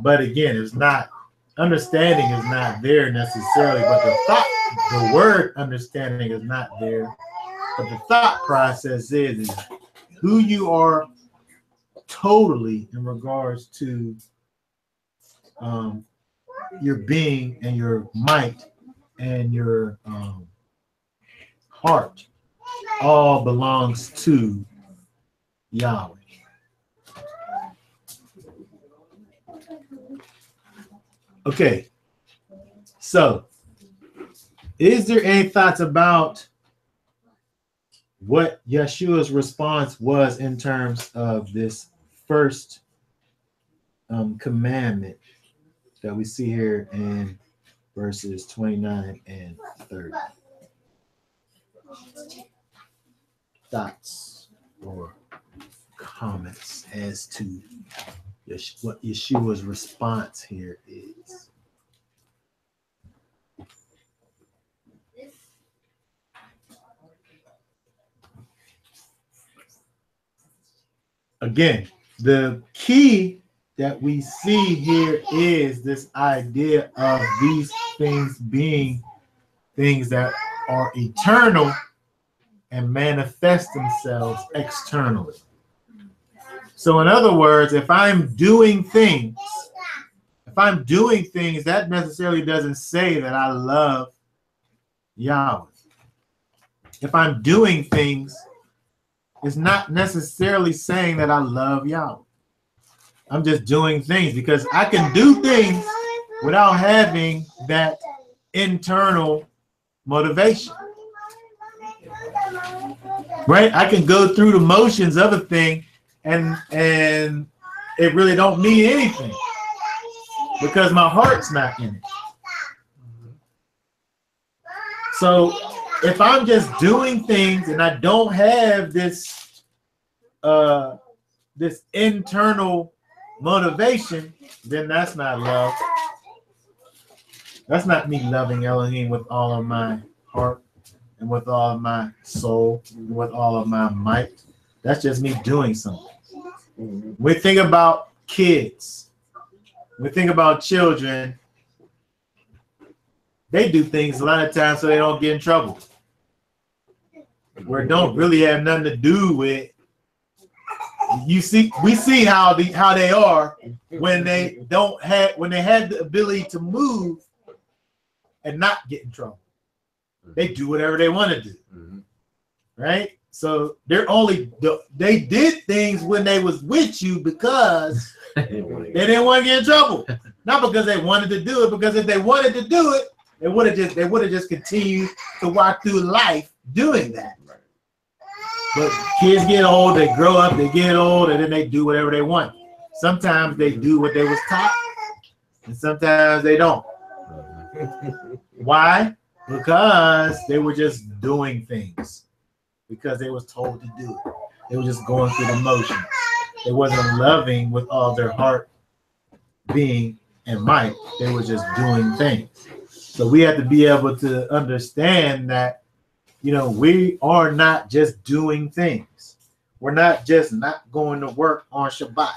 But again, it's not, understanding is not there necessarily, but the word understanding is not there. But the thought process is who you are totally in regards to your being and your might and your heart all belongs to Yahweh. Okay, so is there any thoughts about what Yeshua's response was in terms of this first commandment that we see here in verses 29 and 30? Thoughts or comments as to what Yeshua's response here is? Again, the key that we see here is this idea of these things being things that are eternal and manifest themselves externally. So in other words, if I'm doing things, that necessarily doesn't say that I love Yahweh. If I'm doing things, it's not necessarily saying that I love Yahweh. I'm just doing things because I can do things without having that internal motivation. Right? I can go through the motions of a thing and it really don't mean anything because my heart's not in it. So if I'm just doing things and I don't have this this internal motivation, then that's not love. That's not me loving Elohim with all of my heart and with all of my soul and with all of my might. That's just me doing something. We think about kids. We think about children. They do things a lot of times so they don't get in trouble. Where it don't really have nothing to do with. We see how they are when they have the ability to move and not get in trouble. They do whatever they want to do. Right? So they did things when they was with you because they didn't want to get in trouble. Not because they wanted to do it, because if they wanted to do it, they would have just continued to walk through life doing that. But kids get old, they grow up, they get old, and then they do whatever they want. Sometimes they do what they was taught, and sometimes they don't. Why? Because they were just doing things. Because they was told to do it. They were just going through the motion. They wasn't loving with all their heart, being, and might. They were just doing things. So we have to be able to understand that, you know, we are not just doing things. We're not just not going to work on Shabbat.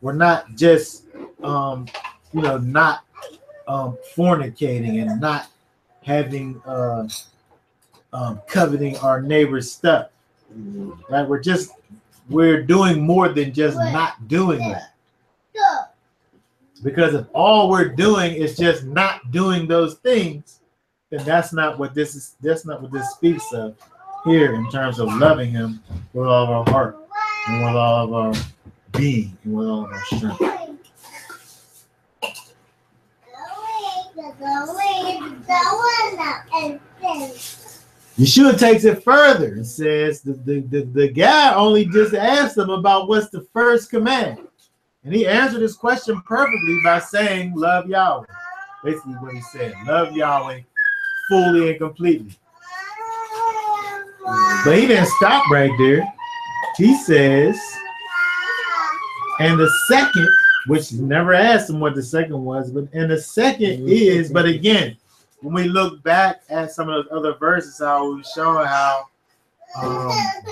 We're not just, not fornicating and not having, coveting our neighbor's stuff. Right? We're doing more than just not doing that. Because if all we're doing is just not doing those things, then that's not what this is. That's not what this speaks of here in terms of loving him with all of our heart and with all of our being and with all of our strength. Yeshua takes it further and says the guy only just asked him about what's the first command. And he answered this question perfectly by saying, love Yahweh. Basically what he said, love Yahweh fully and completely. But he didn't stop right there. He says, and the second, which never asked him what the second was, and the second is, but again, when we look back at some of those other verses, how we show how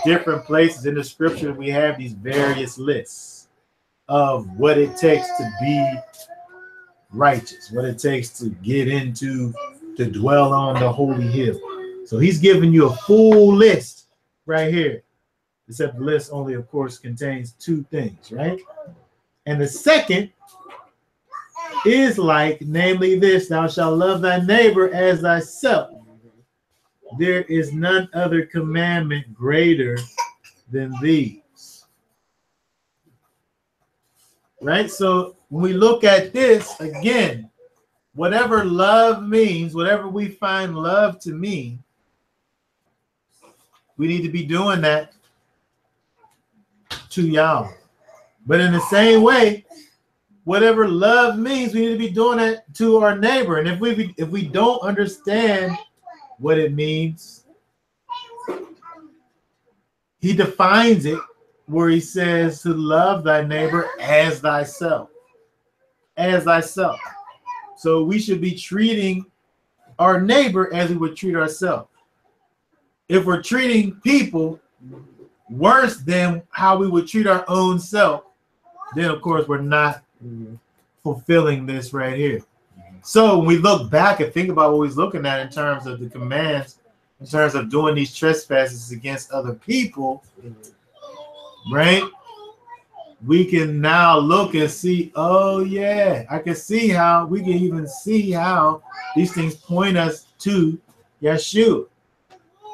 different places in the scripture we have these various lists of what it takes to be righteous, what it takes to get into, to dwell on the holy hill. So he's giving you a full list right here, except the list only, of course, contains two things, right? And the second is like, namely this, thou shalt love thy neighbor as thyself. There is none other commandment greater than these. Right? So when we look at this, again, whatever love means, whatever we find love to mean, we need to be doing that to Yahweh. But in the same way, whatever love means, we need to be doing that to our neighbor. And if we don't understand what it means, he defines it where he says to love thy neighbor as thyself. As thyself. So we should be treating our neighbor as we would treat ourselves. If we're treating people worse than how we would treat our own self, then of course we're not fulfilling this right here. So when we look back and think about what we're looking at in terms of the commands, in terms of doing these trespasses against other people, right? We can now look and see, oh yeah, I can see how, we can even see how these things point us to Yeshua,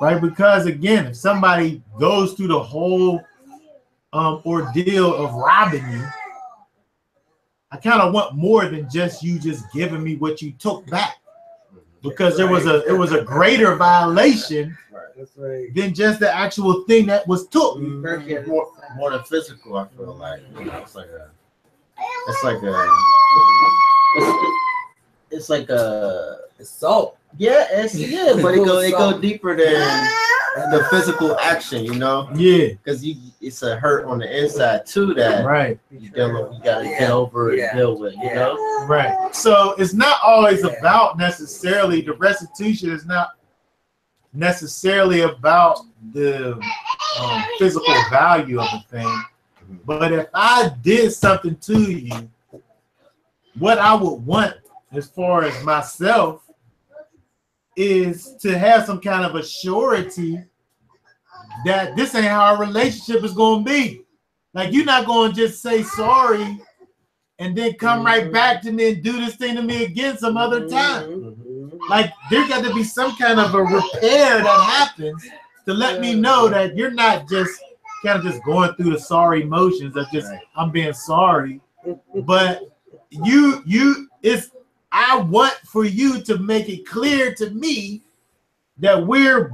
right? Because again, if somebody goes through the whole ordeal of robbing you, I kind of want more than just you just giving me what you took back, because it was a greater violation than just the actual thing that was took. More than physical, I feel like. You know, it's like a assault. Yeah, but it go deeper than the physical action, you know? Yeah. Because it's a hurt on the inside too that right. You gotta get over and deal with, you know? Right. So it's not always about necessarily, the restitution is not necessarily about the physical value of the thing. But if I did something to you, what I would want as far as myself is to have some kind of a surety that this ain't how our relationship is going to be. Like, you're not going to just say sorry and then come right back to me and do this thing to me again some other time. Like, there got to be some kind of a repair that happens to let me know that you're not just kind of just going through the sorry motions of just, I'm being sorry. But I want for you to make it clear to me that we're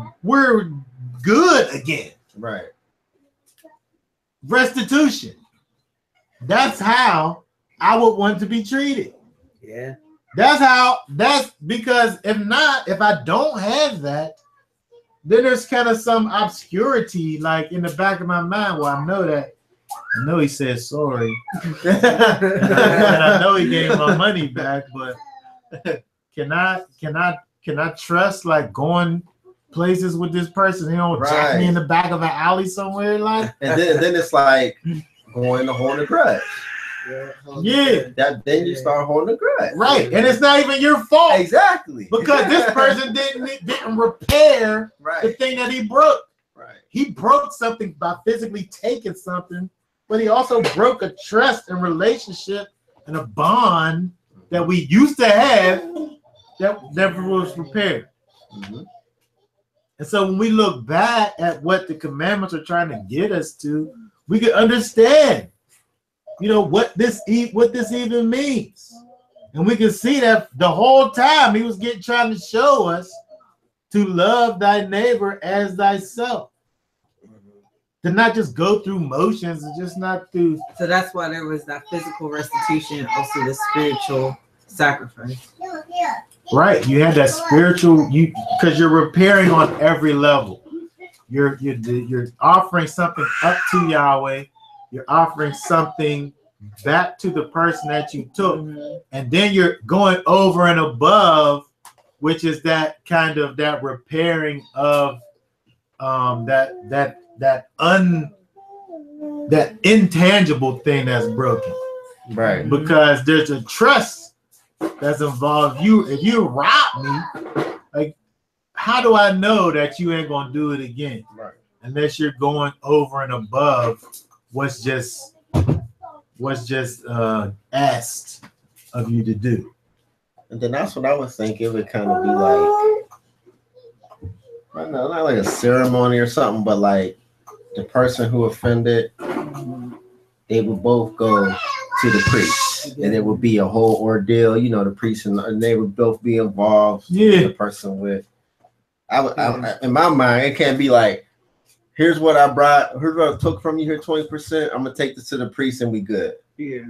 good again. Right. Restitution. That's how I would want to be treated. Yeah. That's because if I don't have that, then there's kind of some obscurity like in the back of my mind. Well, I know he said sorry. and I know he gave my money back, but can I trust like going places with this person? You know, jack me in the back of an alley somewhere, like. And then it's like going to hold a grudge. Yeah. Then you start holding a grudge. Right, and it's not even your fault. Exactly. Because this person didn't repair the thing that he broke. Right. He broke something by physically taking something, but he also broke a trust and relationship and a bond that we used to have that never was repaired. Mm-hmm. And so when we look back at what the commandments are trying to get us to, we can understand, you know, what this even means. And we can see that the whole time he was trying to show us to love thy neighbor as thyself. To not just go through motions and just not through. So that's why there was that physical restitution, also the spiritual sacrifice. Right. You had that spiritual, because you're repairing on every level. You're offering something up to Yahweh. You're offering something back to the person that you took. And then you're going over and above, which is that kind of that repairing of that intangible thing that's broken. Right. Because there's a trust that's involved. If you rob me, like, how do I know that you ain't gonna do it again? Right. Unless you're going over and above what's just asked of you to do. And then that's what I would think. It would kind of be like, I don't know, not like a ceremony or something, but like the person who offended, they would both go to the priest, and it would be a whole ordeal. You know, the priest and they would both be involved. Yeah. The person with, in my mind, it can't be like, here's what I took from you here, 20%. I'm gonna take this to the priest and we good. Yeah.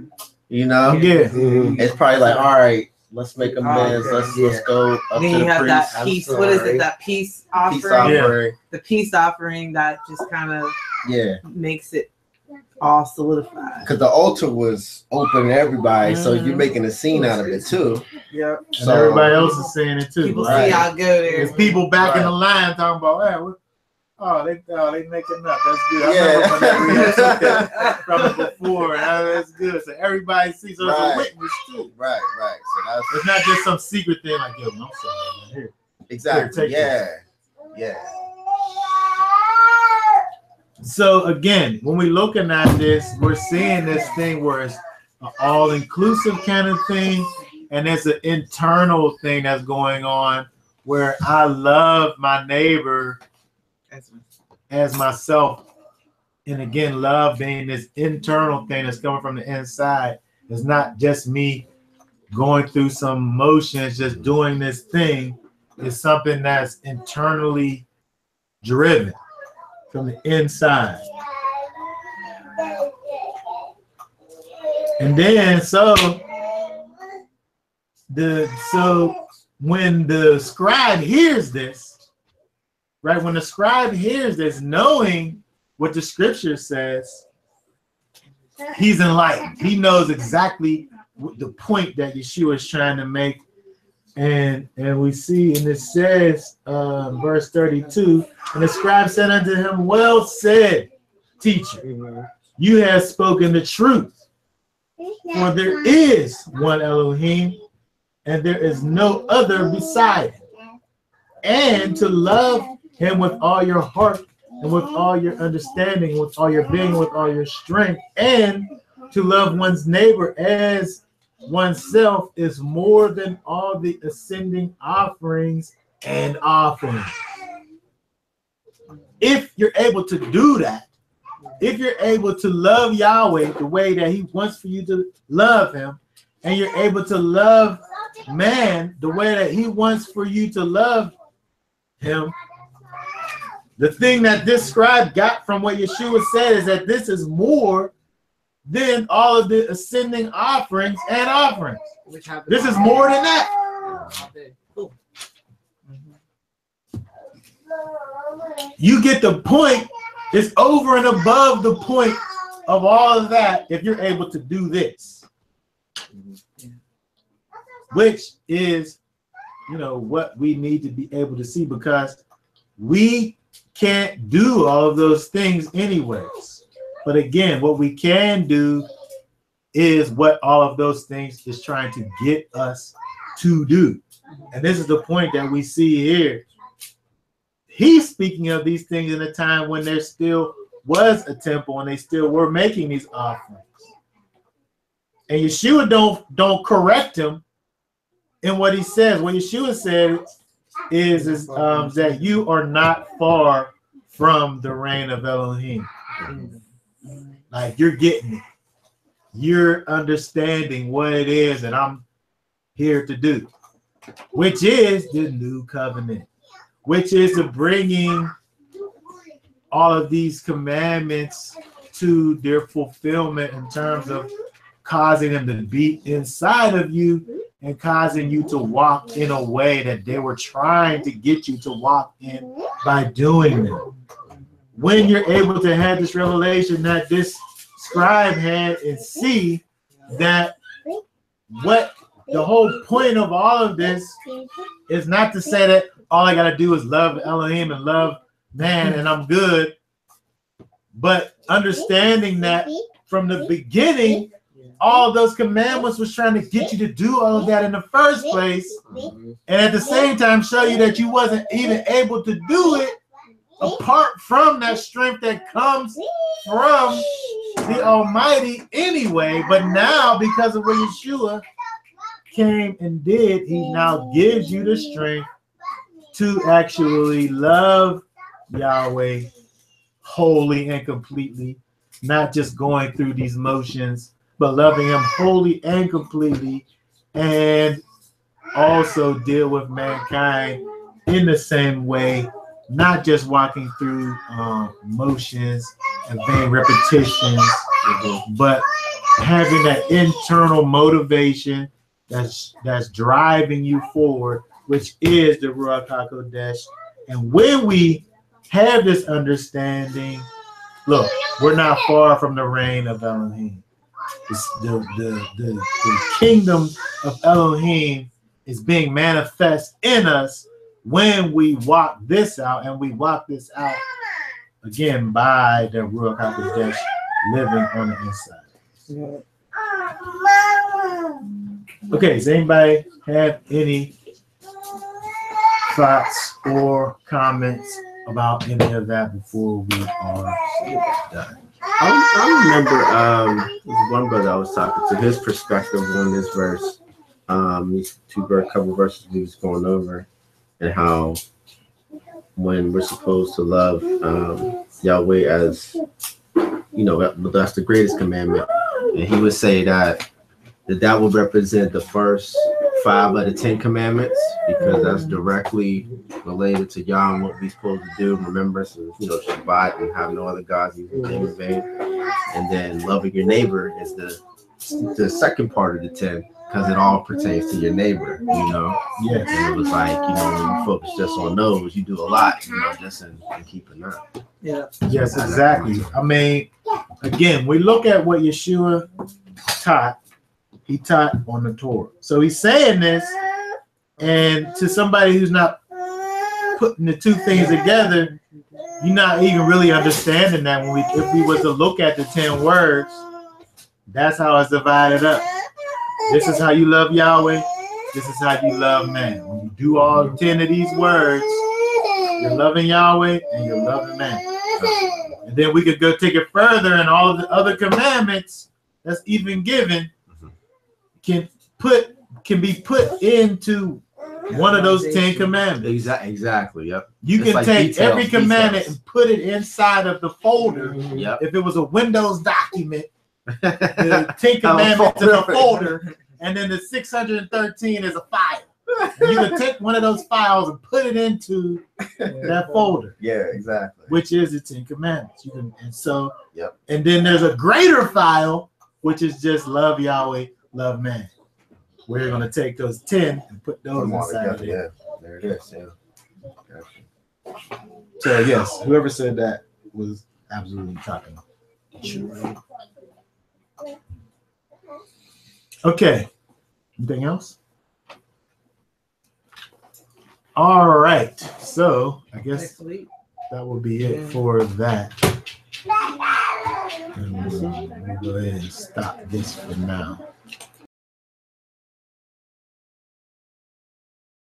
You know? Yeah. It's probably like, all right, let's make amends. Let's go up Then to you the have priest. that peace. What is it? That peace offering. Peace offering. The peace offering that just kind of makes it all solidified. Because the altar was open to everybody, so you're making a scene out of it too. Yep. And everybody else is saying it too. People see y'all go there. There's people back in the line talking about, hey, they making up. That's good. I remember when we had that from it before, and that's good. So everybody sees us as a witness too. Right. So it's not just some secret thing like, yo, I'm sorry, here. Exactly. Here, yeah. So again, when we're looking at this, we're seeing this thing where it's an all-inclusive kind of thing, and it's an internal thing that's going on where I love my neighbor as myself. And again, love being this internal thing that's coming from the inside. It's not just me going through some motions, just doing this thing. It's something that's internally driven from the inside. And then so when the scribe hears this, right? When the scribe hears this, knowing what the scripture says, he's enlightened. He knows exactly what the point that Yeshua is trying to make. And we see, and it says, verse 32, and the scribe said unto him, well said, teacher, you have spoken the truth. For there is one Elohim, and there is no other beside him. And to love him with all your heart, and with all your understanding, with all your being, with all your strength, and to love one's neighbor as oneself is more than all the ascending offerings and offerings. If you're able to do that, if you're able to love Yahweh the way that he wants for you to love him, and you're able to love man the way that he wants for you to love him, The thing that this scribe got from what Yeshua said is that this is more than all of the ascending offerings and offerings. This is more than that. You get the point. It's over and above the point of all of that if you're able to do this, which is, what we need to be able to see, because we can't do all of those things anyways. But again, what we can do is what all of those things is trying to get us to do. And this is the point that we see here. He's speaking of these things in a time when there still was a temple and they still were making these offerings. And Yeshua don't correct him in what he says. What Yeshua said is that you are not far from the reign of Elohim. Like, you're getting it. You're understanding what it is that I'm here to do, which is the new covenant, which is the bringing all of these commandments to their fulfillment in terms of causing them to be inside of you and causing you to walk in a way that they were trying to get you to walk in by doing them. When you're able to have this revelation that this scribe had and see that what the whole point of all of this is not to say that all I got to do is love Elohim and love man and I'm good, but understanding that from the beginning, all those commandments was trying to get you to do all of that in the first place, and at the same time show you that you wasn't even able to do it apart from that strength that comes from the Almighty anyway. But now, because of what Yeshua came and did, he now gives you the strength to actually love Yahweh wholly and completely, not just going through these motions, but loving him wholly and completely, and also deal with mankind in the same way, not just walking through motions and vain repetitions, but having that internal motivation that's driving you forward, which is the Ruach HaKodesh. And when we have this understanding, look, we're not far from the reign of Elohim. The kingdom of Elohim is being manifest in us when we walk this out, and we walk this out again by the Ruach HaKodesh living on the inside. Okay, does anybody have any thoughts or comments about any of that before we are done? I remember one brother I was talking to, his perspective on this verse, these couple verses we was going over, and how when we're supposed to love Yahweh as, that's the greatest commandment. And he would say that would represent the first 5 of the 10 commandments, because that's directly related to Yah and what we're supposed to do. Remember, so, Shabbat and have no other gods in vain. And then loving your neighbor is the second part of the 10, because it all pertains to your neighbor, Yes. And it was like, when you focus just on those, you do a lot, just in keeping up. Yeah. Yes, exactly. I mean, again, we look at what Yeshua taught. He taught on the Torah. So he's saying this, and to somebody who's not putting the two things together, you're not even really understanding that. If we was to look at the 10 words, that's how it's divided up. This is how you love Yahweh. This is how you love man. When you do all 10 of these words, you're loving Yahweh and you're loving man. And then we could go take it further, and all of the other commandments that's even given can be put into one of those 10 commandments. Exactly. Yep. You can take every commandment and put it inside of the folder. Yep. If it was a Windows document, the 10 commandments in a folder, and then the 613 is a file. You can take one of those files and put it into that folder. Yeah, exactly. Which is the 10 Commandments. You can, and so, Yep. And then there's a greater file, which is just love Yahweh, love man. We're gonna take those 10 and put those inside of it. Yeah, there it is. Yeah. Gotcha. So yes, whoever said that was absolutely talking true. Okay. Anything else? All right. So I guess Next week. that will be it for that. And we'll go ahead and stop this for now.